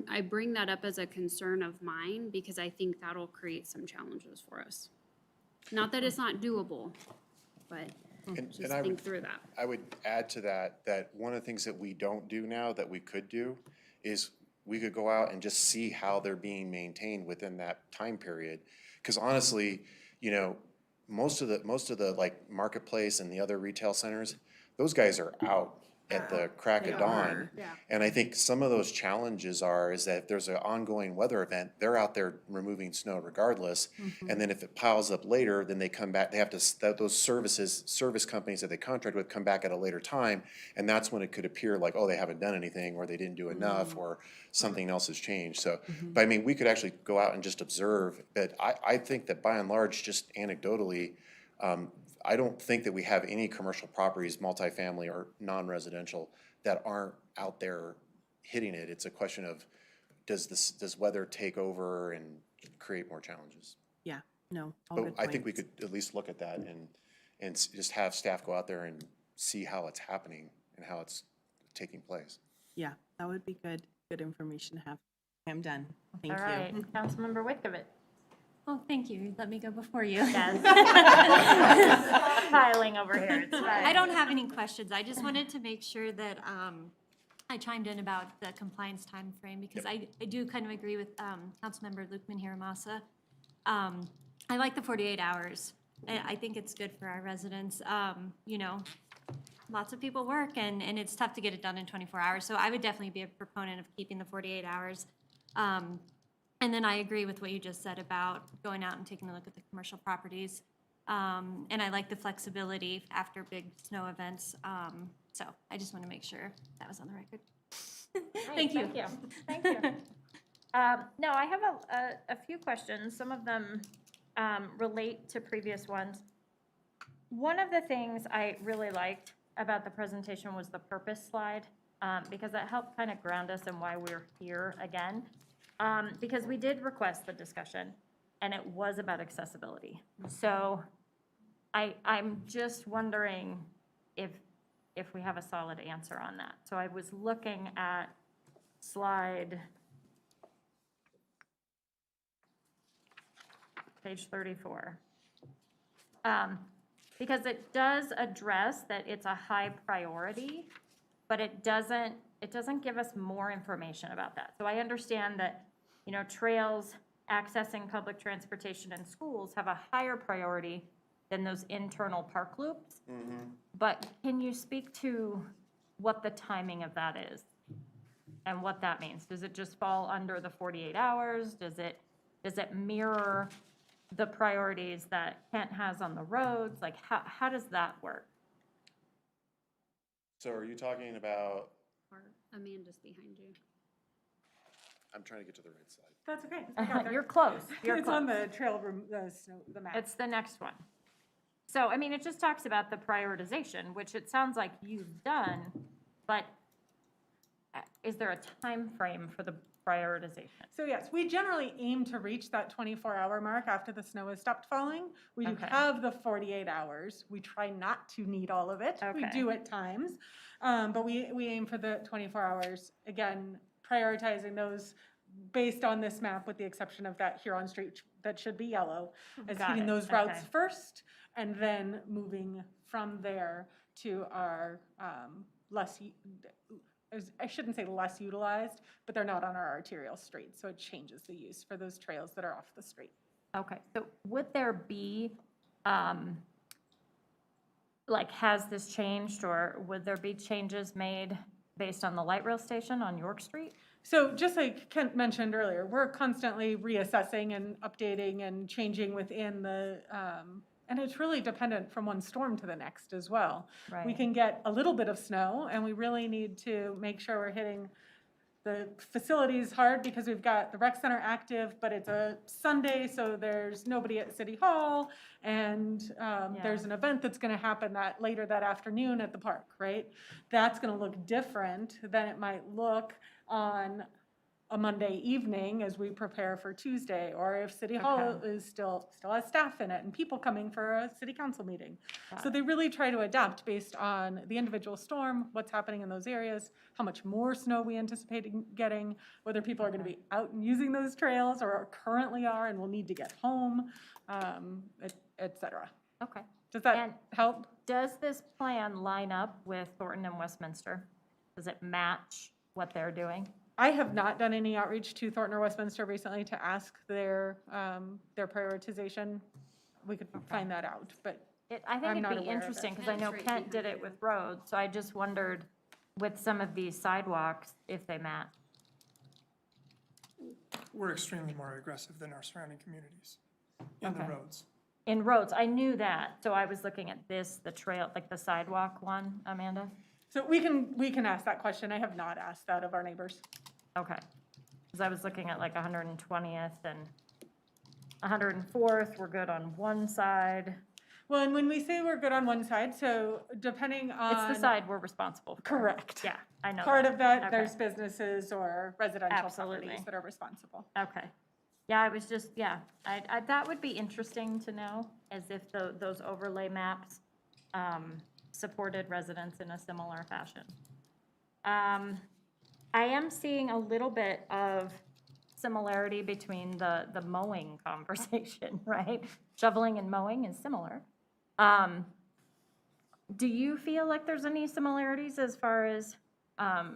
I bring that up as a concern of mine because I think that'll create some challenges for us. Not that it's not doable, but just think through that. I would add to that one of the things that we don't do now that we could do is we could go out and just see how they're being maintained within that time period. Because honestly, you know, most of the like marketplace and the other retail centers, those guys are out at the crack of dawn. And I think some of those challenges is that if there's an ongoing weather event, they're out there removing snow regardless. And then if it piles up later, then they come back, they have to, those service companies that they contract with come back at a later time. And that's when it could appear like, oh, they haven't done anything, or they didn't do enough, or something else has changed. So, but I mean, we could actually go out and just observe. But I think that by and large, just anecdotally, I don't think that we have any commercial properties, multifamily or non-residential, that aren't out there hitting it. It's a question of, does weather take over and create more challenges? Yeah, no, all But good I think we points. could at least look at that and just have staff go out there and see how it's happening and how it's taking place. Yeah, that would be good information to have. I'm done. Thank All you. right, Councilmember Wickovic. Oh, thank you. Let me go before you. Yes. Piling over here, it's fine. I don't have any questions. I just wanted to make sure that I chimed in about the compliance time frame, because I do kind of agree with Councilmember Lukman Hiramasa. I like the 48 hours. I think it's good for our residents. You know, lots of people work, and it's tough to get it done in 24 hours. So I would definitely be a proponent of keeping the 48 hours. And then I agree with what you just said about going out and taking a look at the commercial properties. And I like the flexibility after big snow events. So I just want to make sure that was on the record. Thank you. Thank you. No, I have a few questions. Some of them relate to previous ones. One of the things I really liked about the presentation was the purpose slide, because that helped kind of ground us in why we're here again. Because we did request the discussion, and it was about accessibility. So I'm just wondering if we have a solid answer on that. So I was looking at slide, page 34. Because it does address that it's a high priority, but it doesn't give us more information about that. So I understand that, you know, trails, accessing public transportation and schools have a higher priority than those internal park loops. But can you speak to what the timing of that is and what that means? Does it just fall under the 48 hours? Does it mirror the priorities that Kent has on the roads? Like, how does that work? So are you talking about, Or Amanda's behind you. I'm trying to get to the right side. That's okay. You're close. You're It's close. on the trail, the map. It's the next one. So, I mean, it just talks about the prioritization, which it sounds like you've done, but is there a time frame for the prioritization? So yes, we generally aim to reach that 24-hour mark after the snow has stopped falling. We do Okay. have the 48 hours. We try not to need all of it. We Okay. do at times, but we aim for the 24 hours. Again, prioritizing those based on this map, with the exception of that Huron Street that should be yellow, as Got hitting it. those routes Okay. first, and then moving from there to our I shouldn't say less utilized, but they're not on our arterial streets, so it changes the use for those trails that are off the street. Okay, so would there be, like, has this changed, or would there be changes made based on the light rail station on York Street? So just like Kent mentioned earlier, we're constantly reassessing and updating and changing within the, and it's really dependent from one storm to the next as well. We Right. can get a little bit of snow, and we really need to make sure we're hitting the facilities hard, because we've got the rec center active, but it's a Sunday, so there's nobody at City Hall, and there's an event that's gonna happen later that afternoon at the park, right? That's gonna look different than it might look on a Monday evening as we prepare for Tuesday, or if City Hall Okay. is still has staff in it and people coming for a city council meeting. Got So they really try to adapt based on the individual storm, what's happening in those areas, how much more snow we anticipate getting, whether people are gonna be out and using those trails or currently are and will need to get home, et cetera. Okay. Does that And- help? Does this plan line up with Thornton and Westminster? Does it match what they're doing? I have not done any outreach to Thornton or Westminster recently to ask their prioritization. We could find that out, but I think I'm not it'd be aware of it. interesting, because I know Kent's right Kent did behind it with roads, so I just wondered with some of these sidewalks if they match. We're extremely more aggressive than our surrounding communities in the Okay. roads. In roads, I knew that, so I was looking at this, the trail, like the sidewalk one, Amanda? So we can ask that question. I have not asked that of our neighbors. Okay. Because I was looking at like 120th and 104th, we're good on one side. Well, and when we say we're good on one side, so depending on. It's the side we're responsible for. Correct. Yeah, I know. Part of that, Okay. there's businesses or residential Absolutely. properties that are responsible. Okay. Yeah, I was just, that would be interesting to know, as if those overlay maps supported residents in a similar fashion. I am seeing a little bit of similarity between the mowing conversation, right? Shoveling and mowing is similar. Do you feel like there's any similarities as far as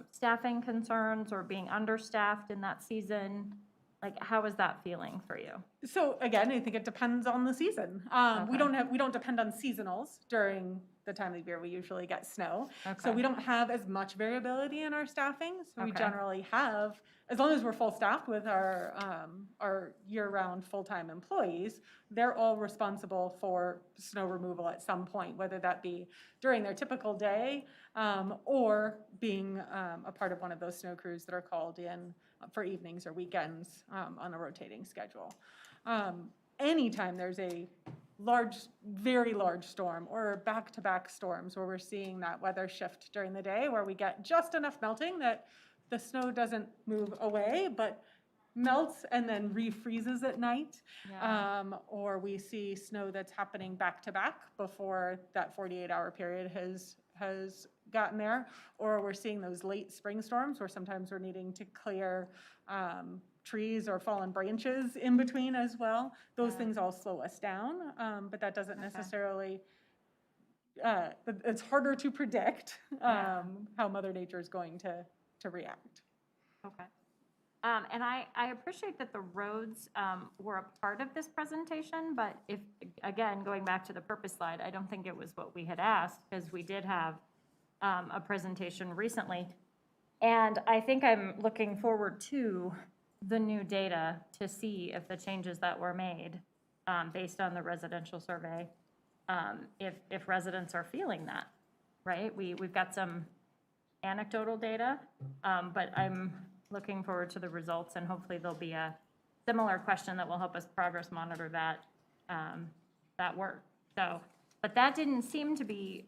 staffing concerns or being understaffed in that season? Like, how is that feeling for you? So again, I think it depends on the season. We don't depend on seasonals during the time of year we usually get snow. So Okay. we don't have as much variability in our staffing. So we Okay. generally have, as long as we're full staffed with our are year-round, full-time employees, they're all responsible for snow removal at some point, whether that be during their typical day or being a part of one of those snow crews that are called in for evenings or weekends on a rotating schedule. Anytime there's a large, very large storm or back-to-back storms where we're seeing that weather shift during the day where we get just enough melting that the snow doesn't move away, but melts and then refreezes at night. Or we see snow that's happening back-to-back before that 48-hour period has gotten there. Or we're seeing those late spring storms where sometimes we're needing to clear trees or fallen branches in between as well. Those things all slow us down, but that doesn't necessarily, it's harder to predict how Mother Nature is going to react. Okay. And I appreciate that the roads were a part of this presentation, but if, again, going back to the purpose slide, I don't think it was what we had asked, because we did have a presentation recently. And I think I'm looking forward to the new data to see if the changes that were made based on the residential survey, if residents are feeling that, right? We've got some anecdotal data, but I'm looking forward to the results, and hopefully there'll be a similar question that will help us progress monitor that work. So, but that didn't seem to be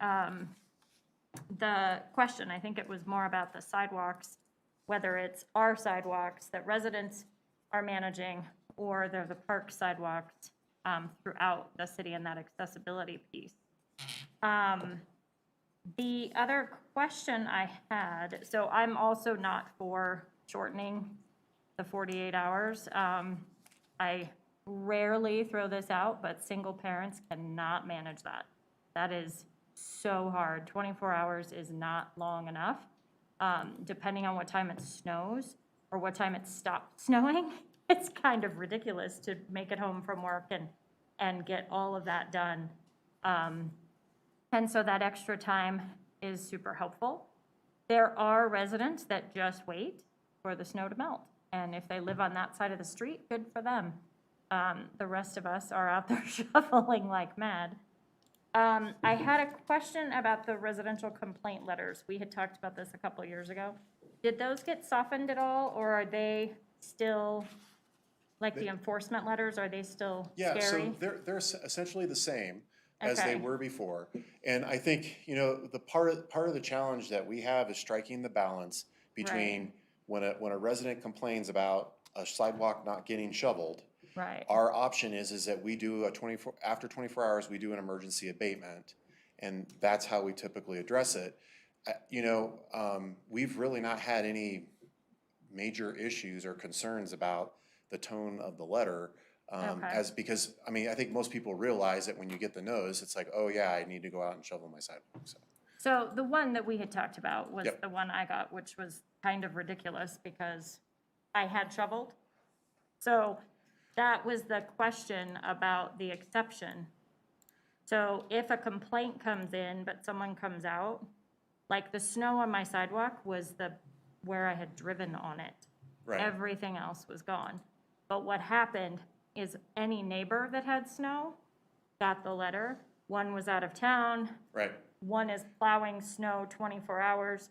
the question. I think it was more about the sidewalks, whether it's our sidewalks that residents are managing or they're the park sidewalks throughout the city and that accessibility piece. The other question I had, so I'm also not for shortening the 48 hours. I rarely throw this out, but single parents cannot manage that. That is so hard. 24 hours is not long enough. Depending on what time it snows or what time it stopped snowing, it's kind of ridiculous to make it home from work and get all of that done. And so that extra time is super helpful. There are residents that just wait for the snow to melt. And if they live on that side of the street, good for them. The rest of us are out there shoveling like mad. I had a question about the residential complaint letters. We had talked about this a couple of years ago. Did those get softened at all, or are they still, like the enforcement letters, are they still scary? Yeah, so they're essentially the same as they were before. And I think, you know, the part of the challenge that we have is striking the balance between when a resident complains about a sidewalk not getting shoveled. Right. Our option is that we do after 24 hours, we do an emergency abatement, and that's how we typically address it. You know, we've really not had any major issues or concerns about the tone of the letter. Because, I mean, I think most people realize that when you get the notice, it's like, oh yeah, I need to go out and shovel my sidewalk. So the one that we had talked about was the one I got, which was kind of ridiculous because I had shoveled. So that was the question about the exception. So if a complaint comes in, but someone comes out, like the snow on my sidewalk was where I had driven on it. Right. Everything else was gone. But what happened is any neighbor that had snow got the letter. One was out of town. Right. One is plowing snow 24 hours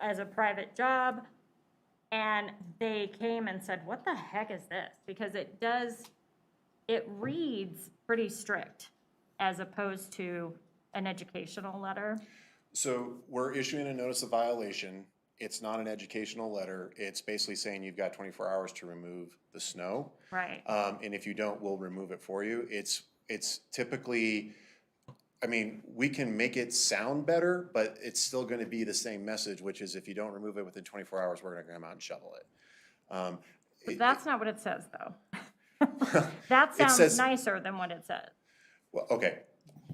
as a private job. And they came and said, what the heck is this? Because it reads pretty strict as opposed to an educational letter. So we're issuing a notice of violation. It's not an educational letter. It's basically saying you've got 24 hours to remove the snow. Right. And if you don't, we'll remove it for you. It's typically, I mean, we can make it sound better, but it's still going to be the same message, which is if you don't remove it within 24 hours, we're going to come out and shovel it. But that's not what it says, though. That sounds nicer than what it says. Well, okay.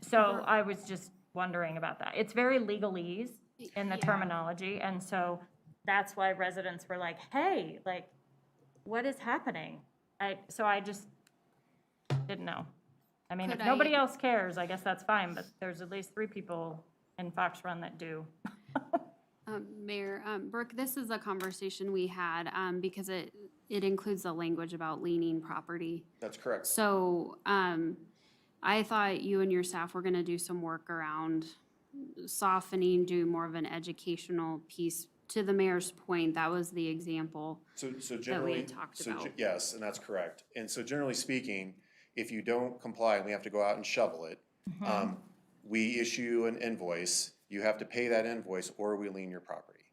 So I was just wondering about that. It's very legalese in the terminology, and so that's why residents were like, hey, like, what is happening? So I just didn't know. I mean, if nobody else cares, I guess that's fine, but there's at least 3 people in Fox Run that do. Mayor, Brooke, this is a conversation we had because it includes the language about leaning property. That's correct. So, I thought you and your staff were gonna do some work around softening, do more of an educational piece. To the mayor's point, that was the example. So that we generally, had talked about. yes, and that's correct. And so generally speaking, if you don't comply and we have to go out and shovel it, we issue an invoice, you have to pay that invoice or we lien your property.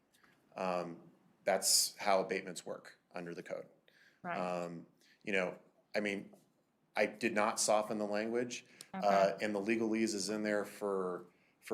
That's how abatements work under the code. Right. You know, I mean, I did not soften the language, and the legalese is in there for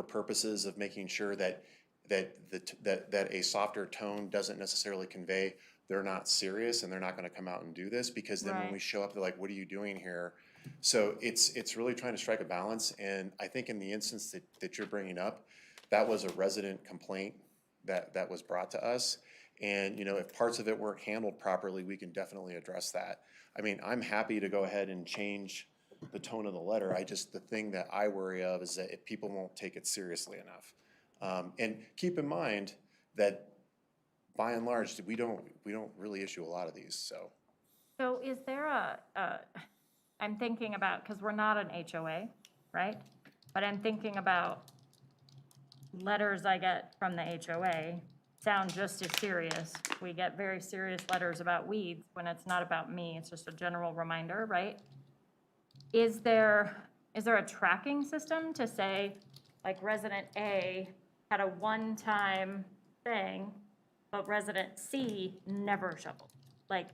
purposes of making sure that a softer tone doesn't necessarily convey they're not serious and they're not gonna come out and do this, because then when Right. we show up, they're like, what are you doing here? So it's really trying to strike a balance, and I think in the instance that you're bringing up, that was a resident complaint that was brought to us. And, you know, if parts of it weren't handled properly, we can definitely address that. I mean, I'm happy to go ahead and change the tone of the letter. The thing that I worry of is that if people won't take it seriously enough. And keep in mind that by and large, we don't really issue a lot of these, so. So is there I'm thinking about, because we're not an HOA, right? But I'm thinking about letters I get from the HOA sound just as serious. We get very serious letters about weeds when it's not about me. It's just a general reminder, right? Is there a tracking system to say, like, resident A had a one-time thing, but resident C never shoveled? Like,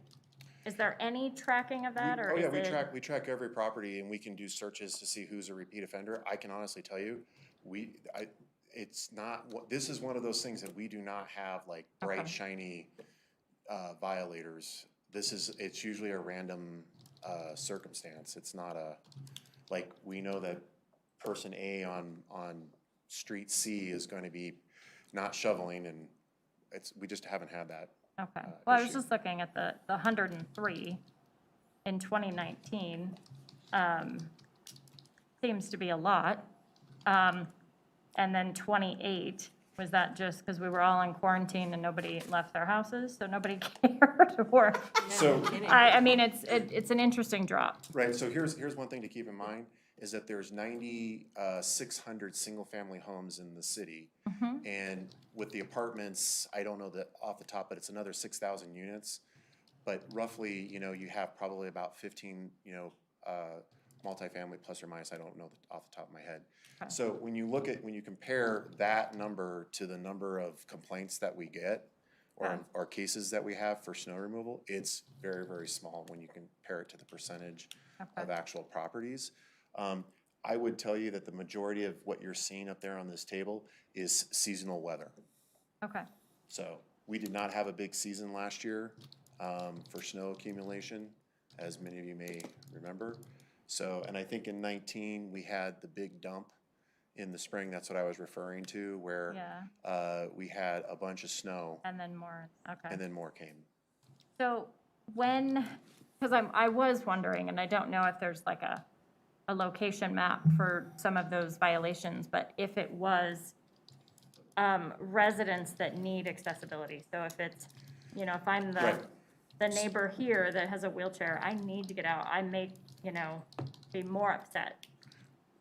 is there any tracking of that, or Oh, is yeah, it? we track every property and we can do searches to see who's a repeat offender. I can honestly tell you, this is one of those things that we do not have like bright, Okay. shiny, violators. It's usually a random, circumstance. It's not like, we know that person A on street C is going to be not shoveling, and we just haven't had that. Okay, well, I was issue. just looking at the 103 in 2019, seems to be a lot. And then 28, was that just because we were all in quarantine and nobody left their houses, so nobody cared? Or, So, I mean, it's an interesting drop. right, so here's one thing to keep in mind, is that there's 9,600 single-family homes in the city. And with the apartments, I don't know that off the top, but it's another 6,000 units. But roughly, you know, you have probably about 15, you know, multifamily plus or minus, I don't know off the top of my head. Okay. So when you compare that number to the number of complaints that we get, or cases that we have for snow removal, it's very, very small when you compare it to the percentage of actual properties. I would tell you that the majority of what you're seeing up there on this table is seasonal weather. Okay, So we did not have a big season last year for snow accumulation, as many of you may remember. So, and I think in 19, we had the big dump in the spring. That's what I was referring to, where we had a bunch of snow and then more, okay. and then more came. So because I was wondering, and I don't know if there's like a location map for some of those violations, but if it was residents that need accessibility, so if it's, you know, if I'm the neighbor here that has a wheelchair, I need to get out, I may, you know, be more upset.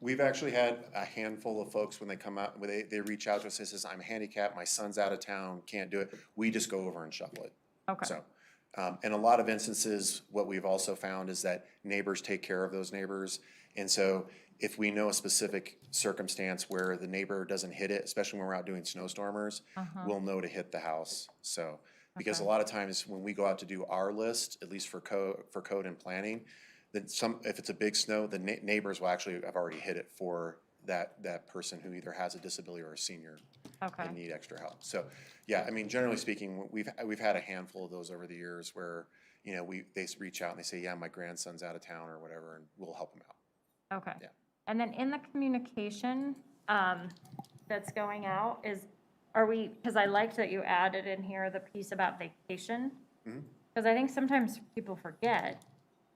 We've actually had a handful of folks when they come out, when they reach out to us and says, I'm handicapped, my son's out of town, can't do it. We just go over and shovel it. Okay. So, in a lot of instances, what we've also found is that neighbors take care of those neighbors. And so if we know a specific circumstance where the neighbor doesn't hit it, especially when we're out doing snowstormers, we'll know to hit the house. So, because a lot of times when we go out to do our list, at least for code and planning, then if it's a big snow, the neighbors will actually have already hit it for that person who either has a disability or a senior and need extra help. So, yeah, I mean, generally speaking, we've had a handful of those over the years where, you know, they reach out and they say, yeah, my grandson's out of town or whatever, and we'll help them out. Okay. Yeah. And then in the communication that's going out, because I liked that you added in here the piece about vacation. Because I think sometimes people forget,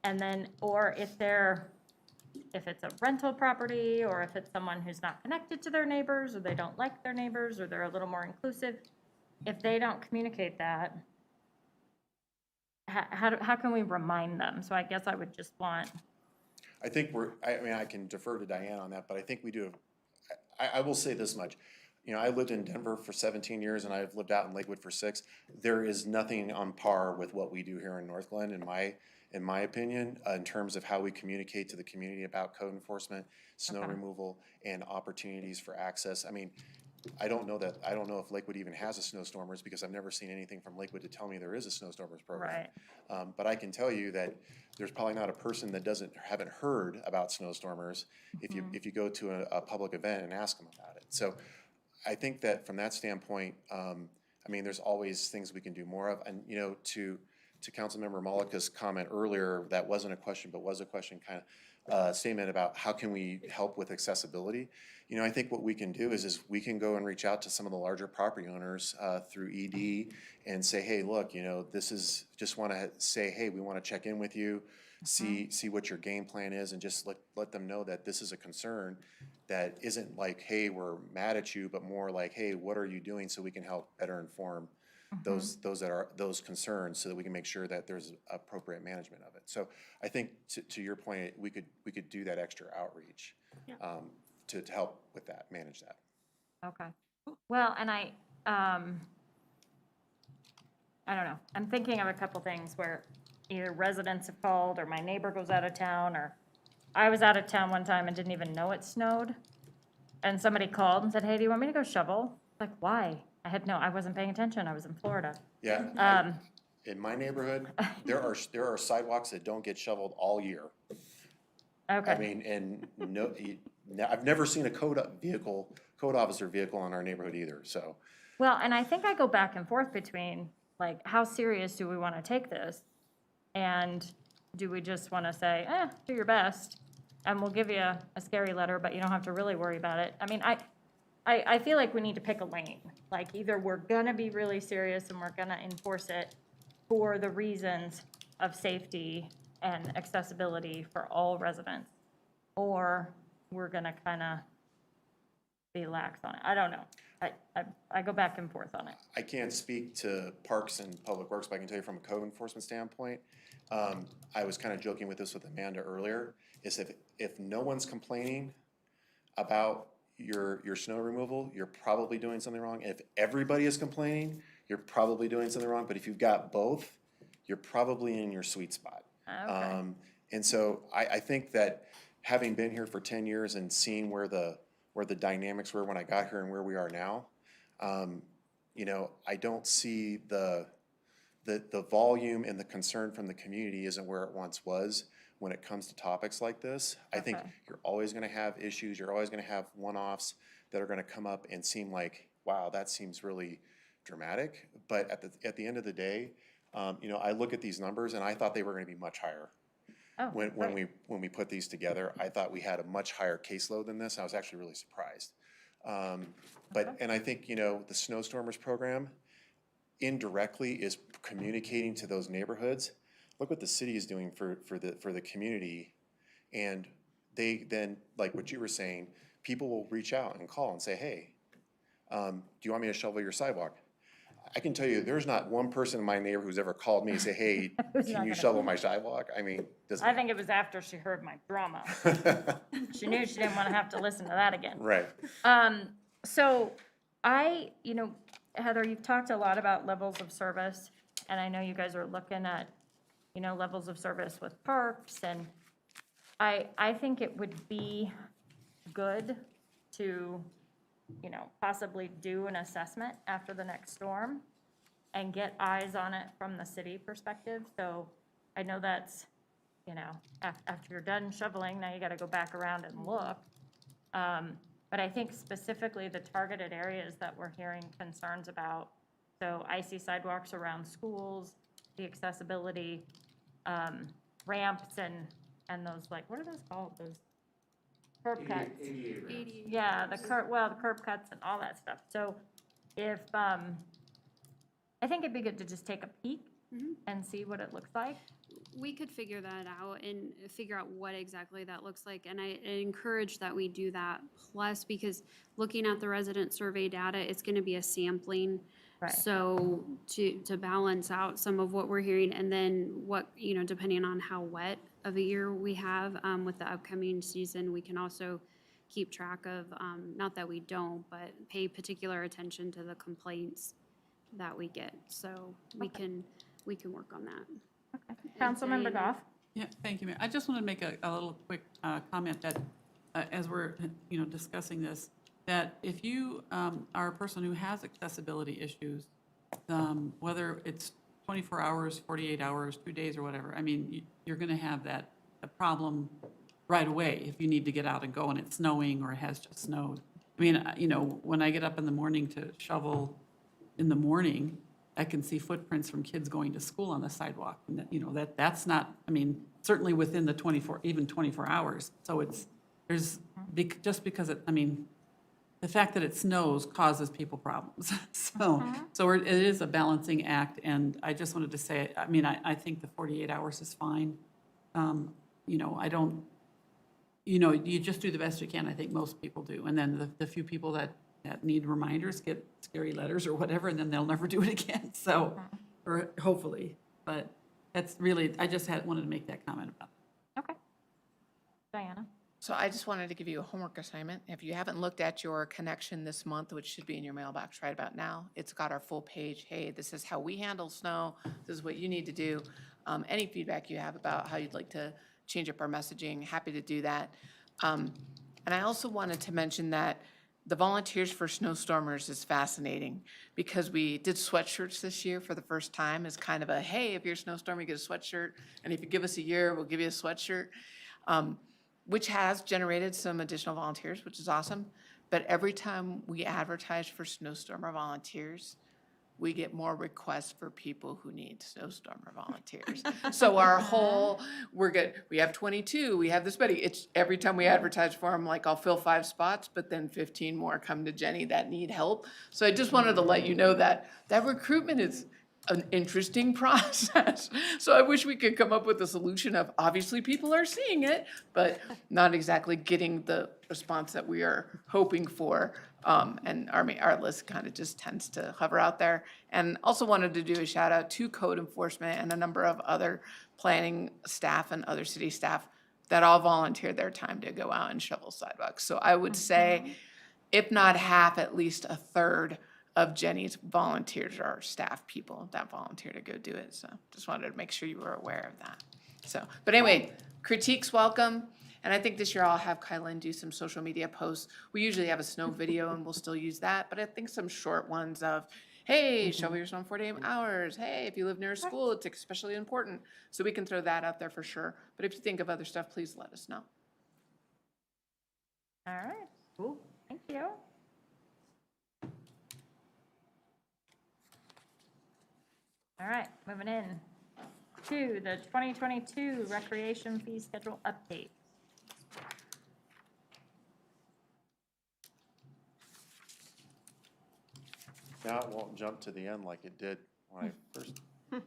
and then, or if it's a rental property, or if it's someone who's not connected to their neighbors, or they don't like their neighbors, or they're a little more inclusive, if they don't communicate that, how can we remind them? So I guess I would just want, I think I mean, I can defer to Diane on that, but I think we do, I will say this much. You know, I lived in Denver for 17 years and I've lived out in Lakewood for 6. There is nothing on par with what we do here in Northglenn, in my opinion, in terms of how we communicate to the community about code enforcement, snow removal, and opportunities for access. I mean, I don't know if Lakewood even has a snowstormers because I've never seen anything from Lakewood to tell me there is a snowstormers program. right, But I can tell you that there's probably not a person that haven't heard about snowstormers if you go to a public event and ask them about it. So I think that from that standpoint, I mean, there's always things we can do more of. And, you know, to Councilmember Malika's comment earlier, that wasn't a question, but was a question, kind of statement about how can we help with accessibility. You know, I think what we can do is we can go and reach out to some of the larger property owners through ED and say, hey, look, you know, just want to say, hey, we want to check in with you, see what your game plan is, and just let them know that this is a concern that isn't like, hey, we're mad at you, but more like, hey, what are you doing so we can help better inform those concerns so that we can make sure that there's appropriate management of it. So I think to your point, we could do that extra outreach to help with that, manage that. okay. Well, and I don't know, I'm thinking of a couple things where either residents have called, or my neighbor goes out of town, or I was out of town one time and didn't even know it snowed. And somebody called and said, hey, do you want me to go shovel? Like, why? I wasn't paying attention, I was in Florida. Yeah, in my neighborhood, there are sidewalks that don't get shoveled all year. Okay. I mean, and I've never seen a code officer vehicle in our neighborhood either, so. Well, and I think I go back and forth between, like, how serious do we want to take this? And do we just want to say, do your best, and we'll give you a scary letter, but you don't have to really worry about it? I mean, I feel like we need to pick a lane. Like, either we're gonna be really serious and we're gonna enforce it for the reasons of safety and accessibility for all residents, or we're gonna kind of be lax on it. I don't know. I go back and forth on it. I can't speak to Parks and Public Works, but I can tell you from a code enforcement standpoint, I was kind of joking with this with Amanda earlier, is if no one's complaining about your snow removal, you're probably doing something wrong. If everybody is complaining, you're probably doing something wrong. But if you've got both, you're probably in your sweet spot. Okay. And so I think that having been here for 10 years and seeing where the dynamics were when I got here and where we are now, you know, I don't see the volume and the concern from the community isn't where it once was when it comes to topics like this. I think you're always gonna have issues, you're always gonna have one-offs that are gonna come up and seem like, wow, that seems really dramatic. But at the end of the day, you know, I look at these numbers and I thought they were gonna be much higher. When we put these together, I thought we had a much higher caseload than this. I was actually really surprised. And I think, you know, the Snowstormers program indirectly is communicating to those neighborhoods. Look what the city is doing for the community, and they then, like what you were saying, people will reach out and call and say, hey, do you want me to shovel your sidewalk? I can tell you, there's not one person in my neighborhood who's ever called me and say, hey, can you shovel my sidewalk? I mean, I think it was after she heard my drama. She knew she didn't want to have to listen to that again. Right. So you know, Heather, you've talked a lot about levels of service, and I know you guys are looking at, you know, levels of service with parks, and I think it would be good to, you know, possibly do an assessment after the next storm and get eyes on it from the city perspective. So I know that's, you know, after you're done shoveling, now you got to go back around and look. But I think specifically the targeted areas that we're hearing concerns about, so icy sidewalks around schools, the accessibility, ramps and those, like, what are those called? Those curb cuts. Yeah, the curb cuts and all that stuff. So if, I think it'd be good to just take a peek and see what it looks like. We could figure that out and figure out what exactly that looks like. And I encourage that we do that. Plus, because looking at the resident survey data, it's going to be a sampling Right. So to balance out some of what we're hearing, and then what, depending on how wet of a year we have with the upcoming season, we can also keep track of, not that we don't, but pay particular attention to the complaints that we get. So we can work on that. Councilmember Goff? Yeah, thank you, Mayor. I just want to make a little quick comment that as we're, discussing this, that if you are a person who has accessibility issues, whether it's 24 hours, 48 hours, 2 days or whatever, I mean, you're going to have that a problem right away if you need to get out and go and it's snowing or it has just snowed. I mean, when I get up in the morning to shovel in the morning, I can see footprints from kids going to school on the sidewalk. And that's not, I mean, certainly within the 24 hours. So just because the fact that it snows causes people problems. So it is a balancing act, and I just wanted to say, I think the 48 hours is fine. I don't, you just do the best you can, I think most people do. And then the few people that need reminders get scary letters or whatever, and then they'll never do it again, so, or hopefully. But that's really, I just wanted to make that comment about it. Okay. Diana? So I just wanted to give you a homework assignment. If you haven't looked at your connection this month, which should be in your mailbox right about now, it's got our full page. Hey, this is how we handle snow. This is what you need to do. Any feedback you have about how you'd like to change up our messaging, happy to do that. And I also wanted to mention that the Volunteers for Snowstormers is fascinating because we did sweatshirts this year for the first time as kind of a, hey, if you're a snowstorm, you get a sweatshirt. And if you give us a year, we'll give you a sweatshirt. Which has generated some additional volunteers, which is awesome. But every time we advertise for snowstormer volunteers, we get more requests for people who need snowstormer volunteers. So our whole, we're good, we have 22, we have this many. It's every time we advertise for them, like I'll fill 5 spots, but then 15 more come to Jenny that need help. So I just wanted to let you know that recruitment is an interesting process. So I wish we could come up with a solution of, obviously people are seeing it, but not exactly getting the response that we are hoping for. And our list kind of just tends to hover out there. And also wanted to do a shout out to code enforcement and a number of other planning staff and other city staff that all volunteered their time to go out and shovel sidewalks. So I would say, if not half, at least a third of Jenny's volunteers are staff people that volunteer to go do it. So just wanted to make sure you were aware of that. So, but anyway, critiques welcome. And I think this year I'll have Kylan do some social media posts. We usually have a snow video and we'll still use that, but I think some short ones of, hey, shovel your snow in 48 hours. Hey, if you live near a school, it's especially important. So we can throw that out there for sure. But if you think of other stuff, please let us know. All right, cool, thank you. All right, moving in to the 2022 recreation fee schedule update. Now it won't jump to the end like it did when I first. There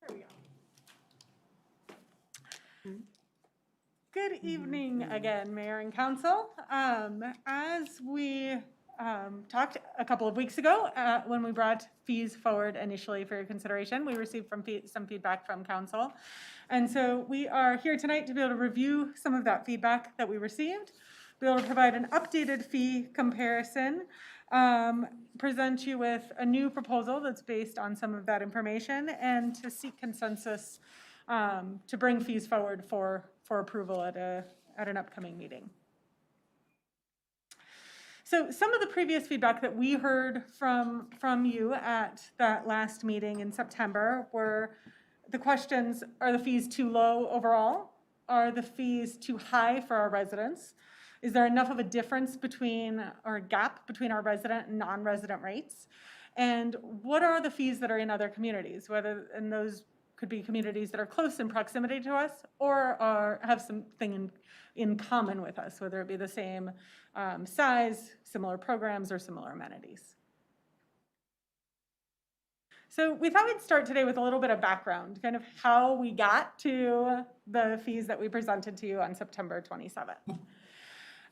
we go. Good evening again, Mayor and Council. As we talked a couple of weeks ago when we brought fees forward initially for your consideration, we received some feedback from Council. And so we are here tonight to be able to review some of that feedback that we received, be able to provide an updated fee comparison, present you with a new proposal that's based on some of that information, and to seek consensus to bring fees forward for approval at an upcoming meeting. So some of the previous feedback that we heard from you at that last meeting in September were the questions: are the fees too low overall? Are the fees too high for our residents? Is there enough of a difference between, or a gap between our resident and non-resident rates? And what are the fees that are in other communities, whether, and those could be communities that are close in proximity to us or have something in common with us, whether it be the same size, similar programs, or similar amenities. So we thought we'd start today with a little bit of background, kind of how we got to the fees that we presented to you on September 27th.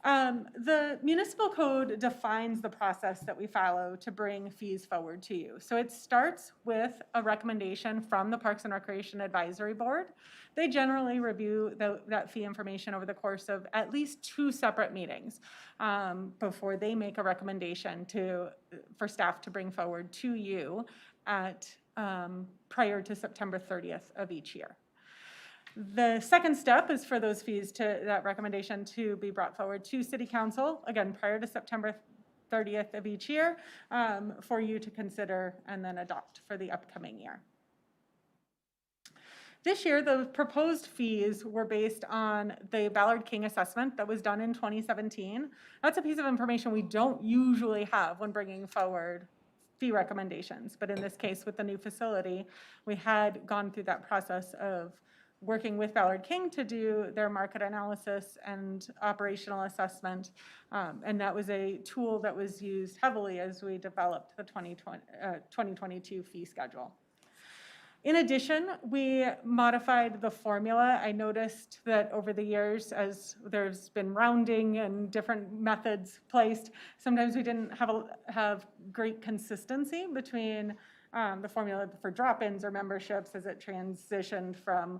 The municipal code defines the process that we follow to bring fees forward to you. So it starts with a recommendation from the Parks and Recreation Advisory Board. They generally review that fee information over the course of at least 2 separate meetings before they make a recommendation for staff to bring forward to you at prior to September 30th of each year. The second step is for those fees that recommendation to be brought forward to City Council, again, prior to September 30th of each year, for you to consider and then adopt for the upcoming year. This year, the proposed fees were based on the Ballard King assessment that was done in 2017. That's a piece of information we don't usually have when bringing forward fee recommendations, but in this case, with the new facility, we had gone through that process of working with Ballard King to do their market analysis and operational assessment, and that was a tool that was used heavily as we developed the 2022 fee schedule. In addition, we modified the formula. I noticed that over the years, as there's been rounding and different methods placed, sometimes we didn't have great consistency between the formula for drop-ins or memberships as it transitioned from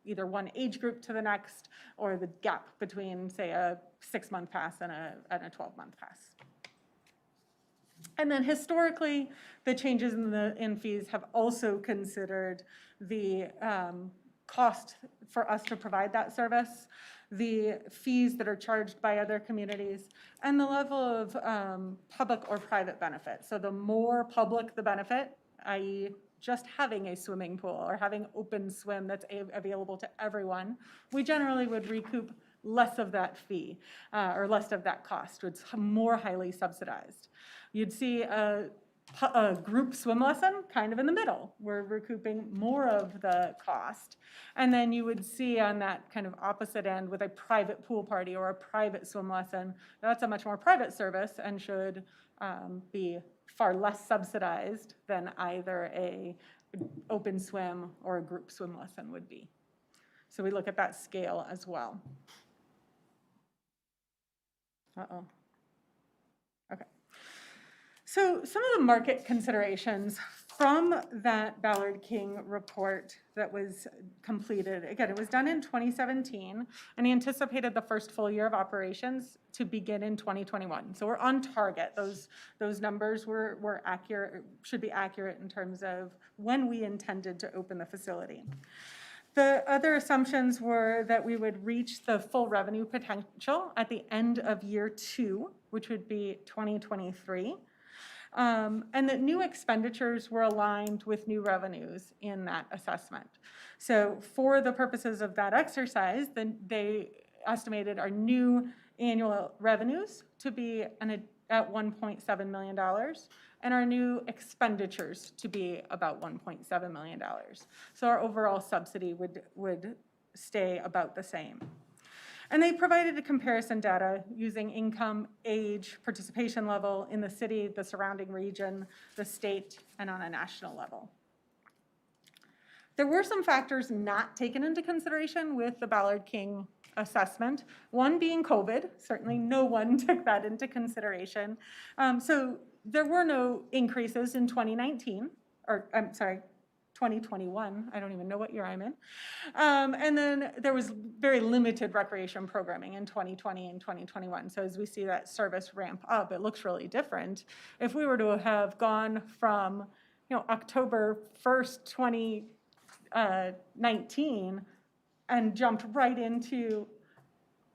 either one age group to the next, or the gap between, say, a 6-month pass and a 12-month pass. And then historically, the changes in fees have also considered the cost for us to provide that service, the fees that are charged by other communities, and the level of public or private benefit. So the more public the benefit, i.e. just having a swimming pool or having open swim that's available to everyone, we generally would recoup less of that fee or less of that cost. It's more highly subsidized. You'd see a group swim lesson kind of in the middle. We're recouping more of the cost. And then you would see on that kind of opposite end with a private pool party or a private swim lesson, that's a much more private service and should be far less subsidized than either a open swim or a group swim lesson would be. So we look at that scale as well. Uh-oh. Okay. So some of the market considerations from that Ballard King report that was completed, again, it was done in 2017, and he anticipated the first full year of operations to begin in 2021. So we're on target. Those numbers were accurate, should be accurate in terms of when we intended to open the facility. The other assumptions were that we would reach the full revenue potential at the end of year 2, which would be 2023. And that new expenditures were aligned with new revenues in that assessment. So for the purposes of that exercise, then they estimated our new annual revenues to be at $1.7 million, and our new expenditures to be about $1.7 million. So our overall subsidy would stay about the same. And they provided a comparison data using income, age, participation level in the city, the surrounding region, the state, and on a national level. There were some factors not taken into consideration with the Ballard King assessment, one being COVID. Certainly no one took that into consideration. So there were no increases in 2019, or I'm sorry, 2021, I don't even know what year I'm in. And then there was very limited recreation programming in 2020 and 2021. So as we see that service ramp up, it looks really different. If we were to have gone from, October 1st, 2019 and jumped right into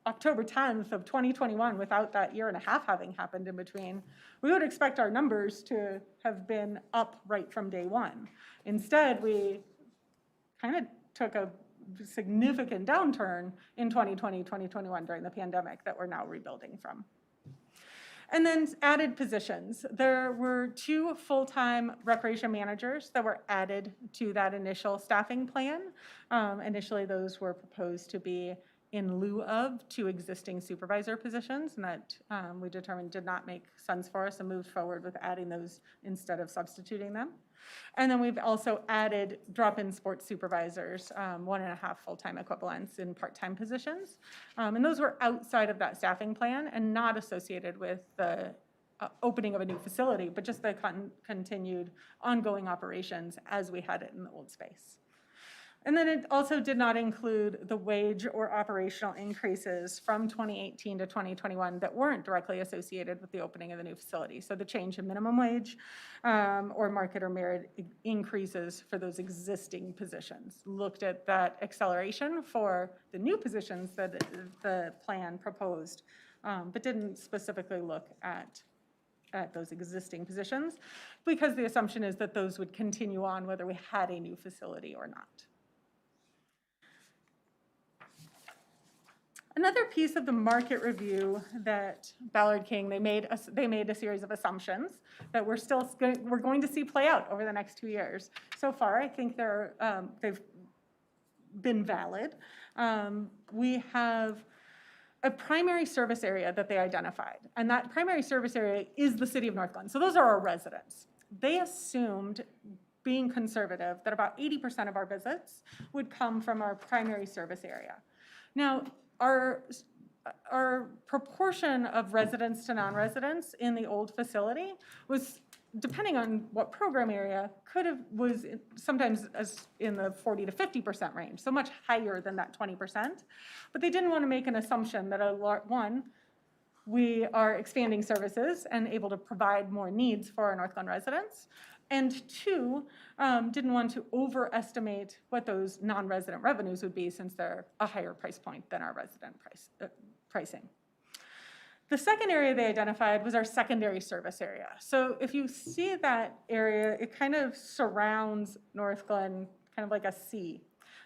October 10th of 2021 without that year and a half having happened in between, we would expect our numbers to have been up right from day one. Instead, we kind of took a significant downturn in 2020, 2021 during the pandemic that we're now rebuilding from. And then added positions. There were 2 full-time recreation managers that were added to that initial staffing plan. Initially, those were proposed to be in lieu of 2 existing supervisor positions, and that we determined did not make sense for us and moved forward with adding those instead of substituting them. And then we've also added drop-in sports supervisors, 1.5 full-time equivalents in part-time positions. And those were outside of that staffing plan and not associated with the opening of a new facility, but just the continued ongoing operations as we had it in the old space. And then it also did not include the wage or operational increases from 2018 to 2021 that weren't directly associated with the opening of the new facility. So the change in minimum wage or market or merit increases for those existing positions. Looked at that acceleration for the new positions that the plan proposed, but didn't specifically look at those existing positions because the assumption is that those would continue on whether we had a new facility or not. Another piece of the market review that Ballard King, they made a series of assumptions that we're going to see play out over the next 2 years. So far, I think they've been valid. We have a primary service area that they identified, and that primary service area is the city of Northglenn. So those are our residents. They assumed, being conservative, that about 80% of our visits would come from our primary service area. Now, our proportion of residents to non-residents in the old facility was, depending on what program area, was sometimes as in the 40 to 50% range, so much higher than that 20%. But they didn't want to make an assumption that one, we are expanding services and able to provide more needs for our Northglenn residents, and 2, didn't want to overestimate what those non-resident revenues would be since they're a higher price point than our resident pricing. The second area they identified was our secondary service area. So if you see that area, it kind of surrounds Northglenn, kind of like a C.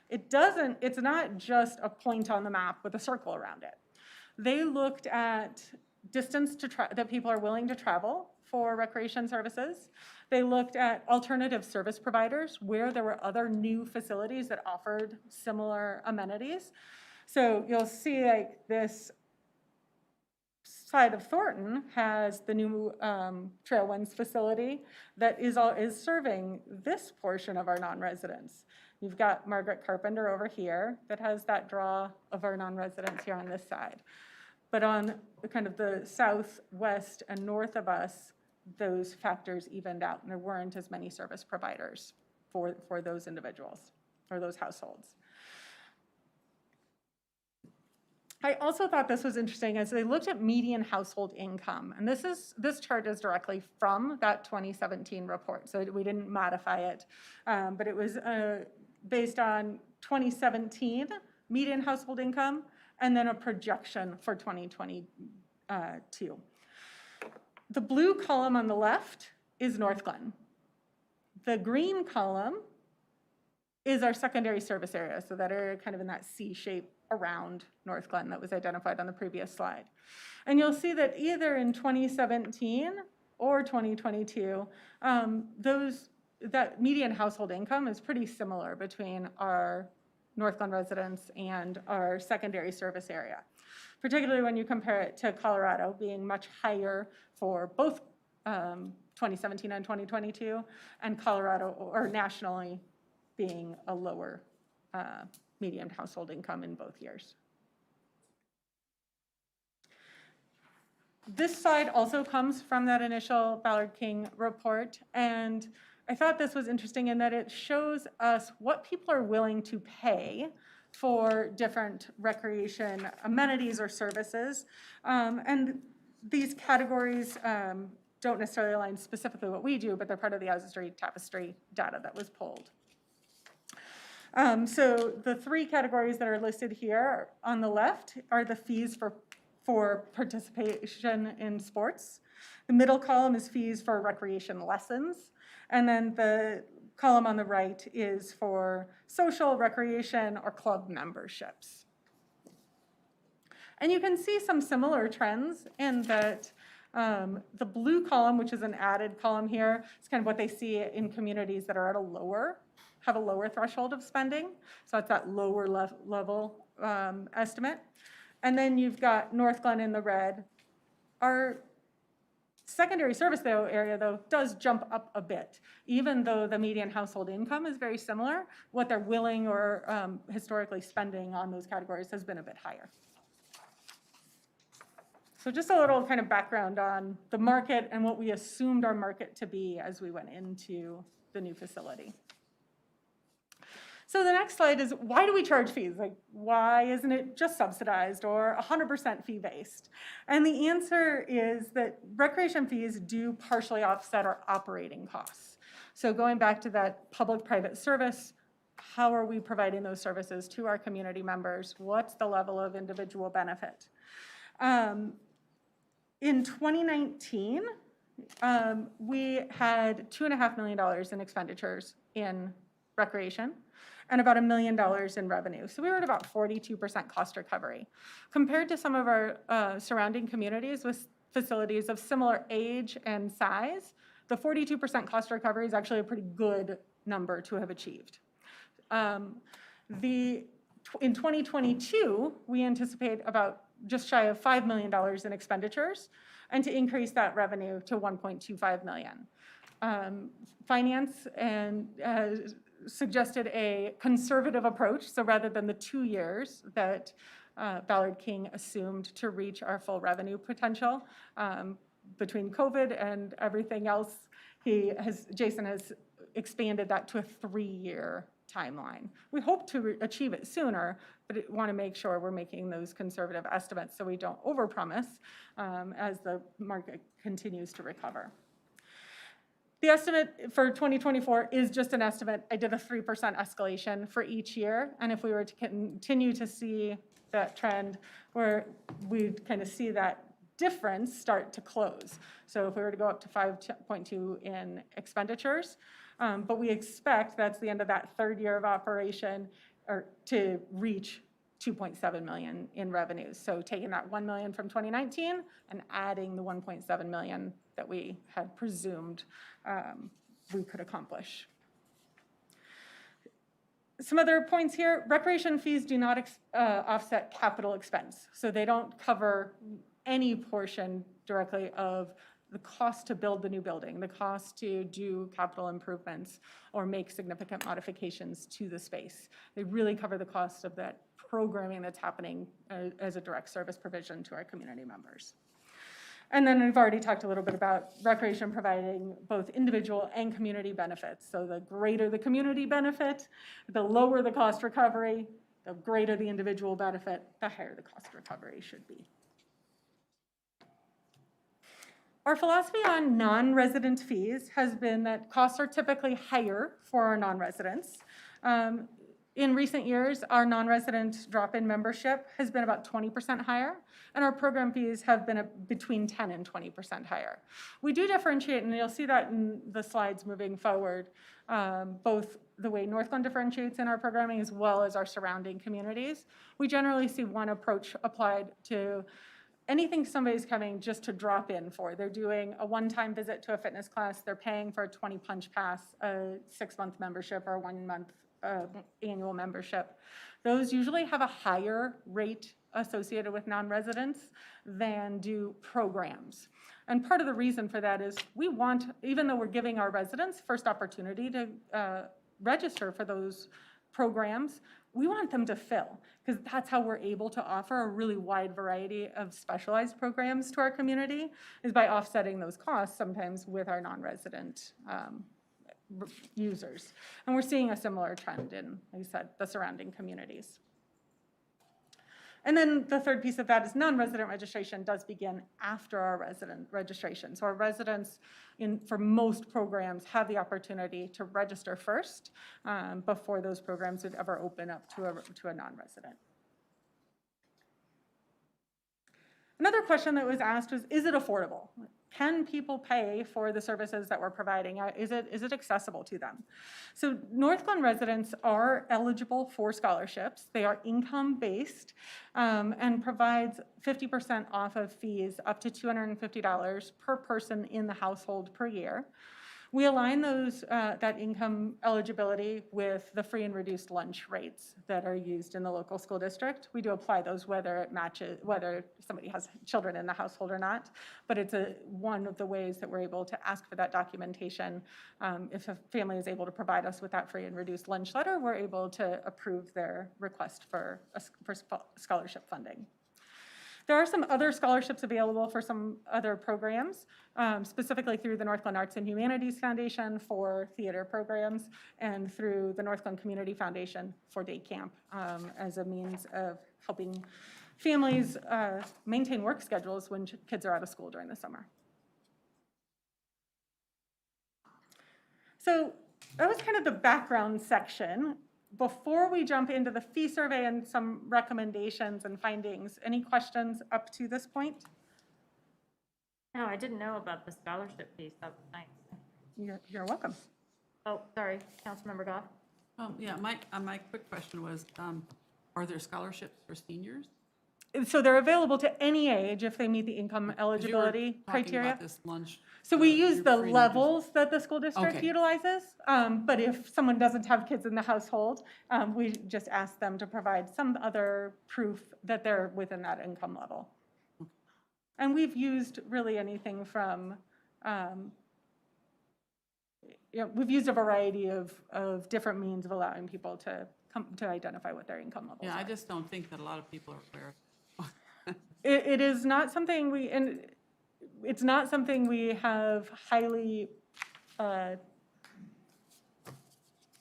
It's not just a point on the map with a circle around it. They looked at distance that people are willing to travel for recreation services. They looked at alternative service providers where there were other new facilities that offered similar amenities. So you'll see like this side of Thornton has the new Trail Winds facility that is serving this portion of our non-residents. You've got Margaret Carpenter over here that has that draw of our non-residents here on this side. But on kind of the south, west, and north of us, those factors evened out, and there weren't as many service providers for those individuals or those households. I also thought this was interesting as they looked at median household income, and this chart is directly from that 2017 report, so we didn't modify it, but it was based on 2017 median household income and then a projection for 2022. The blue column on the left is Northglenn. The green column is our secondary service area, so that area kind of in that C shape around Northglenn that was identified on the previous slide. And you'll see that either in 2017 or 2022, that median household income is pretty similar between our Northglenn residents and our secondary service area, particularly when you compare it to Colorado being much higher for both 2017 and 2022, and Colorado, or nationally, being a lower median household income in both years. This slide also comes from that initial Ballard King report, and I thought this was interesting in that it shows us what people are willing to pay for different recreation amenities or services. And these categories don't necessarily align specifically what we do, but they're part of the Asbury Tapestry data that was pulled. So the 3 categories that are listed here on the left are the fees for participation in sports. The middle column is fees for recreation lessons. And then the column on the right is for social, recreation, or club memberships. And you can see some similar trends in that the blue column, which is an added column here, is kind of what they see in communities that are at a lower have a lower threshold of spending. So it's that lower level estimate. And then you've got Northglenn in the red. Our secondary service area, though, does jump up a bit. Even though the median household income is very similar, what they're willing or historically spending on those categories has been a bit higher. So just a little kind of background on the market and what we assumed our market to be as we went into the new facility. So the next slide is, why do we charge fees? Like, why isn't it just subsidized or 100% fee-based? And the answer is that recreation fees do partially offset our operating costs. So going back to that public-private service, how are we providing those services to our community members? What's the level of individual benefit? In 2019, we had $2.5 million in expenditures in recreation and about $1 million in revenue. So we were at about 42% cost recovery. Compared to some of our surrounding communities with facilities of similar age and size, the 42% cost recovery is actually a pretty good number to have achieved. In 2022, we anticipate about just shy of $5 million in expenditures and to increase that revenue to $1.25 million. Finance and suggested a conservative approach, so rather than the 2 years that Ballard King assumed to reach our full revenue potential, between COVID and everything else, Jason has expanded that to a 3-year timeline. We hope to achieve it sooner, but want to make sure we're making those conservative estimates so we don't overpromise as the market continues to recover. The estimate for 2024 is just an estimate. I did a 3% escalation for each year, and if we were to continue to see that trend where we'd kind of see that difference start to close. So if we were to go up to 5.2 in expenditures, but we expect that's the end of that 3rd year of operation or to reach 2.7 million in revenues. So taking that 1 million from 2019 and adding the 1.7 million that we had presumed we could accomplish. Some other points here, recreation fees do not offset capital expense. So they don't cover any portion directly of the cost to build the new building, the cost to do capital improvements or make significant modifications to the space. They really cover the cost of that programming that's happening as a direct service provision to our community members. And then we've already talked a little bit about recreation providing both individual and community benefits. So the greater the community benefit, the lower the cost recovery, the greater the individual benefit, the higher the cost recovery should be. Our philosophy on non-resident fees has been that costs are typically higher for our non-residents. In recent years, our non-resident drop-in membership has been about 20% higher, and our program fees have been between 10 and 20% higher. We do differentiate, and you'll see that in the slides moving forward, both the way Northglenn differentiates in our programming as well as our surrounding communities. We generally see one approach applied to anything somebody's coming just to drop in for. They're doing a one-time visit to a fitness class, they're paying for a 20 punch pass, a 6-month membership or a 1-month annual membership. Those usually have a higher rate associated with non-residents than do programs. And part of the reason for that is we want, even though we're giving our residents first opportunity to register for those programs, we want them to fill, because that's how we're able to offer a really wide variety of specialized programs to our community, is by offsetting those costs sometimes with our non-resident users. And we're seeing a similar trend in, like I said, the surrounding communities. And then the third piece of that is non-resident registration does begin after our resident registration. So our residents for most programs have the opportunity to register first before those programs would ever open up to a non-resident. Another question that was asked was, is it affordable? Can people pay for the services that we're providing? Is it accessible to them? So Northglenn residents are eligible for scholarships. They are income-based and provides 50% off of fees up to $250 per person in the household per year. We align those, that income eligibility with the free and reduced lunch rates that are used in the local school district. We do apply those whether it matches, whether somebody has children in the household or not, but it's one of the ways that we're able to ask for that documentation. If a family is able to provide us with that free and reduced lunch letter, we're able to approve their request for scholarship funding. There are some other scholarships available for some other programs, specifically through the Northglenn Arts and Humanities Foundation for theater programs and through the Northglenn Community Foundation for day camp as a means of helping families maintain work schedules when kids are out of school during the summer. So that was kind of the background section. Before we jump into the fee survey and some recommendations and findings, any questions up to this point? No, I didn't know about the scholarship piece. That was nice. You're welcome. Oh, sorry, Councilmember Goff. Yeah, my quick question was, are there scholarships for seniors? So they're available to any age if they meet the income 'Cause you were eligibility talking criteria. about this lunch. So we use your the free and levels that the school district Okay. utilizes, but if someone doesn't have kids in the household, we just ask them to provide some other proof that they're within that income level. And we've used really anything from, we've used a variety of different means of allowing people to come to identify what their income levels Yeah, are. I just don't think that a lot of people are aware. It is not something it's not something we have highly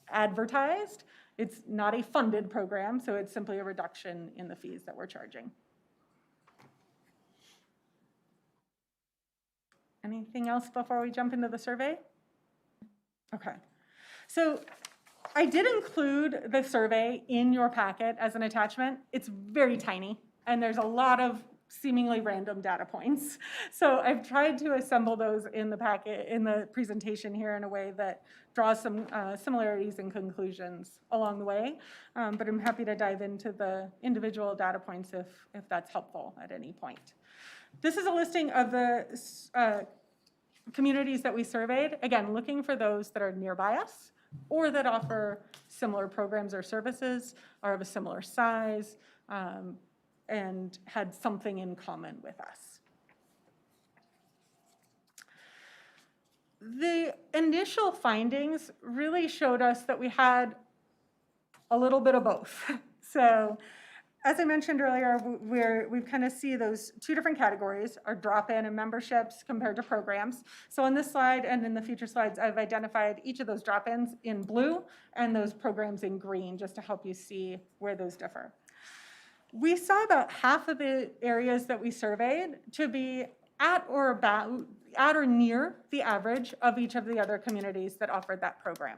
advertised. It's not a funded program, so it's simply a reduction in the fees that we're charging. Anything else before we jump into the survey? Okay. So I did include the survey in your packet as an attachment. It's very tiny, and there's a lot of seemingly random data points. So I've tried to assemble those in the packet, in the presentation here in a way that draws some similarities and conclusions along the way. But I'm happy to dive into the individual data points if that's helpful at any point. This is a listing of the communities that we surveyed, again, looking for those that are nearby us or that offer similar programs or services, are of a similar size, and had something in common with us. The initial findings really showed us that we had a little bit of both. So as I mentioned earlier, we kind of see those two different categories, our drop-in and memberships compared to programs. So on this slide and in the future slides, I've identified each of those drop-ins in blue and those programs in green, just to help you see where those differ. We saw about half of the areas that we surveyed to be at or near the average of each of the other communities that offered that program.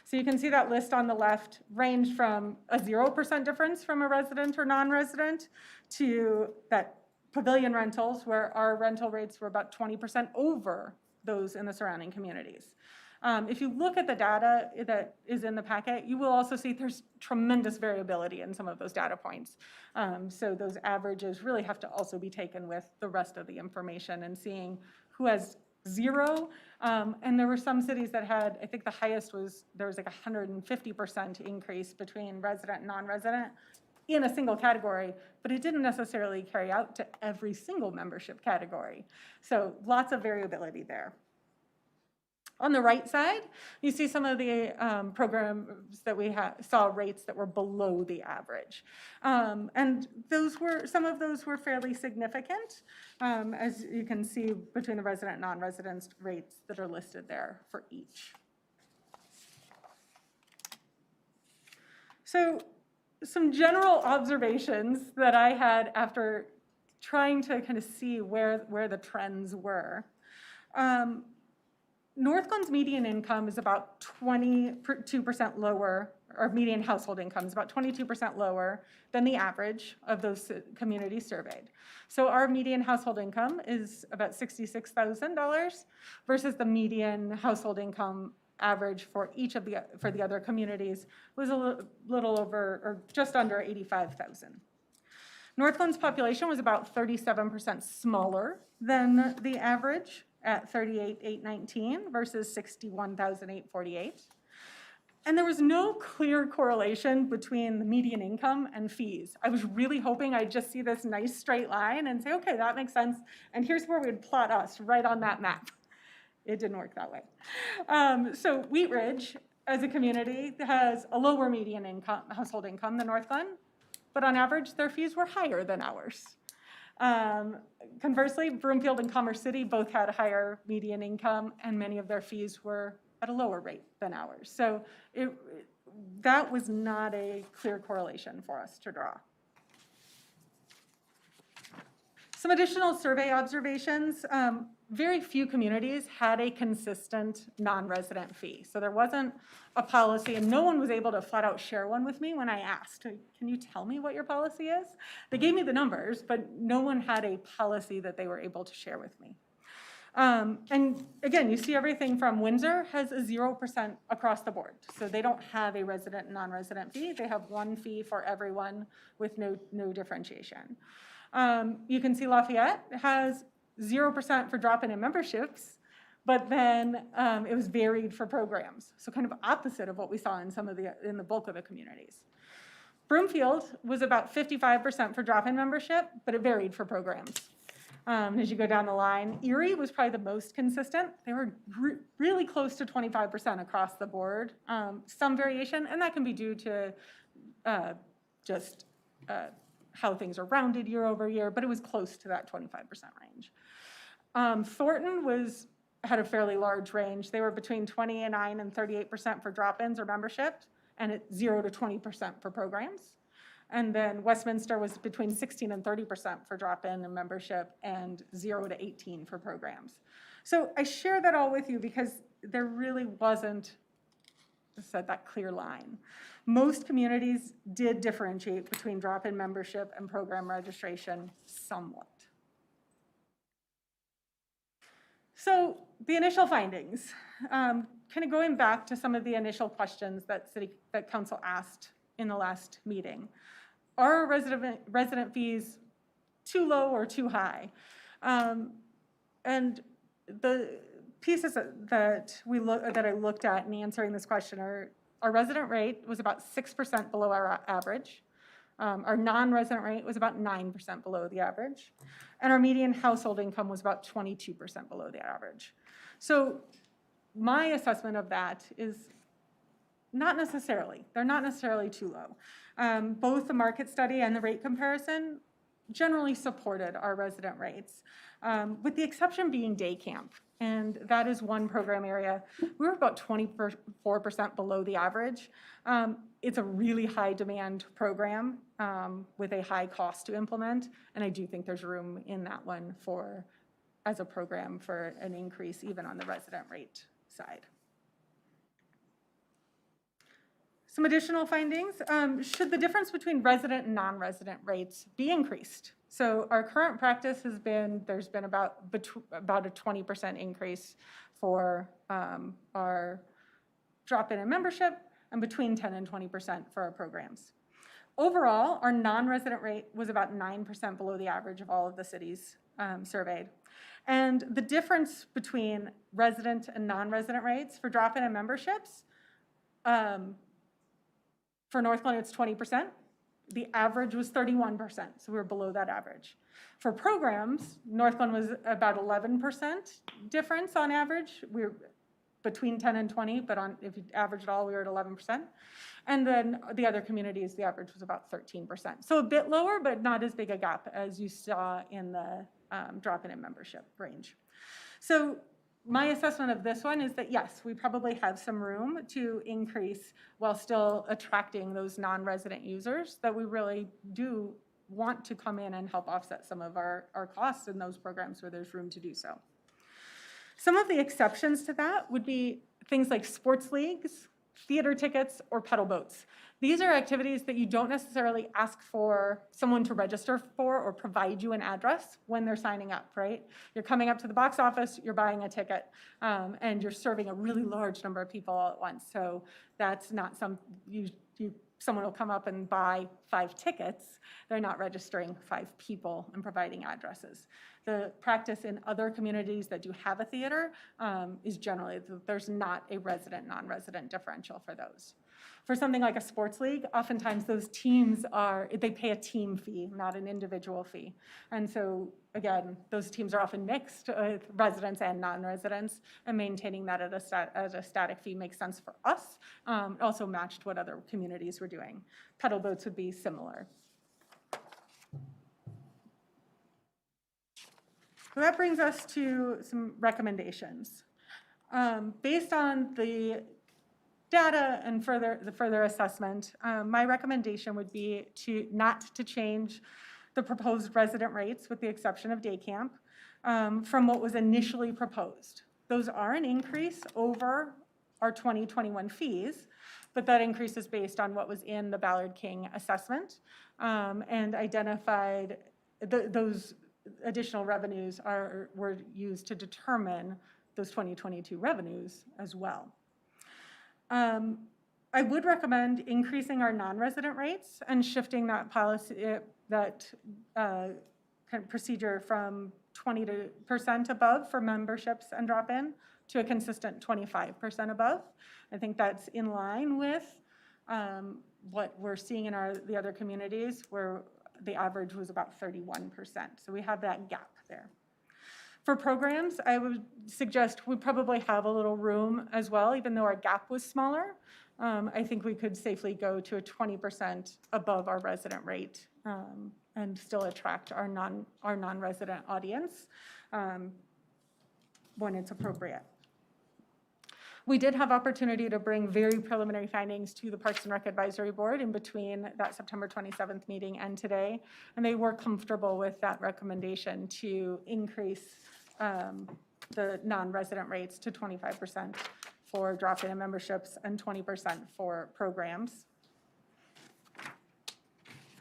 So you can see that list on the left ranged from a 0% difference from a resident or non-resident to that pavilion rentals, where our rental rates were about 20% over those in the surrounding communities. If you look at the data that is in the packet, you will also see there's tremendous variability in some of those data points. So those averages really have to also be taken with the rest of the information and seeing who has 0. And there were some cities that had, I think the highest was, there was like 150% increase between resident and non-resident in a single category, but it didn't necessarily carry out to every single membership category. So lots of variability there. On the right side, you see some of the programs that we saw rates that were below the average. And some of those were fairly significant, as you can see between the resident and non-resident rates that are listed there for each. So some general observations that I had after trying to kind of see where the trends were. Northglenn's median income is about 22% lower, or median household income is about 22% lower than the average of those communities surveyed. So our median household income is about $66,000 versus the median household income average for each of the other communities was a little over, or just under 85,000. Northglenn's population was about 37% smaller than the average, at $38,819 versus $61,848. And there was no clear correlation between the median income and fees. I was really hoping I'd just see this nice straight line and say, okay, that makes sense. And here's where we'd plot us right on that map. It didn't work that way. So Wheat Ridge, as a community, has a lower median income, household income than Northglenn, but on average, their fees were higher than ours. Conversely, Broomfield and Commerce City both had a higher median income, and many of their fees were at a lower rate than ours. So that was not a clear correlation for us to draw. Some additional survey observations. Very few communities had a consistent non-resident fee. So there wasn't a policy, and no one was able to flat out share one with me when I asked, can you tell me what your policy is? They gave me the numbers, but no one had a policy that they were able to share with me. And again, you see everything from Windsor has a 0% across the board. So they don't have a resident and non-resident fee. They have one fee for everyone with no differentiation. You can see Lafayette has 0% for drop-in and memberships, but then it was varied for programs. So kind of opposite of what we saw in in the bulk of the communities. Broomfield was about 55% for drop-in membership, but it varied for programs. As you go down the line, Erie was probably the most consistent. They were really close to 25% across the board. Some variation, and that can be due to just how things are rounded year over year, but it was close to that 25% range. Thornton had a fairly large range. They were between 29 and 38% for drop-ins or memberships, and at 0 to 20% for programs. And then Westminster was between 16 and 30% for drop-in and membership, and 0 to 18 for programs. So I share that all with you because there really wasn't that clear line. Most communities did differentiate between drop-in membership and program registration somewhat. So the initial findings, kind of going back to some of the initial questions that Council asked in the last meeting. Are resident fees too low or too high? And the pieces that I looked at in answering this question are, our resident rate was about 6% below our average. Our non-resident rate was about 9% below the average. And our median household income was about 22% below the average. So my assessment of that is not necessarily. They're not necessarily too low. Both the market study and the rate comparison generally supported our resident rates, with the exception being day camp. And that is one program area. We were about 24% below the average. It's a really high demand program with a high cost to implement. And I do think there's room in that one as a program for an increase even on the resident rate side. Some additional findings. Should the difference between resident and non-resident rates be increased? So our current practice has been, there's been about a 20% increase for our drop-in and membership, and between 10 and 20% for our programs. Overall, our non-resident rate was about 9% below the average of all of the cities surveyed. And the difference between resident and non-resident rates for drop-in and memberships, for Northglenn, it's 20%. The average was 31%, so we were below that average. For programs, Northglenn was about 11% difference on average. We were between 10 and 20, but if you average it all, we were at 11%. And then the other communities, the average was about 13%. So a bit lower, but not as big a gap as you saw in the drop-in and membership range. So my assessment of this one is that, yes, we probably have some room to increase while still attracting those non-resident users that we really do want to come in and help offset some of our costs in those programs where there's room to do so. Some of the exceptions to that would be things like sports leagues, theater tickets, or pedal boats. These are activities that you don't necessarily ask for someone to register for or provide you an address when they're signing up, right? You're coming up to the box office, you're buying a ticket, and you're serving a really large number of people all at once. So that's not you someone will come up and buy 5 tickets, they're not registering 5 people and providing addresses. The practice in other communities that do have a theater is generally that there's not a resident, non-resident differential for those. For something like a sports league, oftentimes those teams they pay a team fee, not an individual fee. And so, again, those teams are often mixed with residents and non-residents, and maintaining that at a static fee makes sense for us. Also matched what other communities were doing. Pedal boats would be similar. So that brings us to some recommendations. Based on the data and the further assessment, my recommendation would be not to change the proposed resident rates with the exception of day camp from what was initially proposed. Those are an increase over our 2021 fees, but that increase is based on what was in the Ballard King assessment and identified those additional revenues were used to determine those 2022 revenues as well. I would recommend increasing our non-resident rates and shifting that policy, kind of procedure from 20% above for memberships and drop-in to a consistent 25% above. I think that's in line with what we're seeing in the other communities where the average was about 31%. So we have that gap there. For programs, I would suggest we probably have a little room as well, even though our gap was smaller. I think we could safely go to a 20% above our resident rate and still attract our non-resident audience when it's appropriate. We did have opportunity to bring very preliminary findings to the Parks and Rec Advisory Board in between that September 27th meeting and today, and they were comfortable with that recommendation to increase the non-resident rates to 25% for drop-in memberships and 20% for programs.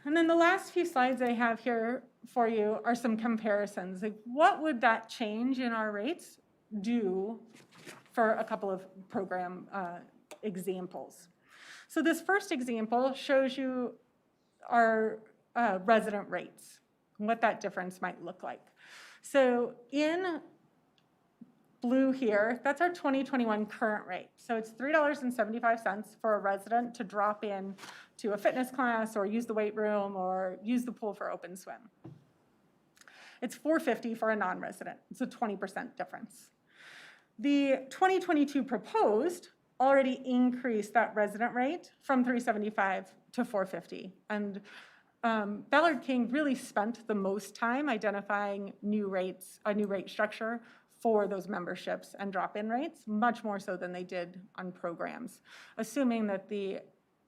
And then the last few slides I have here for you are some comparisons. Like, what would that change in our rates do for a couple of program examples? So this first example shows you our resident rates, and what that difference might look like. So in blue here, that's our 2021 current rate. So it's $3.75 for a resident to drop in to a fitness class or use the weight room or use the pool for open swim. It's $4.50 for a non-resident. It's a 20% difference. The 2022 proposed already increased that resident rate from $3.75 to $4.50. And Ballard King really spent the most time identifying new rates, a new rate structure for those memberships and drop-in rates, much more so than they did on programs, assuming that the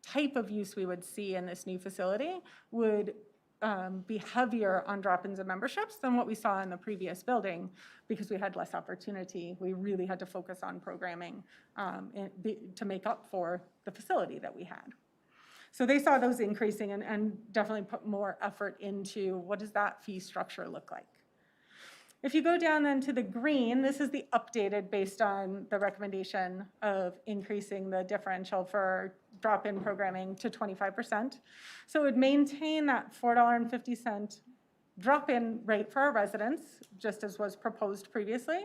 type of use we would see in this new facility would be heavier on drop-ins and memberships than what we saw in the previous building because we had less opportunity. We really had to focus on programming to make up for the facility that we had. So they saw those increasing and definitely put more effort into what does that fee structure look like. If you go down then to the green, this is the updated based on the recommendation of increasing the differential for drop-in programming to 25%. So it would maintain that $4.50 drop-in rate for our residents, just as was proposed previously,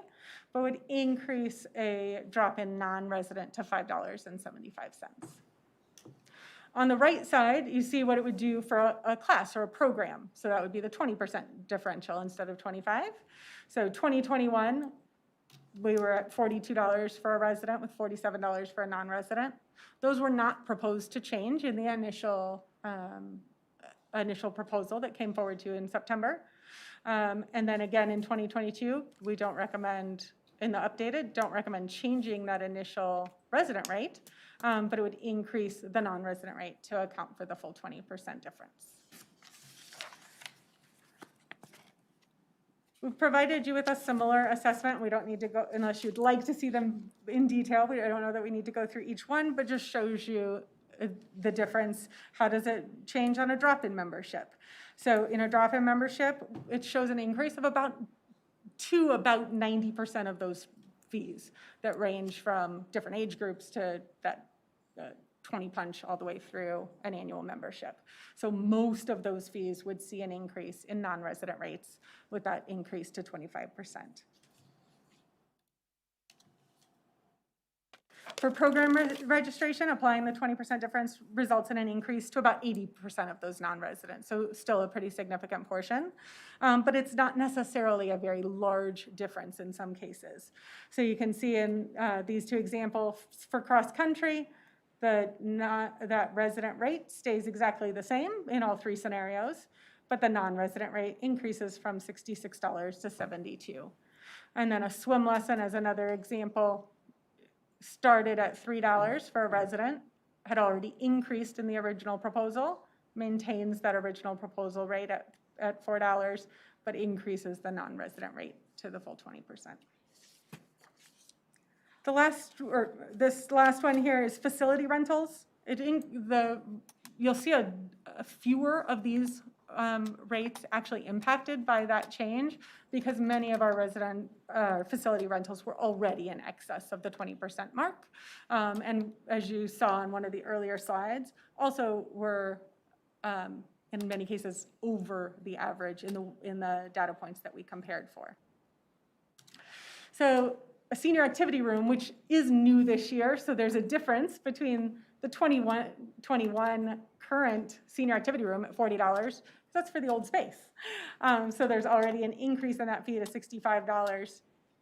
but would increase a drop-in non-resident to $5.75. On the right side, you see what it would do for a class or a program. So that would be the 20% differential instead of 25. So 2021, we were at $42 for a resident with $47 for a non-resident. Those were not proposed to change in the initial proposal that came forward to in September. And then again in 2022, we don't recommend, in the updated, don't recommend changing that initial resident rate, but it would increase the non-resident rate to account for the full 20% difference. We've provided you with a similar assessment. We don't need to go, unless you'd like to see them in detail. I don't know that we need to go through each one, but just shows you the difference. How does it change on a drop-in membership? So in a drop-in membership, it shows an increase of about 90% of those fees that range from different age groups to that 20 punch all the way through an annual membership. So most of those fees would see an increase in non-resident rates with that increase to 25%. For program registration, applying the 20% difference results in an increase to about 80% of those non-residents, so still a pretty significant portion. But it's not necessarily a very large difference in some cases. So you can see in these two examples for cross-country, that resident rate stays exactly the same in all three scenarios, but the non-resident rate increases from $66 to $72. And then a swim lesson as another example, started at $3 for a resident, had already increased in the original proposal, maintains that original proposal rate at $4, but increases the non-resident rate to the full 20%. This last one here is facility rentals. You'll see a fewer of these rates actually impacted by that change because many of our facility rentals were already in excess of the 20% mark. And as you saw in one of the earlier slides, also were in many cases over the average in the data points that we compared for. So a senior activity room, which is new this year, so there's a difference between the 21 current senior activity room at $40, that's for the old space. So there's already an increase in that fee to $65.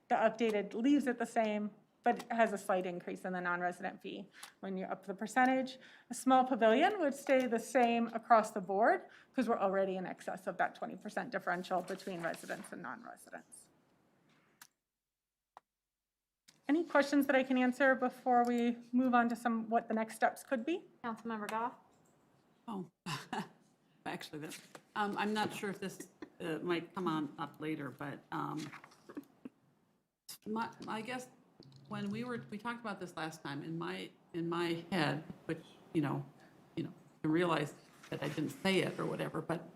The updated leaves it the same, but has a slight increase in the non-resident fee when you up the percentage. A small pavilion would stay the same across the board because we're already in excess of that 20% differential between residents and non-residents. Any questions that I can answer before we move on to what the next steps could be? Councilmember Goff? Oh, actually, I'm not sure if this might come on up later, but I guess when we talked about this last time, in my head, which I realized that I didn't say it or whatever, but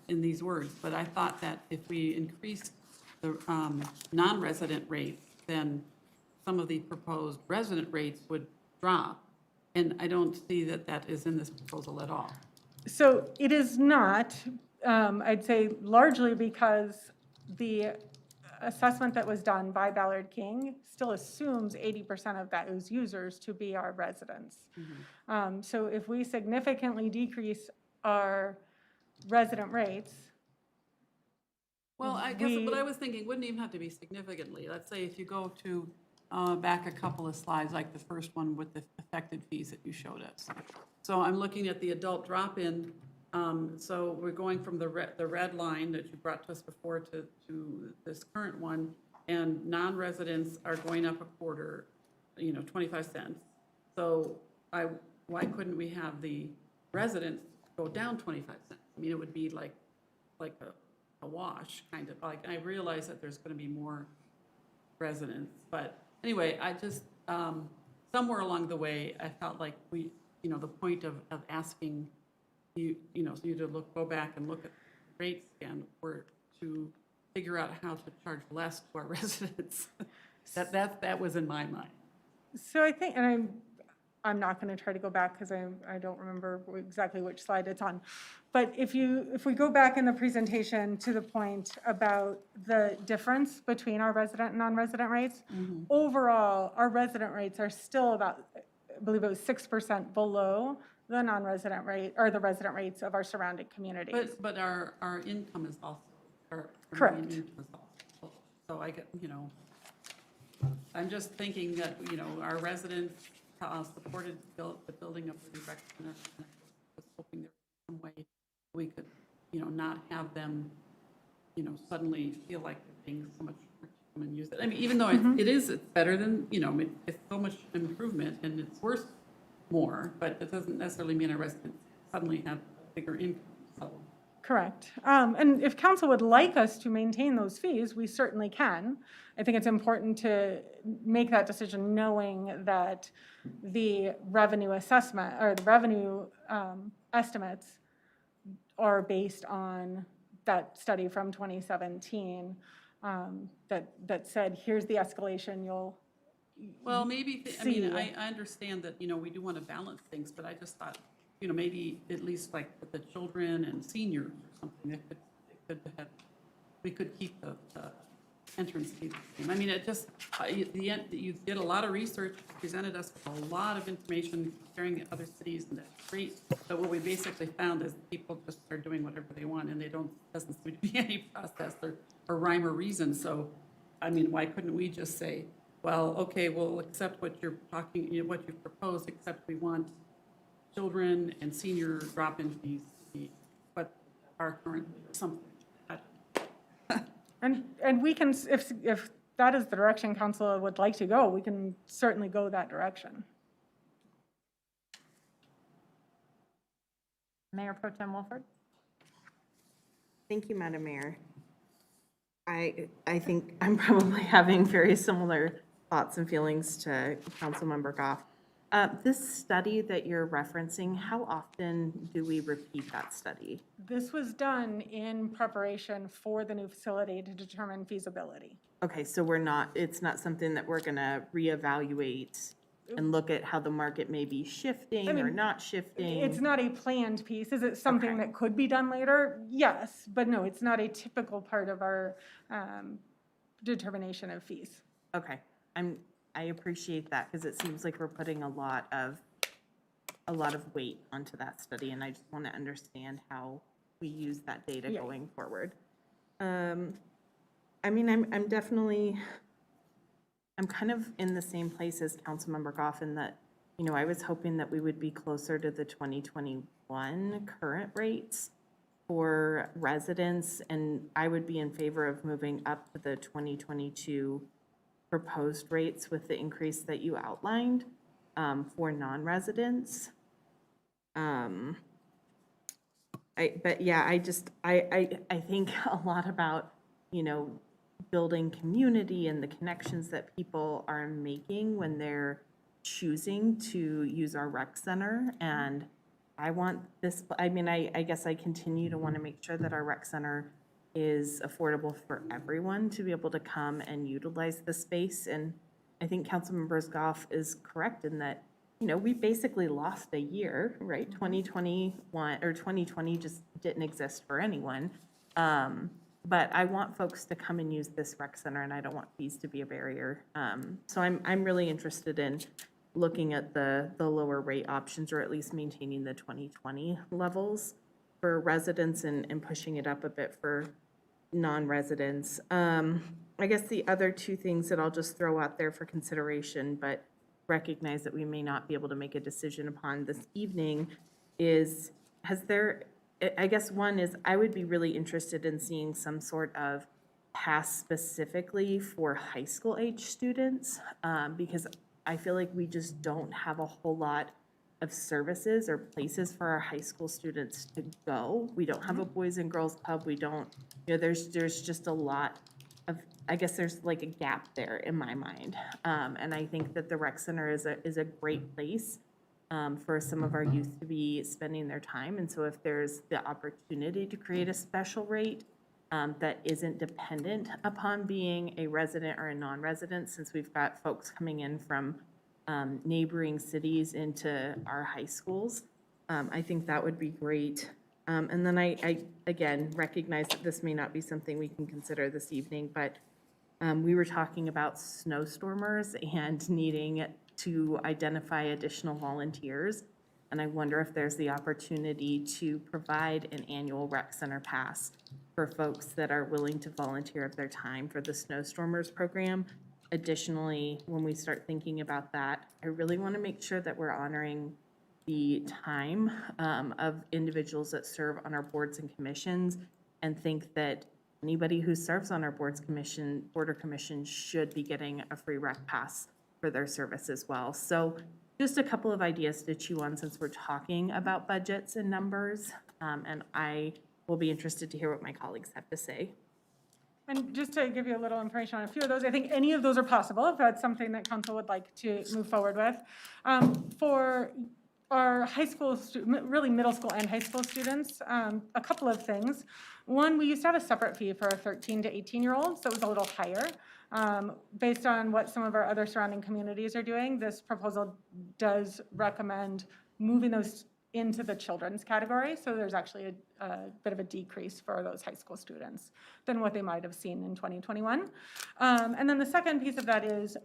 in these words, but I thought that if we increased the non-resident rate, then some of the proposed resident rates would drop. And I don't see that that is in this proposal at all. So it is not, I'd say largely because the assessment that was done by Ballard King still assumes 80% of those users to be our residents. Mm-hmm. So if we significantly decrease our resident rates. Well, I guess what I was thinking wouldn't even have to be significantly. Let's say if you go to back a couple of slides, like the first one with the affected fees that you showed us. So I'm looking at the adult drop-in. So we're going from the red line that you brought to us before to this current one, and non-residents are going up a quarter, 25 cents. So why couldn't we have the residents go down 25 cents? I mean, it would be like a wash, kind of. Like, I realize that there's going to be more residents, but anyway, I just, somewhere along the way, I felt like the point of asking you to go back and look at rates again, were to figure out how to charge less to our residents. That was in my mind. So I think, and I'm not going to try to go back because I don't remember exactly which slide it's on. But if we go back in the presentation to the point about the difference between our resident and non-resident rates, mm-hmm. Overall, our resident rates are still about, I believe it was 6% below the non-resident rate or the resident rates of our surrounding communities. But our income is also, correct. Income is also, so I get, I'm just thinking that, our residents supported the building of the rec center. I was hoping there was some way we could, not have them, suddenly feel like they're paying so much more to come and use it. I mean, even though mm-hmm. it's better than, it's so much improvement and it's worth more, but it doesn't necessarily mean our residents suddenly have bigger income. So. Correct. And if council would like us to maintain those fees, we certainly can. I think it's important to make that decision knowing that the revenue assessment or the revenue estimates are based on that study from 2017 that said, here's the escalation Well, maybe, I mean, see. I understand that, we do want to balance things, but I just thought, maybe at least like with the children and seniors or something, we could keep the entrance fee the same. I mean, it just, you did a lot of research, presented us with a lot of information, comparing other cities, and that's great. But what we basically found is people just are doing whatever they want, and doesn't seem to be any process or rhyme or reason. So, I mean, why couldn't we just say, well, okay, we'll accept what you're talking, what you've proposed, except we want children and senior drop-in fees to be what are currently, something. And we can, if that is the direction council would like to go, we can certainly go that direction. Mayor Pro Tem Wolford? Thank you, Madam Mayor. I think I'm probably having very similar thoughts and feelings to Councilmember Goff. This study that you're referencing, how often do we repeat that study? This was done in preparation for the new facility to determine feasibility. Okay, so it's not something that we're gonna reevaluate and look at how the market may be shifting or not shifting? It's not a planned piece. Is it something that could be done later? Yes, but no, it's not a typical part of our determination of fees. Okay, I appreciate that because it seems like we're putting a lot of weight onto that study, and I just want to understand how we use that data going forward. I mean, I'm kind of in the same place as Councilmember Goff in that, I was hoping that we would be closer to the 2021 current rates for residents, and I would be in favor of moving up to the 2022 proposed rates with the increase that you outlined for non-residents. But yeah, I think a lot about, building community and the connections that people are making when they're choosing to use our rec center. And I want this, I guess I continue to want to make sure that our rec center is affordable for everyone to be able to come and utilize the space. And I think Councilmember Goff is correct in that, we basically lost a year, right? 2020 just didn't exist for anyone. But I want folks to come and use this rec center, and I don't want fees to be a barrier. So I'm really interested in looking at the lower rate options, or at least maintaining the 2020 levels for residents and pushing it up a bit for non-residents. I guess the other two things that I'll just throw out there for consideration, but recognize that we may not be able to make a decision upon this evening, is I guess one is I would be really interested in seeing some sort of pass specifically for high school age students, because I feel like we just don't have a whole lot of services or places for our high school students to go. We don't have a boys and girls pub. We don't, there's just a lot of, I guess there's like a gap there in my mind. And I think that the rec center is a great place for some of our youth to be spending their time. And so if there's the opportunity to create a special rate that isn't dependent upon being a resident or a non-resident, since we've got folks coming in from neighboring cities into our high schools, I think that would be great. And then I again recognize that this may not be something we can consider this evening, but we were talking about snowstormers and needing to identify additional volunteers. And I wonder if there's the opportunity to provide an annual rec center pass for folks that are willing to volunteer of their time for the snowstormers program. Additionally, when we start thinking about that, I really want to make sure that we're honoring the time of individuals that serve on our boards and commissions, and think that anybody who serves on our board or commission should be getting a free rec pass for their service as well. So just a couple of ideas to chew on since we're talking about budgets and numbers, and I will be interested to hear what my colleagues have to say. And just to give you a little information on a few of those, I think any of those are possible if that's something that council would like to move forward with. For our high school, really middle school and high school students, a couple of things. One, we used to have a separate fee for our 13 to 18-year-olds, so it was a little higher. Based on what some of our other surrounding communities are doing, this proposal does recommend moving those into the children's category. So there's actually a bit of a decrease for those high school students than what they might have seen in 2021. And then the second piece of that is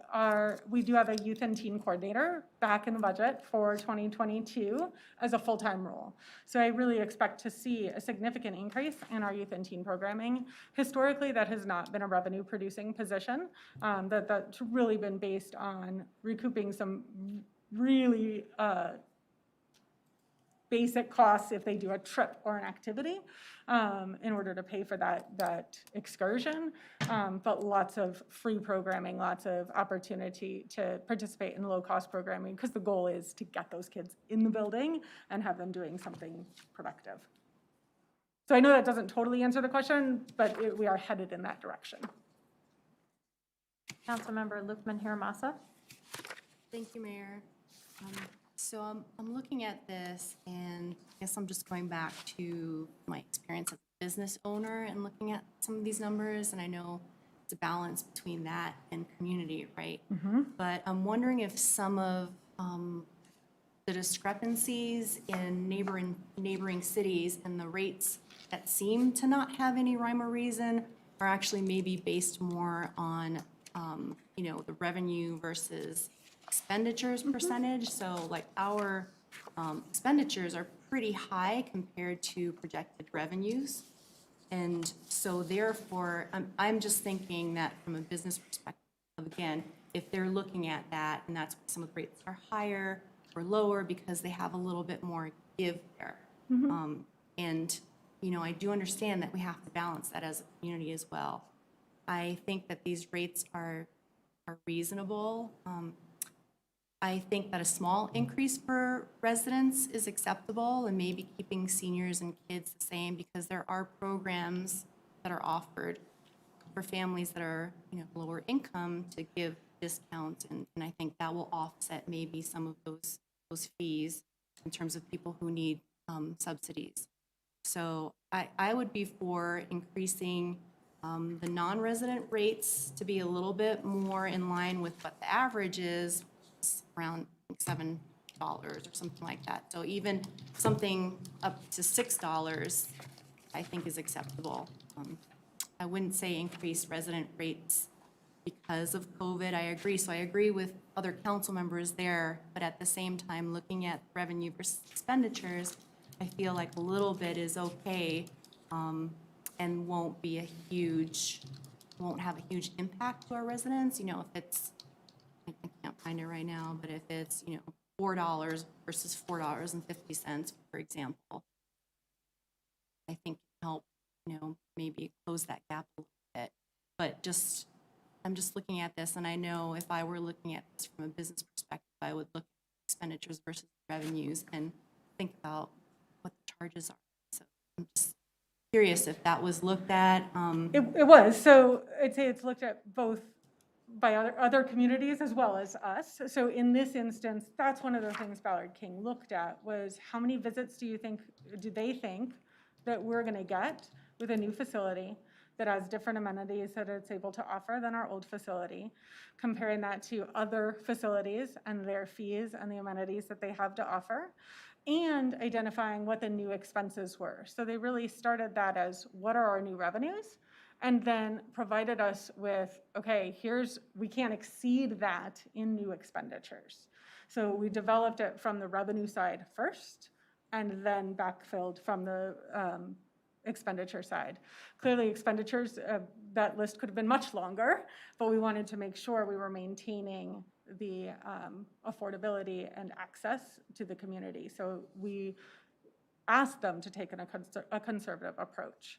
we do have a youth and teen coordinator back in the budget for 2022 as a full-time role. So I really expect to see a significant increase in our youth and teen programming. Historically, that has not been a revenue-producing position. That's really been based on recouping some really basic costs if they do a trip or an activity in order to pay for that excursion, but lots of free programming, lots of opportunity to participate in low-cost programming, because the goal is to get those kids in the building and have them doing something productive. So I know that doesn't totally answer the question, but we are headed in that direction. Councilmember Lukman-Hiramasa. Thank you, Mayor. So I'm looking at this, and I guess I'm just going back to my experience as a business owner and looking at some of these numbers, and I know it's a balance between that and community, right? But I'm wondering if some of the discrepancies in neighboring cities and the rates that seem to not have any rhyme or reason are actually maybe based more on, the revenue versus expenditures percentage. So like our expenditures are pretty high compared to projected revenues. And so therefore, I'm just thinking that from a business perspective, again, if they're looking at that, and that's why some of the rates are higher or lower, because they have a little bit more give there. And, I do understand that we have to balance that as a community as well. I think that these rates are reasonable. I think that a small increase for residents is acceptable, and maybe keeping seniors and kids the same, because there are programs that are offered for families that are, lower income to give discounts, and I think that will offset maybe some of those fees in terms of people who need subsidies. So I would be for increasing the non-resident rates to be a little bit more in line with what the average is, around $7 or something like that. So even something up to $6, I think is acceptable. I wouldn't say increase resident rates because of COVID. I agree. So I agree with other council members there, but at the same time, looking at revenue versus expenditures, I feel like a little bit is okay, and won't have a huge impact to our residents. If it's, I can't find it right now, but if it's, $4 versus $4.50, for example, I think can help, maybe close that gap a little bit. But I'm just looking at this, and I know if I were looking at this from a business perspective, I would look at expenditures versus revenues and think about what the charges are. So I'm just curious if that was looked at. It was. So I'd say it's looked at both by other communities as well as us. So in this instance, that's one of the things Ballard King looked at, was how many visits do they think that we're going to get with a new facility that has different amenities that it's able to offer than our old facility, comparing that to other facilities and their fees and the amenities that they have to offer, and identifying what the new expenses were. So they really started that as, what are our new revenues? And then provided us with, okay, we can't exceed that in new expenditures. So we developed it from the revenue side first, and then backfilled from the expenditure side. Clearly expenditures, that list could have been much longer, but we wanted to make sure we were maintaining the affordability and access to the community. So we asked them to take a conservative approach.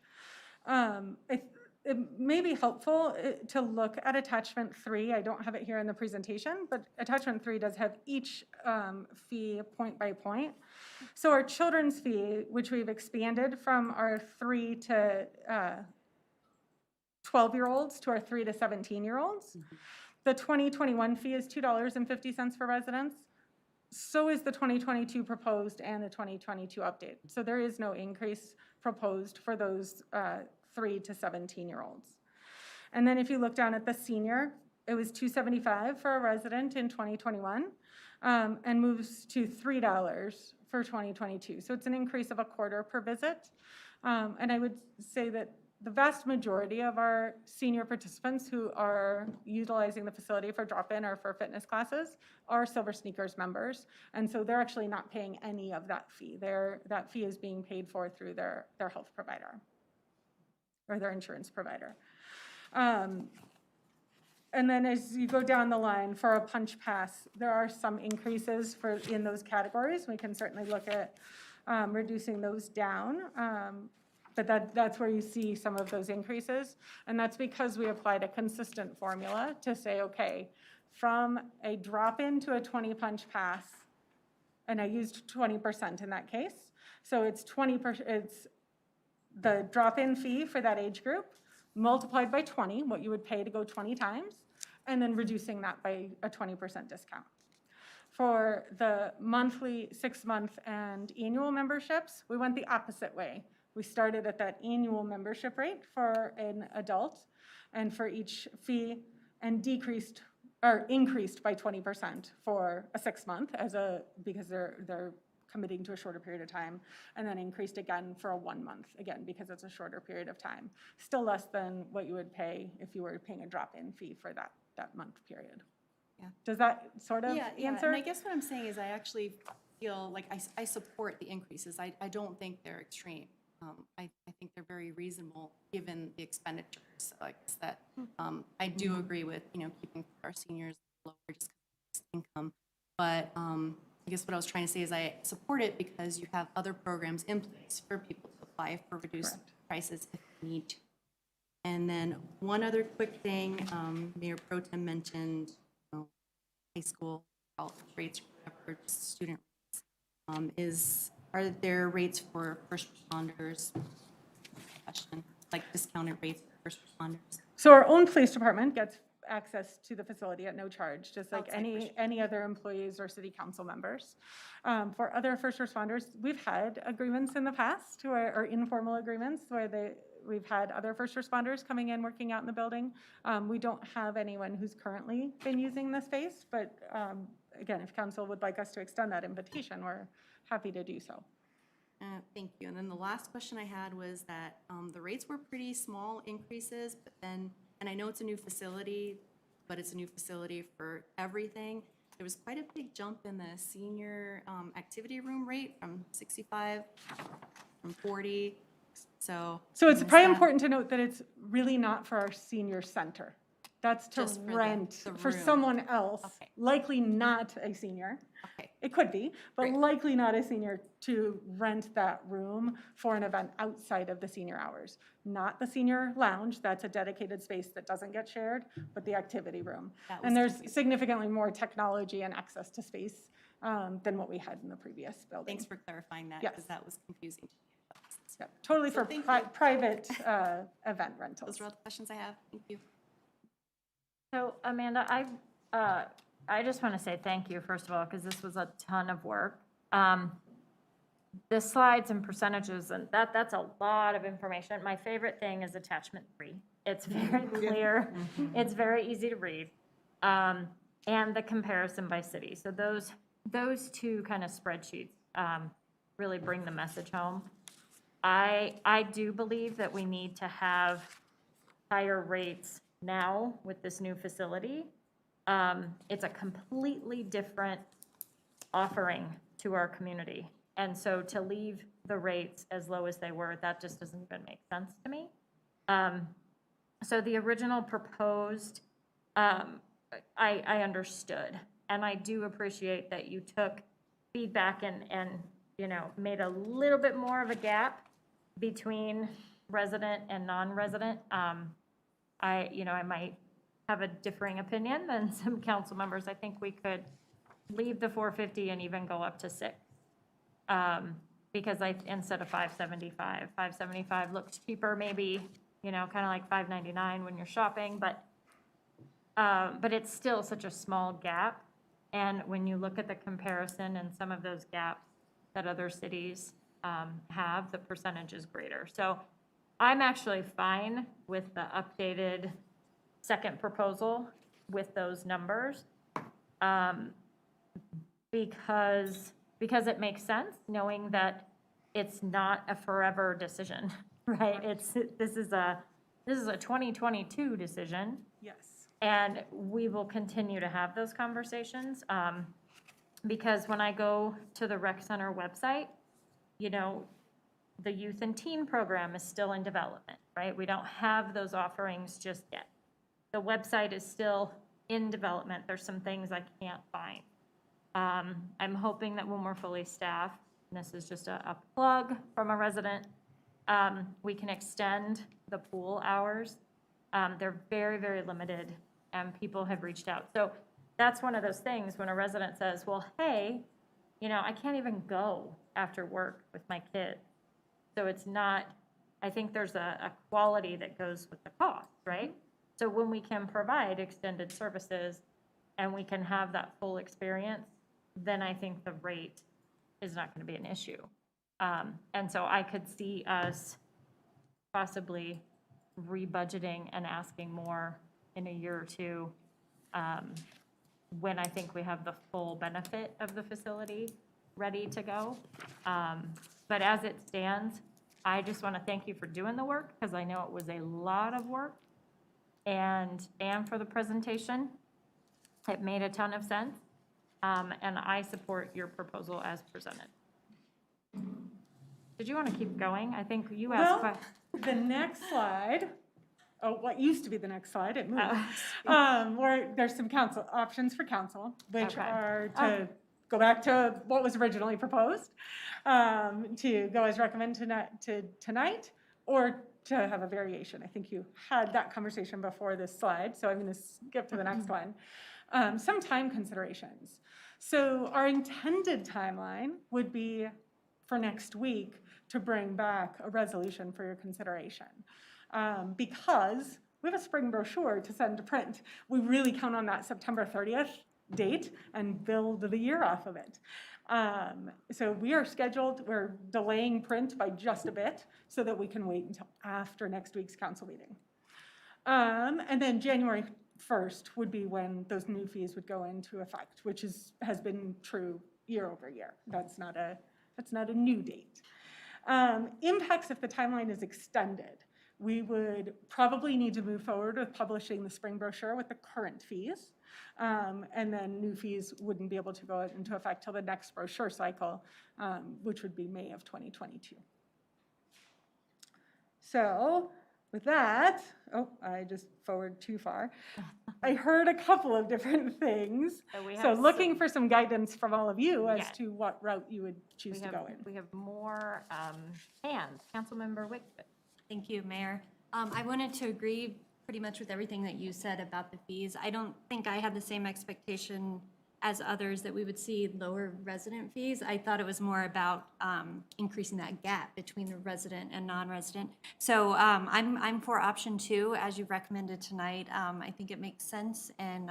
It may be helpful to look at attachment 3. I don't have it here in the presentation, but attachment 3 does have each fee point by point. So our children's fee, which we've expanded from our 3 to 12-year-olds to our 3 to 17-year-olds. The 2021 fee is $2.50 for residents. So is the 2022 proposed and the 2022 update. So there is no increase proposed for those 3 to 17-year-olds. And then if you look down at the senior, it was $275 for a resident in 2021, and moves to $3 for 2022. So it's an increase of $0.25 per visit. And I would say that the vast majority of our senior participants who are utilizing the facility for drop-in or for fitness classes are Silver Sneakers members. And so they're actually not paying any of that fee. That fee is being paid for through their health provider or their insurance provider. And then as you go down the line for a punch pass, there are some increases in those categories. We can certainly look at reducing those down. But that's where you see some of those increases. And that's because we applied a consistent formula to say, okay, from a drop-in to a 20 punch pass, and I used 20% in that case. So it's 20%, it's the drop-in fee for that age group multiplied by 20, what you would pay to go 20 times, and then reducing that by a 20% discount. For the monthly, 6-month, and annual memberships, we went the opposite way. We started at that annual membership rate for an adult and for each fee, and increased by 20% for a 6-month because they're committing to a shorter period of time, and then increased again for a 1 month, again, because it's a shorter period of time. Still less than what you would pay if you were paying a drop-in fee for that month period. Yeah. Does that sort of answer? And I guess what I'm saying is I actually feel like I support the increases. I don't think they're extreme. I think they're very reasonable given the expenditures. So I guess that I do agree with, keeping our seniors lower just because of income. But I guess what I was trying to say is I support it because you have other programs in place for people to apply for reduced prices if they need to. And then one other quick thing, Mayor Pro Tem mentioned high school college rates, or student rates. Are there rates for first responders? Question, like discounted rates for first responders? So our own police department gets access to the facility at no charge, just like Outside any other employees or city council members. For other first responders, we've had agreements in the past, or informal agreements, where we've had other first responders coming in, working out in the building. We don't have anyone who's currently been using the space, but again, if council would like us to extend that invitation, we're happy to do so. Thank you. And then the last question I had was that the rates were pretty small increases, but then, and I know it's a new facility, but it's a new facility for everything. There was quite a big jump in the senior activity room rate from 65, from 40. So it's probably important to note that it's really not for our senior center. That's to Just for rent the for room. someone else, Okay. likely not a senior. Okay. It could be, but Great. likely not a senior, to rent that room for an event outside of the senior hours. Not the senior lounge, that's a dedicated space that doesn't get shared, but the activity room. That was And there's confusing. significantly more technology and access to space than what we had in the previous building. Thanks for clarifying that, Yes. because that was confusing to me. Yep, totally So for thank you. private event rentals. Those are all the questions I have. Thank you. So Amanda, I just want to say thank you, first of all, because this was a ton of work. The slides and percentages, and that's a lot of information. My favorite thing is attachment 3. It's very clear, it's very easy to read, and the comparison by city. So those two kind of spreadsheets really bring the message home. I do believe that we need to have higher rates now with this new facility. It's a completely different offering to our community. And so to leave the rates as low as they were, that just doesn't even make sense to me. So the original proposed, I understood. And I do appreciate that you took feedback and made a little bit more of a gap between resident and non-resident. I might have a differing opinion than some council members. I think we could leave the 450 and even go up to 6. Because instead of 575 looks cheaper, maybe, kind of like $5.99 when you're shopping, but it's still such a small gap. And when you look at the comparison and some of those gaps that other cities have, the percentage is greater. So I'm actually fine with the updated second proposal with those numbers. Because it makes sense, knowing that it's not a forever decision, right? This is a 2022 decision. Yes. And we will continue to have those conversations, because when I go to the rec center website, you know, the youth and teen program is still in development, right? We don't have those offerings just yet. The website is still in development. There's some things I can't find. I'm hoping that when we're fully staffed, and this is just a plug from a resident, we can extend the pool hours. They're very, very limited, and people have reached out. So that's one of those things when a resident says, well, hey, you know, I can't even go after work with my kids. So it's not, I think there's a quality that goes with the cost, right? So when we can provide extended services and we can have that full experience, then I think the rate is not going to be an issue. And so I could see us possibly rebudgeting and asking more in a year or two, when I think we have the full benefit of the facility ready to go. But as it stands, I just want to thank you for doing the work, because I know it was a lot of work, and for the presentation. It made a ton of sense, and I support your proposal as presented. Did you want to keep going? I think you asked. Well, the next slide, what used to be the next slide, it moved. Where there's some council options for council, which Okay. are to go back to what was originally proposed, to go as recommended tonight, or to have a variation. I think you had that conversation before this slide, so I'm going to skip to the next one. Some time considerations. So our intended timeline would be for next week to bring back a resolution for your consideration. Because we have a spring brochure to send to print. We really count on that September 30th date and build the year off of it. So we are scheduled, we're delaying print by just a bit so that we can wait until after next week's council meeting. And then January 1st would be when those new fees would go into effect, which has been true year over year. That's not a new date. Impacts if the timeline is extended. We would probably need to move forward with publishing the spring brochure with the current fees. And then new fees wouldn't be able to go into effect till the next brochure cycle, which would be May of 2022. So with that, I just forward too far. I heard a couple of different things. So looking for some guidance from all of you as to what route you would choose to go in. We have more hands. Councilmember Wickett. Thank you, Mayor. I wanted to agree pretty much with everything that you said about the fees. I don't think I had the same expectation as others that we would see lower resident fees. I thought it was more about increasing that gap between the resident and non-resident. So I'm for option 2, as you recommended tonight. I think it makes sense, and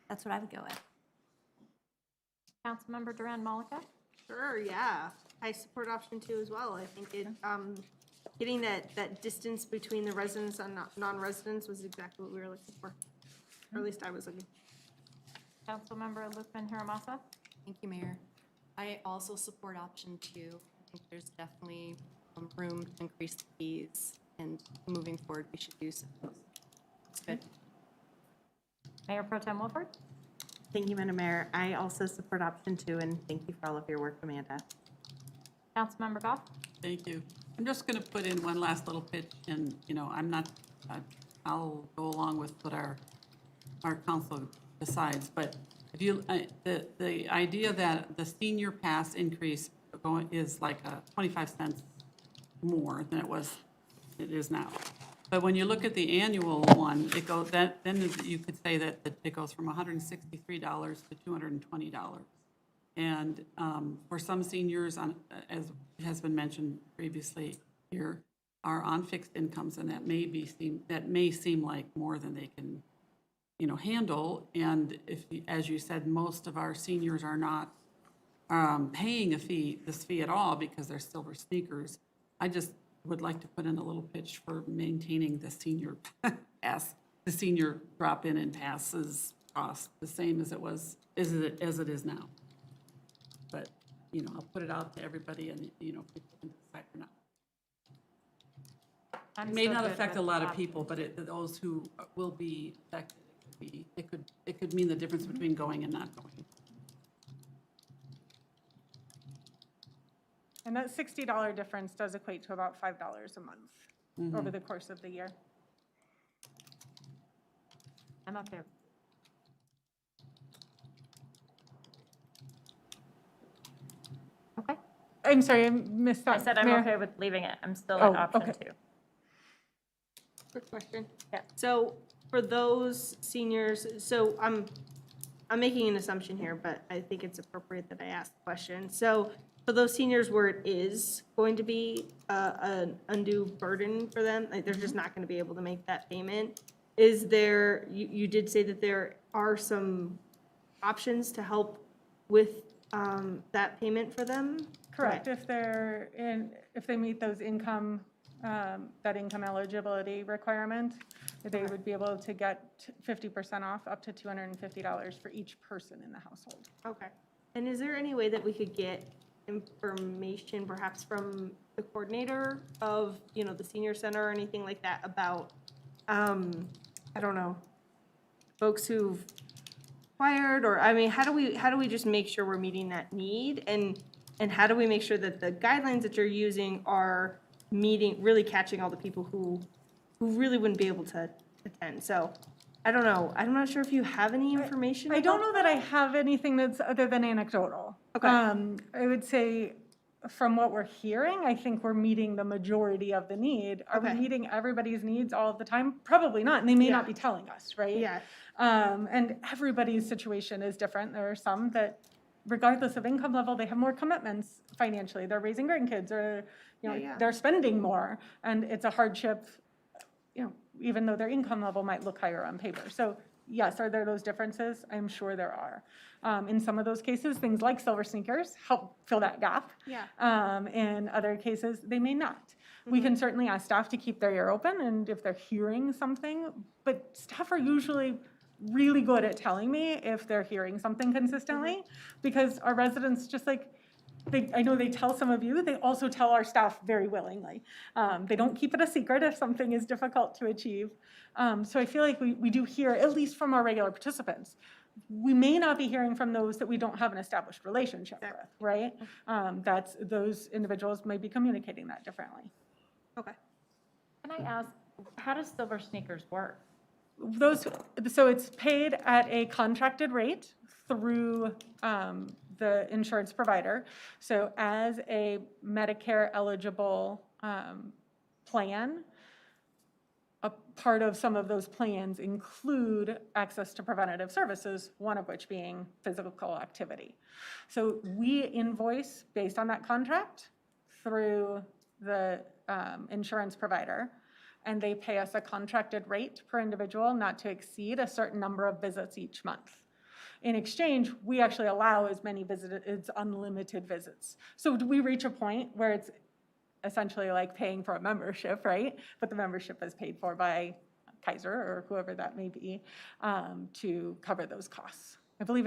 that's what I would go with. Councilmember Duran-Malika? Sure, yeah. I support option 2 as well. I think it, getting that distance between the residents and non-residents was exactly what we were looking for. Or at least I was looking. Councilmember Lukman-Hiramasa? Thank you, Mayor. I also support option 2. I think there's definitely room to increase the fees, and moving forward, we should do so. It's good. Mayor Pro Tem Wolford? Thank you, Madam Mayor. I also support option 2, and thank you for all of your work, Amanda. Councilmember Goff? Thank you. I'm just going to put in one last little pitch, and, you know, I'll go along with what our council decides, but if you, the idea that the senior pass increase is like 25 cents more than it is now. But when you look at the annual one, it goes, then you could say that it goes from $163 to $220. And for some seniors, as has been mentioned previously here, are on fixed incomes, and that may seem like more than they can, you know, handle. And if, as you said, most of our seniors are not paying this fee at all because they're silver sneakers. I just would like to put in a little pitch for maintaining the senior pass the senior drop-in and passes cost the same as it was, as it is now. But, you know, I'll put it out to everybody and, you know, people can decide or not. I'm It may still not good affect a with lot of option. people, but those who will be affected, it could mean the difference between going and not going. And that $60 difference does equate to about $5 a month over the course of the year. I'm up there. Okay. I'm sorry, I missed that. I said I'm Mayor. okay with leaving it. I'm still Oh, at option okay. 2. Quick question. Yeah. So for those seniors, so I'm making an assumption here, but I think it's appropriate that I ask the question. So for those seniors where it is going to be an undue burden for them, like they're just not going to be able to make that payment, is there, you did say that there are some options to help with that payment for them? Correct. If they meet those income, that income eligibility requirement, they would be able to get 50% off, up to $250 for each person in the household. Okay. And is there any way that we could get information perhaps from the coordinator of, you know, the senior center or anything like that about, I don't know, folks who've acquired, or, I mean, how do we just make sure we're meeting that need? And how do we make sure that the guidelines that you're using are meeting, really catching all the people who really wouldn't be able to attend? So, I don't know. I'm not sure if you have any information. I don't know that I have anything that's other than anecdotal. Okay. I would say, from what we're hearing, I think we're meeting the majority of the need. Are we Okay. meeting everybody's needs all of the time? Probably not, and they may not Yeah. be telling us, right? Yeah. And everybody's situation is different. There are some that, regardless of income level, they have more commitments financially. They're raising grandkids, or, you know, Yeah. they're spending more, and it's a hardship, you know, even though their income level might look higher on paper. So yes, are there those differences? I'm sure there are. In some of those cases, things like silver sneakers help fill that gap. Yeah. In other cases, they may not. We can certainly ask staff to keep their ear open, and if they're hearing something, but staff are usually really good at telling me if they're hearing something consistently, because our residents, just like, I know they tell some of you, they also tell our staff very willingly. They don't keep it a secret if something is difficult to achieve. So I feel like we do hear, at least from our regular participants. We may not be hearing from those that we don't have an established relationship with, right? Those individuals may be communicating that differently. Okay. Can I ask, how does silver sneakers work? So it's paid at a contracted rate through the insurance provider. So as a Medicare eligible plan, a part of some of those plans include access to preventative services, one of which being physical activity. So we invoice based on that contract through the insurance provider, and they pay us a contracted rate per individual not to exceed a certain number of visits each month. In exchange, we actually allow as many visits, it's unlimited visits. So do we reach a point where it's essentially like paying for a membership, right? But the membership is paid for by Kaiser or whoever that may be to cover those costs. I believe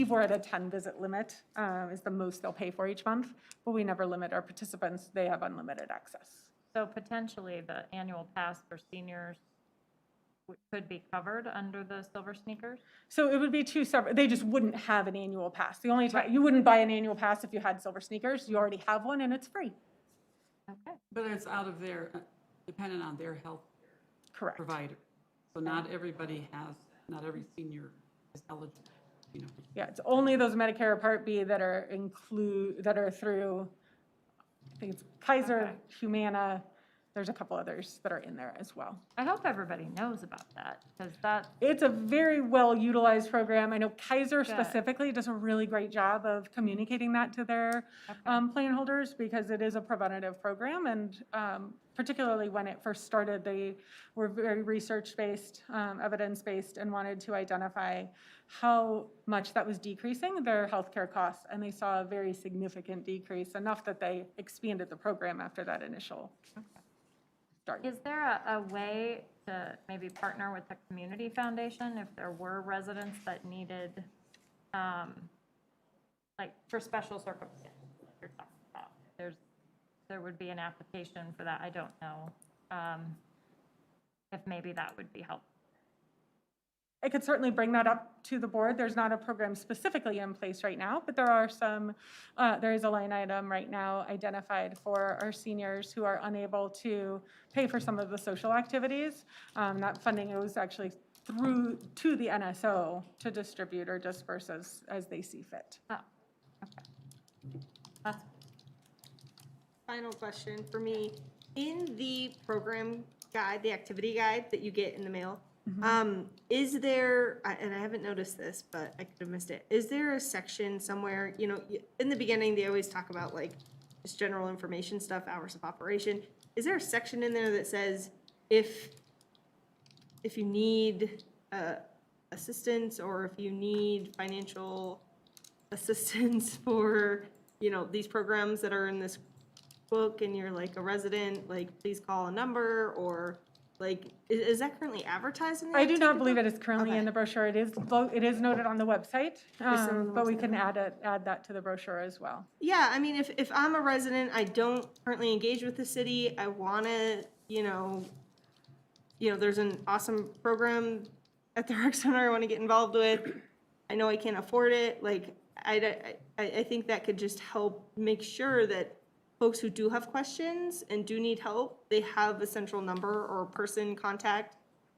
we're at a 10 visit limit is the most they'll pay for each month, but we never limit our participants. They have unlimited access. So potentially the annual pass for seniors could be covered under the silver sneakers? So it would be two separate, they just wouldn't have an annual pass. The only time, you wouldn't buy an annual pass if you had silver sneakers. You already have one and it's free. Okay. But it's out of their, dependent on their health Correct. provider. So not everybody has, not every senior is eligible, you know. Yeah, it's only those Medicare Part B that are through, I think it's Kaiser, Humana, there's a couple others that are in there as well. I hope everybody knows about that, because that, It's a very well-utilized program. I know Kaiser Good. specifically does a really great job of communicating that to their plan holders, because it is a preventative program, and particularly when it first started, they were very research-based, evidence-based, and wanted to identify how much that was decreasing their healthcare costs, and they saw a very significant decrease, enough that they expanded the program after that initial start. Is there a way to maybe partner with the community foundation if there were residents that needed, like, for special circumstances that you're talking about? There would be an application for that. I don't know if maybe that would be helpful. I could certainly bring that up to the board. There's not a program specifically in place right now, but there are some, there is a line item right now identified for our seniors who are unable to pay for some of the social activities. That funding goes actually through to the NSO to distribute or disperse as they see fit. Oh, okay. That's Final question for me. In the program guide, the activity guide that you get in the mail, is there, and I haven't noticed this, but I could have missed it, is there a section somewhere, you know, in the beginning, they always talk about like just general information stuff, hours of operation. Is there a section in there that says if you need assistance or if you need financial assistance for, you know, these programs that are in this book and you're like a resident, like please call a number, or like, is that currently advertised in the I do not activity believe book? it is currently in Okay. the brochure. It is noted on the website, on the but we website, can add that to the brochure as well. Yeah, I mean, if I'm a resident, I don't currently engage with the city, I wanna, you know, there's an awesome program at the rec center I wanna get involved with. I know I can't afford it, like, I think that could just help make sure that folks who do have questions and do need help, they have a central number or person contact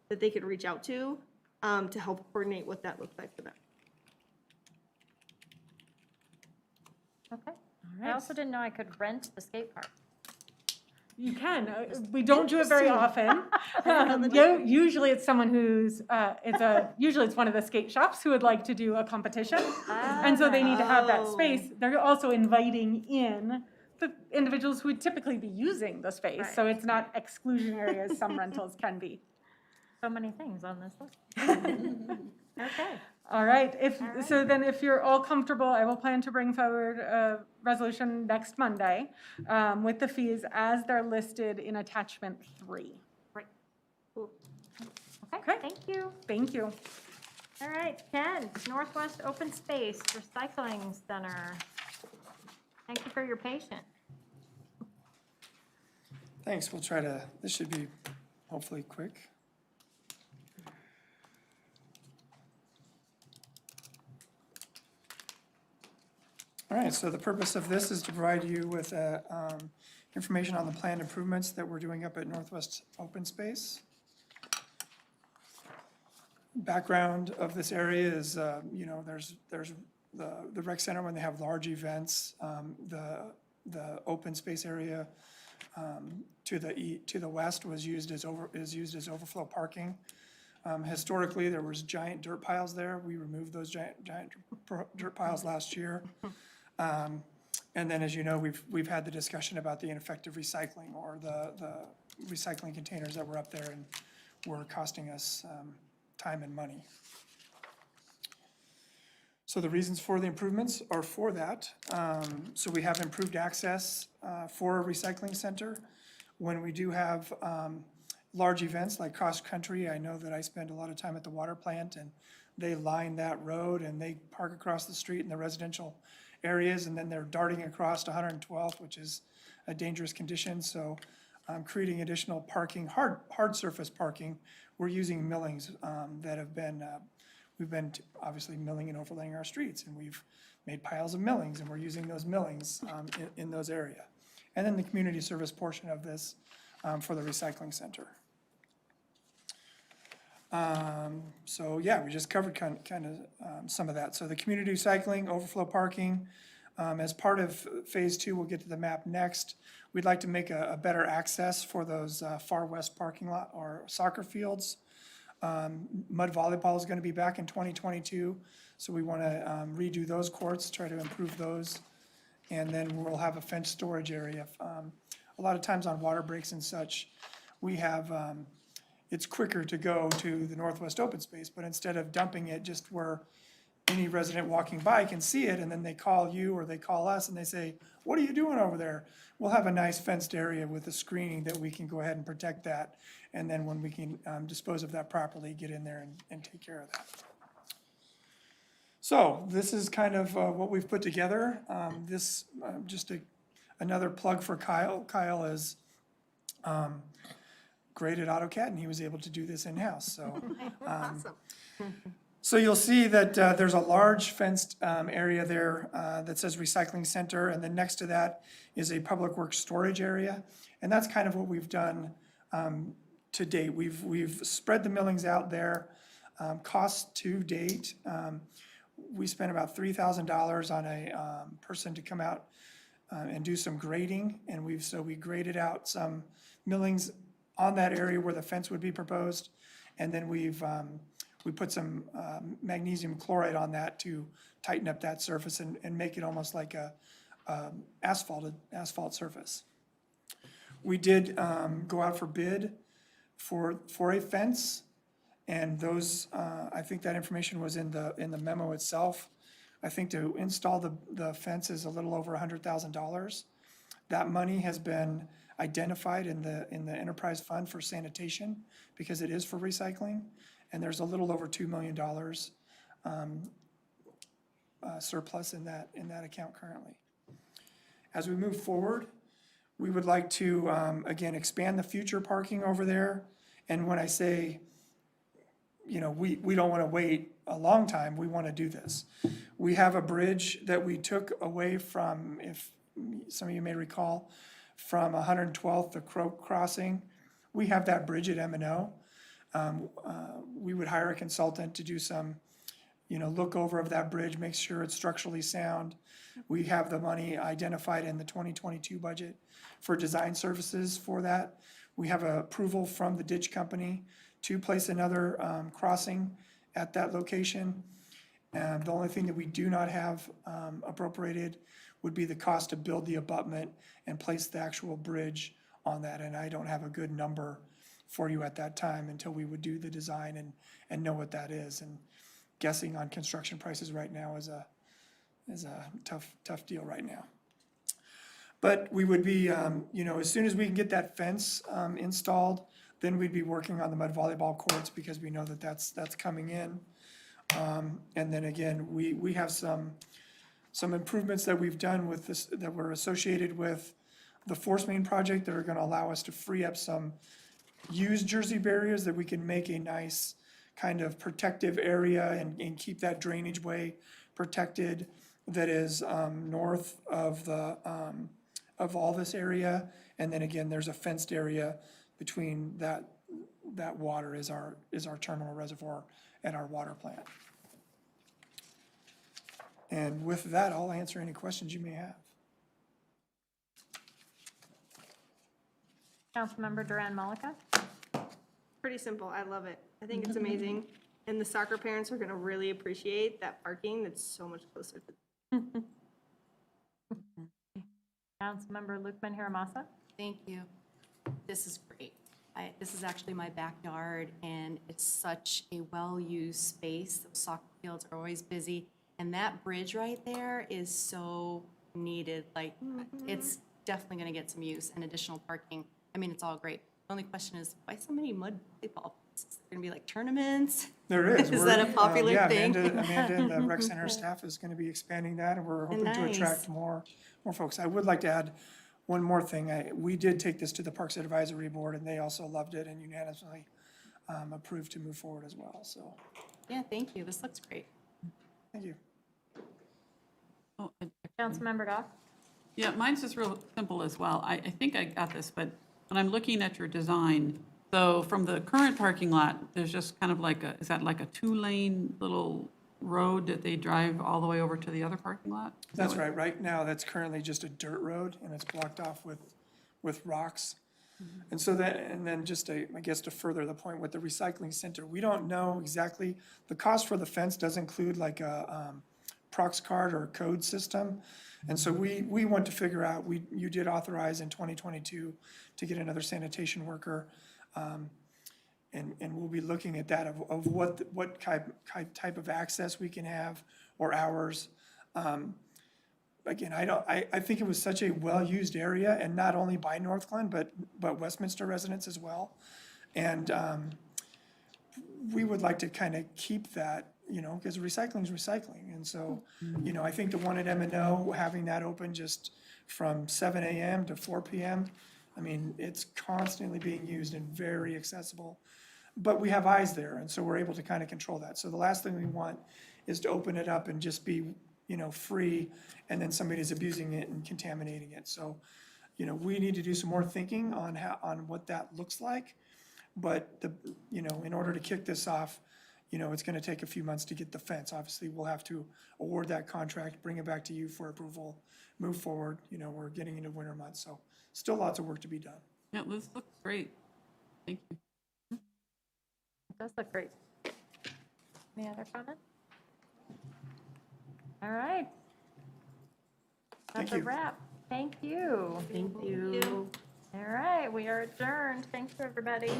that they could reach out to help coordinate what that looks like for them. okay. I also didn't know I could rent the skate park. You can. We don't do it very often. Usually it's someone who's, usually it's one of the skate shops who would like to do a competition. And so they need to have that space. They're also inviting in the individuals who would typically be using the space. So it's not exclusionary as some rentals can be. So many things on this list. Okay. All right, so then if you're all comfortable, I will plan to bring forward a resolution next Monday with the fees as they're listed in attachment 3. Great. Okay. Thank you. Thank you. All right, Ken, Northwest Open Space Recycling Center. Thank you for your patience. Thanks, this should be hopefully quick. All right, so the purpose of this is to provide you with information on the planned improvements that we're doing up at Northwest Open Space. Background of this area is, you know, there's the rec center when they have large events, the open space area to the west is used as overflow parking. Historically, there was giant dirt piles there. We removed those giant dirt piles last year. And then, as you know, we've had the discussion about the ineffective recycling or the recycling containers that were up there and were costing us time and money. So the reasons for the improvements are for that. So we have improved access for a recycling center. When we do have large events like cross country, I know that I spend a lot of time at the water plant and they line that road and they park across the street in the residential areas, and then they're darting across to 112th, which is a dangerous condition. So creating additional parking, hard surface parking. We're using millings that have been, we've been obviously milling and overlaying our streets, and we've made piles of millings, and we're using those millings in those areas. And then the community service portion of this for the recycling center. So yeah, we just covered kind of some of that. So the community recycling, overflow parking, as part of phase 2, we'll get to the map next. We'd like to make a better access for those far west parking lot or soccer fields. Mud volleyball is going to be back in 2022, so we want to redo those courts, try to improve those. And then we'll have a fenced storage area. A lot of times on water breaks and such, we have, it's quicker to go to the Northwest Open Space, but instead of dumping it just where any resident walking by can see it, and then they call you or they call us and they say, what are you doing over there? We'll have a nice fenced area with a screening that we can go ahead and protect that. And then when we can dispose of that properly, get in there and take care of that. So this is kind of what we've put together. Another plug for Kyle. Kyle is great at AutoCAD, and he was able to do this in-house. So, so you'll see that there's a large fenced area there that says recycling center, and then next to that is a public works storage area. And that's kind of what we've done to date. We've spread the millings out there. Cost to date, we spent about $3,000 on a person to come out and do some grading, and we graded out some millings on that area where the fence would be proposed, and then we put some magnesium chloride on that to tighten up that surface and make it almost like a asphalt surface. We did go out for bid for a fence, and those I think that information was in the memo itself. I think to install the fence is a little over $100,000. That money has been identified in the enterprise fund for sanitation because it is for recycling, and there's a little over $2 million surplus in that account currently. As we move forward, we would like to again expand the future parking over there. And when I say, you know, we don't want to wait a long time, we want to do this. We have a bridge that we took away from, if some of you may recall, from 112th to Croak Crossing. We have that bridge at M&O. We would hire a consultant to do some, you know, look over of that bridge, make sure it's structurally sound. We have the money identified in the 2022 budget for design services for that. We have approval from the ditch company to place another crossing at that location. The only thing that we do not have appropriated would be the cost to build the abutment and place the actual bridge on that. And I don't have a good number for you at that time until we would do the design and know what that is. And guessing on construction prices right now is a tough deal right now. But we would be, you know, as soon as we can get that fence installed, then we'd be working on the mud volleyball courts because we know that that's coming in. And then again, we have some improvements that we've done with this that were associated with the force main project that are going to allow us to free up some used Jersey barriers that we can make a nice kind of protective area and keep that drainage way protected that is north of the of all this area. And then again, there's a fenced area between that water is our terminal reservoir at our water plant. And with that, I'll answer any questions you may have. Councilmember Duran Malika. Pretty simple. I love it. I think it's amazing. And the soccer parents are going to really appreciate that parking that's so much closer to. Councilmember Lukman Hiramasa. Thank you. This is great. This is actually my backyard, and it's such a well-used space. Those soccer fields are always busy, and that bridge right there is so needed. Like, it's definitely going to get some use and additional parking. I mean, it's all great. The only question is, why so many mud volleyball? Is there going to be like tournaments? There is. Is that a popular yeah, thing? Amanda and the rec center staff is going to be expanding that, and we're hoping to attract more folks. I would like to add one more thing. We did take this to the Parks Advisory Board, and they also loved it and unanimously approved to move forward as well. So, Yeah, thank you. This looks great. thank you. Oh, Councilmember Goff. yeah, mine's just real simple as well. I think I got this, but when I'm looking at your design, so from the current parking lot, there's just kind of like is that like a 2-lane little road that they drive all the way over to the other parking lot? That's right. Right now, that's currently just a dirt road, and it's blocked off with rocks. And so then just I guess to further the point with the recycling center, we don't know exactly, the cost for the fence does include like a prox card or a code system. And so we want to figure out, you did authorize in 2022 to get another sanitation worker. and we'll be looking at that of what type of access we can have or hours. Again, I think it was such a well-used area, and not only by Northglenn, but Westminster residents as well. And we would like to kind of keep that, because recycling is recycling. And so, I think the one at M&O, having that open just from 7 a.m. to 4 p.m., I mean, it's constantly being used and very accessible. But we have eyes there, and so we're able to kind of control that. So the last thing we want is to open it up and just be, free, and then somebody's abusing it and contaminating it. So, we need to do some more thinking on what that looks like. But in order to kick this off, it's gonna take a few months to get the fence. Obviously, we'll have to award that contract, bring it back to you for approval, move forward. We're getting into winter months, so still lots of work to be done. Yeah, this looks great. Thank you. It does look great. Any other comments? All right. Thank That's a you. wrap. Thank you. Thank you. All right, we are adjourned. Thank you, everybody.